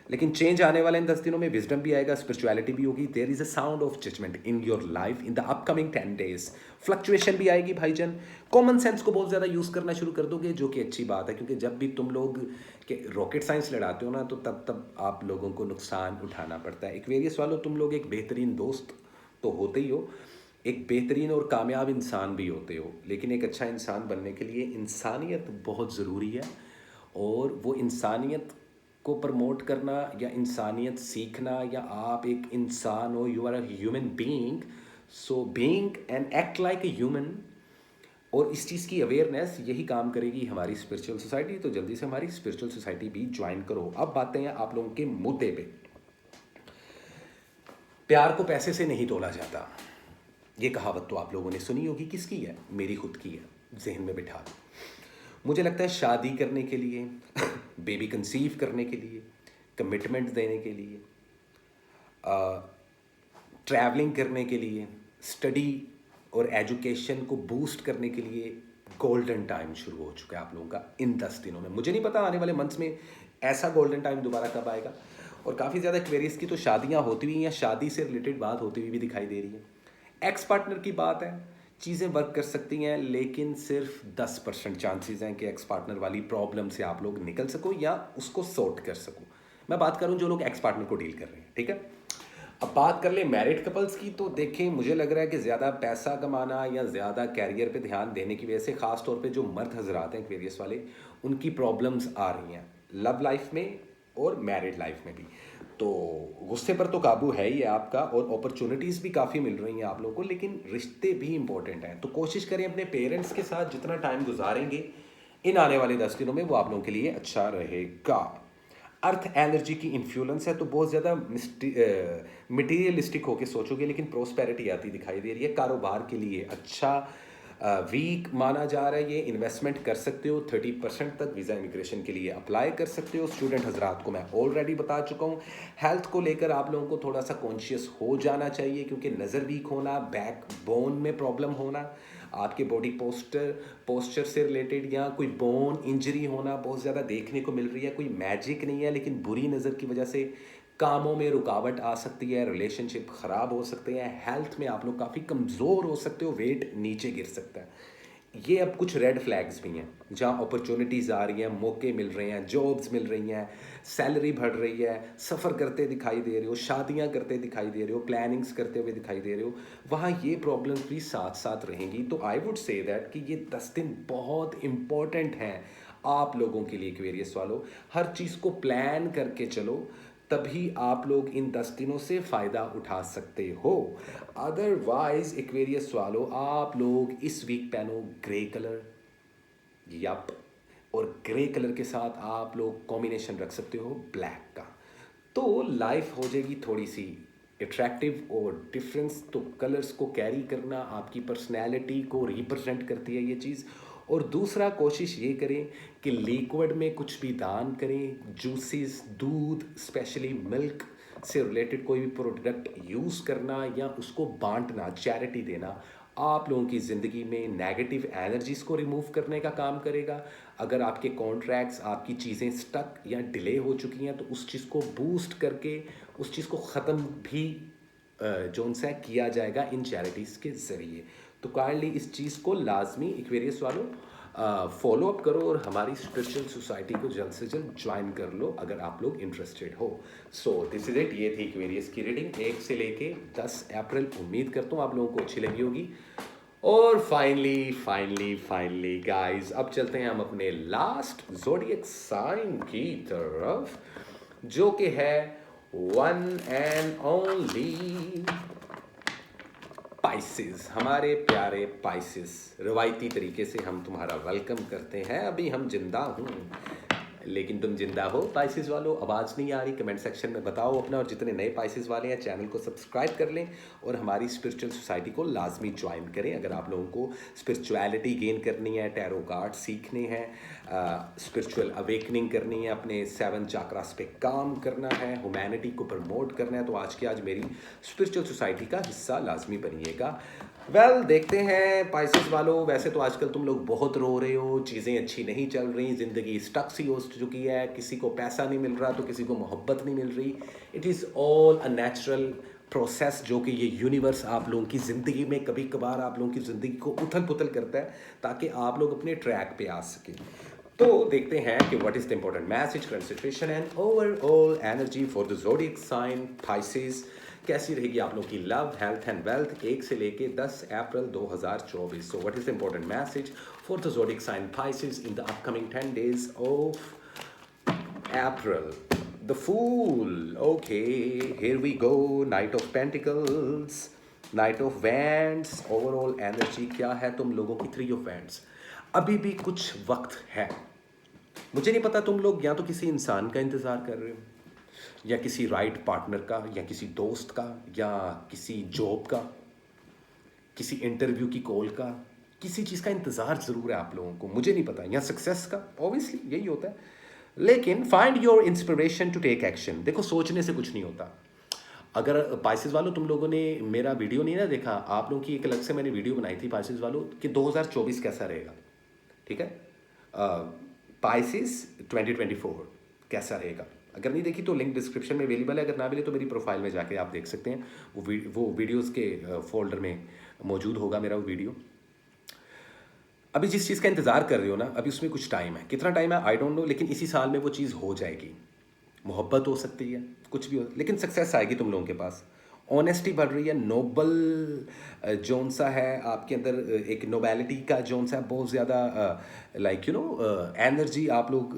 लेकिन चेंज आने वाले इन 10 दिनों में विजडम भी आएगा, स्पिरिचुअलिटी भी होगी। There is a sound of judgement in your life in the upcoming 10 days। Fluctuation भी आएगी भाईजन। कॉमन सेंस को बहुत ज़्यादा यूज़ करना शुरू कर दोगे, जो कि अच्छी बात है, क्योंकि जब भी तुम लोग के रॉकेट साइंस लड़ाते हो ना, तो तब आप लोगों को नुकसान उठाना पड़ता है। एक्वेरियस वालों, तुम लोग एक बेहतरीन दोस्त तो होते ही हो, एक बेहतरीन और कामयाब इंसान भी होते हो। लेकिन एक अच्छा इंसान बनने के लिए इंसानियत बहुत ज़रूरी है, और वो इंसानियत को प्रमोट करना या इंसानियत सीखना, या आप एक इंसान हो, you are a human being, so being and act like a human, और इस चीज़ की अवेयरनेस यही काम करेगी हमारी स्पिरिचुअल सोसाइटी। तो जल्दी से हमारी स्पिरिचुअल सोसाइटी भी ज्वाइन करो। अब बातें हैं आप लोगों के मुद्दे पे। प्यार को पैसे से नहीं तोला जाता, ये कहावत तो आप लोगों ने सुनी होगी। किसकी है? मेरी खुद की है, जहन में बिठा दो। मुझे लगता है शादी करने के लिए, बेबी कंसीव करने के लिए, कमिटमेंट देने के लिए, ट्रैवलिंग करने के लिए, स्टडी और एजुकेशन को बूस्ट करने के लिए गोल्डन टाइम शुरू हो चुका है आप लोगों का इन 10 दिनों में। मुझे नहीं पता आने वाले मंथ्स में ऐसा गोल्डन टाइम दोबारा कब आएगा। और काफ़ी ज़्यादा क्वेरीज की तो शादियां होती हुई या शादी से रिलेटेड बात होती हुई भी दिखाई दे रही है। एक्स पार्टनर की बात है चीज़ें वर्क कर सकती हैं, लेकिन सिर्फ 10% चांसेस हैं कि एक्स पार्टनर वाली प्रॉब्लम से आप लोग निकल सको या उसको सॉर्ट कर सको। मैं बात करूं जो लोग एक्स पार्टनर को डील कर रहे हैं, ठीक है। अब बात कर ले मैरिड कपल्स की, तो देखें मुझे लग रहा है कि ज़्यादा पैसा कमाना या ज़्यादा कैरियर पे ध्यान देने की वजह से ख़ास तौर पे जो मर्द हजरात हैं वेरियस वाले, उनकी प्रॉब्लम्स आ रही हैं लव लाइफ में और मैरिड लाइफ में भी। तो गुस्से पर तो काबू है ही है आपका, और अपॉर्चुनिटीज़ भी काफ़ी मिल रही हैं आप लोगों को, लेकिन रिश्ते भी इंपॉर्टेंट हैं। तो कोशिश करें अपने पेरेंट्स के साथ जितना टाइम गुजारेंगे इन आने वाले 10 दिनों में वो आप लोगों के लिए अच्छा रहेगा। अर्थ एनर्जी की इन्फ्लुएंस है, तो बहुत ज़्यादा मटीरियलिस्टिक होके सोचोगे, लेकिन प्रोस्पेरिटी आती दिखाई दे रही है। कारोबार के लिए अच्छा वीक माना जा रहा है, ये इन्वेस्टमेंट कर सकते हो। 30% तक वीज़ा इमिग्रेशन के लिए अप्लाई कर सकते हो। स्टूडेंट हजरात को मैं ऑलरेडी बता चुका हूँ। हेल्थ को लेकर आप लोगों को थोड़ा सा कॉन्शियस हो जाना चाहिए, क्योंकि नज़र वीक होना, बैक बोन में प्रॉब्लम होना, आपके बॉडी पोस्चर से रिलेटेड या कोई बोन इंजरी होना बहुत ज़्यादा देखने को मिल रही है। कोई मैजिक नहीं है, लेकिन बुरी नज़र की वजह से कामों में रुकावट आ सकती है, रिलेशनशिप ख़राब हो सकते हैं, हेल्थ में आप लोग काफ़ी कमज़ोर हो सकते हो, वेट नीचे गिर सकता है। ये अब कुछ रेड फ्लैग्स भी हैं जहाँ अपॉर्चुनिटीज़ आ रही हैं, मौके मिल रहे हैं, जॉब्स मिल रही हैं, सैलरी बढ़ रही है, सफ़र करते दिखाई दे रहे हो, शादियाँ करते दिखाई दे रहे हो, प्लानिंग्स करते हुए दिखाई दे रहे हो, वहाँ ये प्रॉब्लम्स भी साथ साथ रहेंगी। तो आई वुड से दैट कि ये 10 दिन बहुत इम्पॉर्टेंट हैं आप लोगों के लिए एक्वेरियस वालों। हर चीज़ को प्लान करके चलो, तभी आप लोग इन 10 दिनों से फ़ायदा उठा सकते हो। अदरवाइज एक्वेरियस वालों, आप लोग इस वीक पहनो ग्रे कलर, यप, और ग्रे कलर के साथ आप लोग कॉम्बिनेशन रख सकते हो ब्लैक का, तो लाइफ हो जाएगी थोड़ी सी अट्रैक्टिव और डिफरेंस। तो कलर्स को कैरी करना आपकी पर्सनैलिटी को रिप्रेजेंट करती है ये चीज़। और दूसरा, कोशिश ये करें कि लिक्विड में कुछ भी दान करें, जूसेस, दूध, स्पेशली मिल्क से रिलेटेड कोई भी प्रोडक्ट यूज़ करना या उसको बांटना, चैरिटी देना, आप लोगों की ज़िंदगी में नेगेटिव एनर्जीज़ को रिमूव करने का काम करेगा। अगर आपके कॉन्ट्रैक्ट्स, आपकी चीज़ें स्टक या डिले हो चुकी हैं, तो उस चीज़ को बूस्ट करके उस चीज़ को ख़त्म भी जोन सा किया जाएगा इन चैरिटीज़ के ज़रिए। तो काइंडली इस चीज़ को लाजमी एक्वेरियस वालों फॉलो अप करो और हमारी स्पिरिचुअल सोसाइटी को जल्द से जल्द ज्वाइन कर लो अगर आप लोग इंटरेस्टेड हो। सो दिस इज इट, ये थी एक्वेरियस की रीडिंग 1 से लेके 10 अप्रैल। उम्मीद करता हूँ आप लोगों को अच्छी लगी होगी। और फाइनली गाइस, अब चलते हैं हम अपने लास्ट ज़ोडिएक साइन की तरफ, जो कि है वन एंड ओनली पाइसेस। हमारे प्यारे पाइसेस, रवायती तरीके से हम तुम्हारा वेलकम करते हैं। अभी हम जिंदा हूँ, लेकिन तुम जिंदा हो पाइसेस वालों? आवाज़ नहीं आ रही? कमेंट सेक्शन में बताओ अपना। और जितने नए पाइसेस वाले हैं चैनल को सब्सक्राइब कर लें और हमारी स्पिरिचुअल सोसाइटी को लाजमी ज्वाइन करें। अगर आप लोगों को स्पिरिचुअलिटी गेन करनी है, टैरो कार्ड सीखने हैं, स्पिरिचुअल अवेकनिंग करनी है, अपने 7 चाक्रास पे काम करना है, ह्यूमैनिटी को प्रमोट करना है, तो आज की आज मेरी स्पिरिचुअल सोसाइटी का हिस्सा लाजमी बनिएगा। देखते हैं पाइसेस वालों। वैसे तो आजकल तुम लोग बहुत रो रहे हो, चीज़ें अच्छी नहीं चल रही, ज़िंदगी स्टक सी हो चुकी है, किसी को पैसा नहीं मिल रहा तो किसी को मोहब्बत नहीं मिल रही। It is all a natural process, जो कि ये यूनिवर्स आप लोगों की ज़िंदगी में कभी कभार आप लोगों की ज़िंदगी को उथल पुथल करता है, ताकि आप लोग अपने ट्रैक पे आ सकें। तो देखते हैं कि what is the important message, current situation and overall energy for the zodiac sign Pisces. कैसी रहेगी आप लोग की लव, हेल्थ एंड वेल्थ 1 से लेके 10 अप्रैल 2024। So what is the important message for the zodiac sign Pisces in the upcoming 10 days of April? The Fool. Okay, here we go. Knight of Pentacles, Knight of Wands. Overall energy क्या है तुम लोगों की? 3 of Wands. अभी भी कुछ वक्त है। मुझे नहीं पता तुम लोग या तो किसी इंसान का इंतज़ार कर रहे हो, या किसी राइट पार्टनर का, या किसी दोस्त का, या किसी जॉब का, किसी इंटरव्यू की कॉल का, किसी चीज़ का इंतज़ार ज़रूर है आप लोगों को। मुझे नहीं पता, या सक्सेस का, ऑब्वियसली यही होता है। लेकिन find your inspiration to take action. देखो, सोचने से कुछ नहीं होता। अगर पाइसेस वालों तुम लोगों ने मेरा वीडियो नहीं ना देखा, आप लोगों की एक अलग से मैंने वीडियो बनाई थी पाइसेस वालों कि 2024 कैसा रहेगा, ठीक है। पाइसेस 2024 कैसा रहेगा, अगर नहीं देखी तो लिंक डिस्क्रिप्शन में अवेलेबल है, अगर ना मिले तो मेरी प्रोफाइल में जाके आप देख सकते हैं। वो वीडियोस के फोल्डर में मौजूद होगा मेरा वो वीडियो। अभी जिस चीज़ का इंतज़ार कर रहे हो ना, अभी उसमें कुछ टाइम है, कितना टाइम है आई डोंट नो, लेकिन इसी साल में वो चीज़ हो जाएगी। मोहब्बत हो सकती है, कुछ भी हो, लेकिन सक्सेस आएगी तुम लोगों के पास। ऑनेस्टी बढ़ रही है, नोबल जोन सा है आपके अंदर, एक नोबैलिटी का जोन सा है बहुत ज़्यादा, लाइक यू नो एनर्जी आप लोग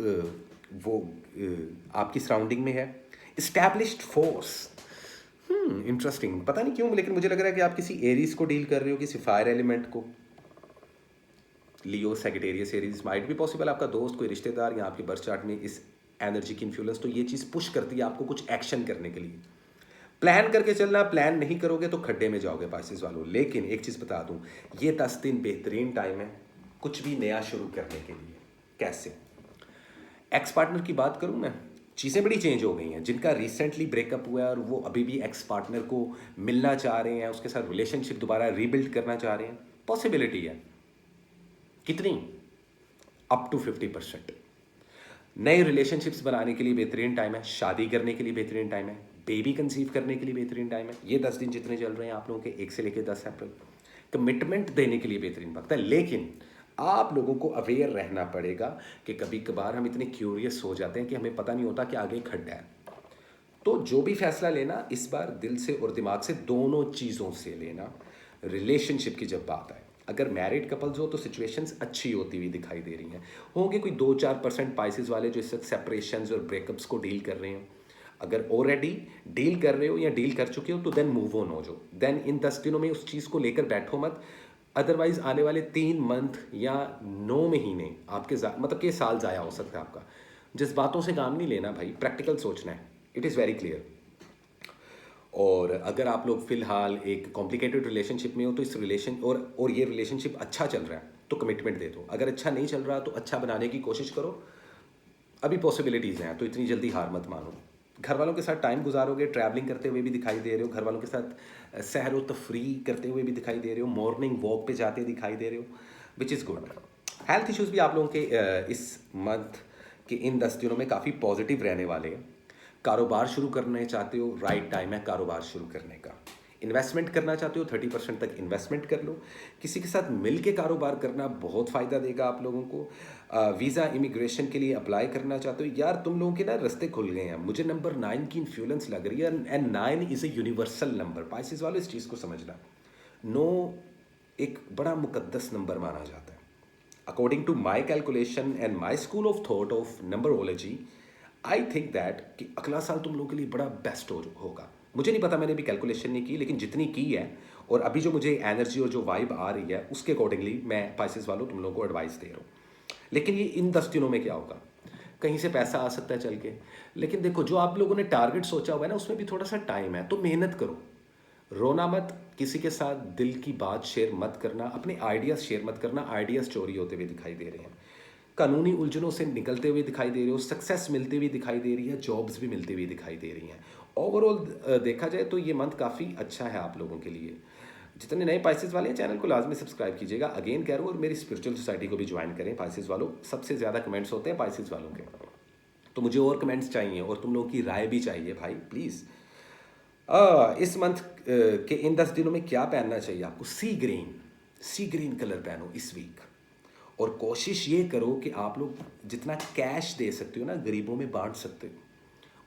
वो आपकी सराउंडिंग में है। इस्टेब्लिश्ड फोर्स, इंटरेस्टिंग, पता नहीं क्यों लेकिन मुझे लग रहा है कि आप किसी एरीज को डील कर रहे हो, किसी फायर एलिमेंट को। लियो, सेगिटेरियस, एरीज, माइट भी पॉसिबल आपका दोस्त, कोई रिश्तेदार या आपके बर्थ चार्ट में इस एनर्जी की इन्फ्लुएंस, तो ये चीज़ पुश करती है आपको कुछ एक्शन करने के लिए। प्लान करके चलना, प्लान नहीं करोगे तो खड्डे में जाओगे पासिस वालों। लेकिन एक चीज़ बता दूं, ये 10 दिन बेहतरीन टाइम है कुछ भी नया शुरू करने के लिए। कैसे? एक्स पार्टनर की बात करूं मैं, चीज़ें बड़ी चेंज हो गई हैं। जिनका रिसेंटली ब्रेकअप हुआ है और वो अभी भी एक्स पार्टनर को मिलना चाह रहे हैं, उसके साथ रिलेशनशिप दोबारा रीबिल्ड करना चाह रहे हैं, पॉसिबिलिटी है। कितनी? Up to 50%। नए रिलेशनशिप्स बनाने के लिए बेहतरीन टाइम है, शादी करने के लिए बेहतरीन टाइम है, बेबी कंसीव करने के लिए बेहतरीन टाइम है। ये 10 दिन जितने चल रहे हैं आप लोगों के 1 से लेकर 10 अप्रैल, कमिटमेंट देने के लिए बेहतरीन वक्त है। लेकिन आप लोगों को अवेयर रहना पड़ेगा कि कभी कभार हम इतने क्यूरियस हो जाते हैं कि हमें पता नहीं होता कि आगे खड्डा है। तो जो भी फैसला लेना इस बार दिल से और दिमाग से, दोनों चीज़ों से लेना। रिलेशनशिप की जब बात आए, अगर मैरिड कपल्स हो तो सिचुएशंस अच्छी होती हुई दिखाई दे रही हैं। होंगे कोई 2-4% पाइसेस वाले जो इस वक्त सेपरेशंस और ब्रेकअप्स को डील कर रहे हैं। अगर ऑलरेडी डील कर रहे हो या डील कर चुके हो तो देन मूव ऑन हो जाओ। देन इन 10 दिनों में उस चीज़ को लेकर बैठो मत। अदरवाइज आने वाले 3 मंथ या 9 महीने आपके मतलब कि साल ज़ाया हो सकता है आपका। जिस बातों से काम नहीं लेना भाई, प्रैक्टिकल सोचना है। It is very clear. और अगर आप लोग फ़िलहाल एक कॉम्प्लिकेटेड रिलेशनशिप में हो तो इस रिलेशन और ये रिलेशनशिप अच्छा चल रहा है तो कमिटमेंट दे दो। अगर अच्छा नहीं चल रहा तो अच्छा बनाने की कोशिश करो। अभी पॉसिबिलिटीज़ हैं तो इतनी जल्दी हार मत मानो। घर वालों के साथ टाइम गुजारोगे, ट्रैवलिंग करते हुए भी दिखाई दे रहे हो, घर वालों के साथ सैर व तफरी करते हुए भी दिखाई दे रहे हो, मॉर्निंग वॉक पे जाते दिखाई दे रहे हो, which is good. Health issues भी आप लोगों के इस मंथ के इन 10 दिनों में काफ़ी पॉजिटिव रहने वाले हैं। कारोबार शुरू करना चाहते हो, राइट टाइम है कारोबार शुरू करने का। इन्वेस्टमेंट करना चाहते हो, 30% तक इन्वेस्टमेंट कर लो। किसी के साथ मिल के कारोबार करना बहुत फ़ायदा देगा आप लोगों को। वीज़ा इमिग्रेशन के लिए अप्लाई करना चाहते हो, यार तुम लोगों के ना रास्ते खुल गए हैं। मुझे नंबर 9 की इन्फ्लुएंस लग रही है, and 9 is a universal number. Pisces वाले इस चीज़ को समझना, 9 एक बड़ा मुकद्दस नंबर माना जाता है। According to my calculation and my school of thought of numerology, I think that कि अगला साल तुम लोगों के लिए बड़ा बेस्ट होगा। मुझे नहीं पता, मैंने भी कैलकुलेशन नहीं की, लेकिन जितनी की है और अभी जो मुझे एनर्जी और जो वाइब आ रही है उसके अकॉर्डिंगली मैं पाइसेस वालों तुम लोगों को एडवाइस दे रहा हूँ। लेकिन ये इन 10 दिनों में क्या होगा, कहीं से पैसा आ सकता है चल के। लेकिन देखो, जो आप लोगों ने टारगेट सोचा हुआ है ना, उसमें भी थोड़ा सा टाइम है, तो मेहनत करो। रोना मत, किसी के साथ दिल की बात शेयर मत करना, अपने आइडियाज़ शेयर मत करना। आइडियाज़ चोरी होते हुए दिखाई दे रहे हैं, कानूनी उलझनों से निकलते हुए दिखाई दे रहे हो, सक्सेस मिलती हुई दिखाई दे रही है, जॉब्स भी मिलती हुई दिखाई दे रही हैं। ओवरऑल देखा जाए तो ये मंथ काफ़ी अच्छा है आप लोगों के लिए। जितने नए पाइसेस वाले हैं, चैनल को लाजमी सब्सक्राइब कीजिएगा। अगेन कह रहा हूँ, और मेरी स्पिरिचुअल सोसाइटी को भी ज्वाइन करें। पाइसेस वालों, सबसे ज़्यादा कमेंट्स होते हैं पाइसेस वालों के, तो मुझे और कमेंट्स चाहिए और तुम लोगों की राय भी चाहिए भाई, प्लीज़। इस मंथ के इन 10 दिनों में क्या पहनना चाहिए आपको? सी ग्रीन कलर पहनो इस वीक। और कोशिश ये करो कि आप लोग जितना कैश दे सकते हो ना, गरीबों में बांट सकते हो,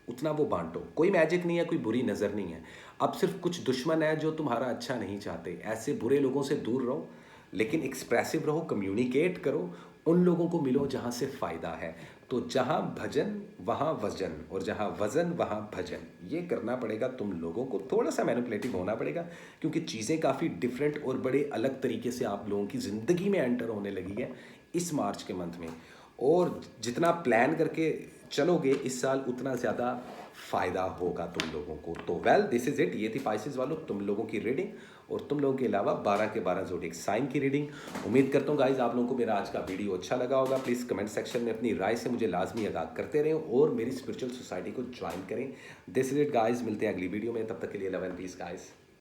उतना वो बांटो। कोई मैजिक नहीं है, कोई बुरी नज़र नहीं है। अब सिर्फ कुछ दुश्मन है जो तुम्हारा अच्छा नहीं चाहते। ऐसे बुरे लोगों से दूर रहो, लेकिन एक्सप्रेसिव रहो, कम्युनिकेट करो, उन लोगों को मिलो जहाँ से फ़ायदा है। तो जहाँ भजन वहाँ वजन, और जहाँ वजन वहाँ भजन। ये करना पड़ेगा तुम लोगों को, थोड़ा सा मैनिपुलेटिव होना पड़ेगा, क्योंकि चीज़ें काफ़ी डिफरेंट और बड़े अलग तरीके से आप लोगों की ज़िंदगी में एंटर होने लगी है इस मार्च के मंथ में। और जितना प्लान करके चलोगे इस साल, उतना ज़्यादा फ़ायदा होगा तुम लोगों को। तो वेल, दिस इज़ इट। ये थी पाइसेस वालों तुम लोगों की रीडिंग, और तुम लोगों के अलावा 12 के 12 ज़ोडिएक साइन की रीडिंग। उम्मीद करता हूँ गाइज आप लोगों को मेरा आज का वीडियो अच्छा लगा होगा। प्लीज़ कमेंट सेक्शन में अपनी राय से मुझे लाजमी आगाह करते रहें, और मेरी स्पिरिचुअल सोसाइटी को ज्वाइन करें। दिस इज़ इट गाइज, मिलते हैं अगली वीडियो में, तब तक के लिए लव एंड पीस गाइज।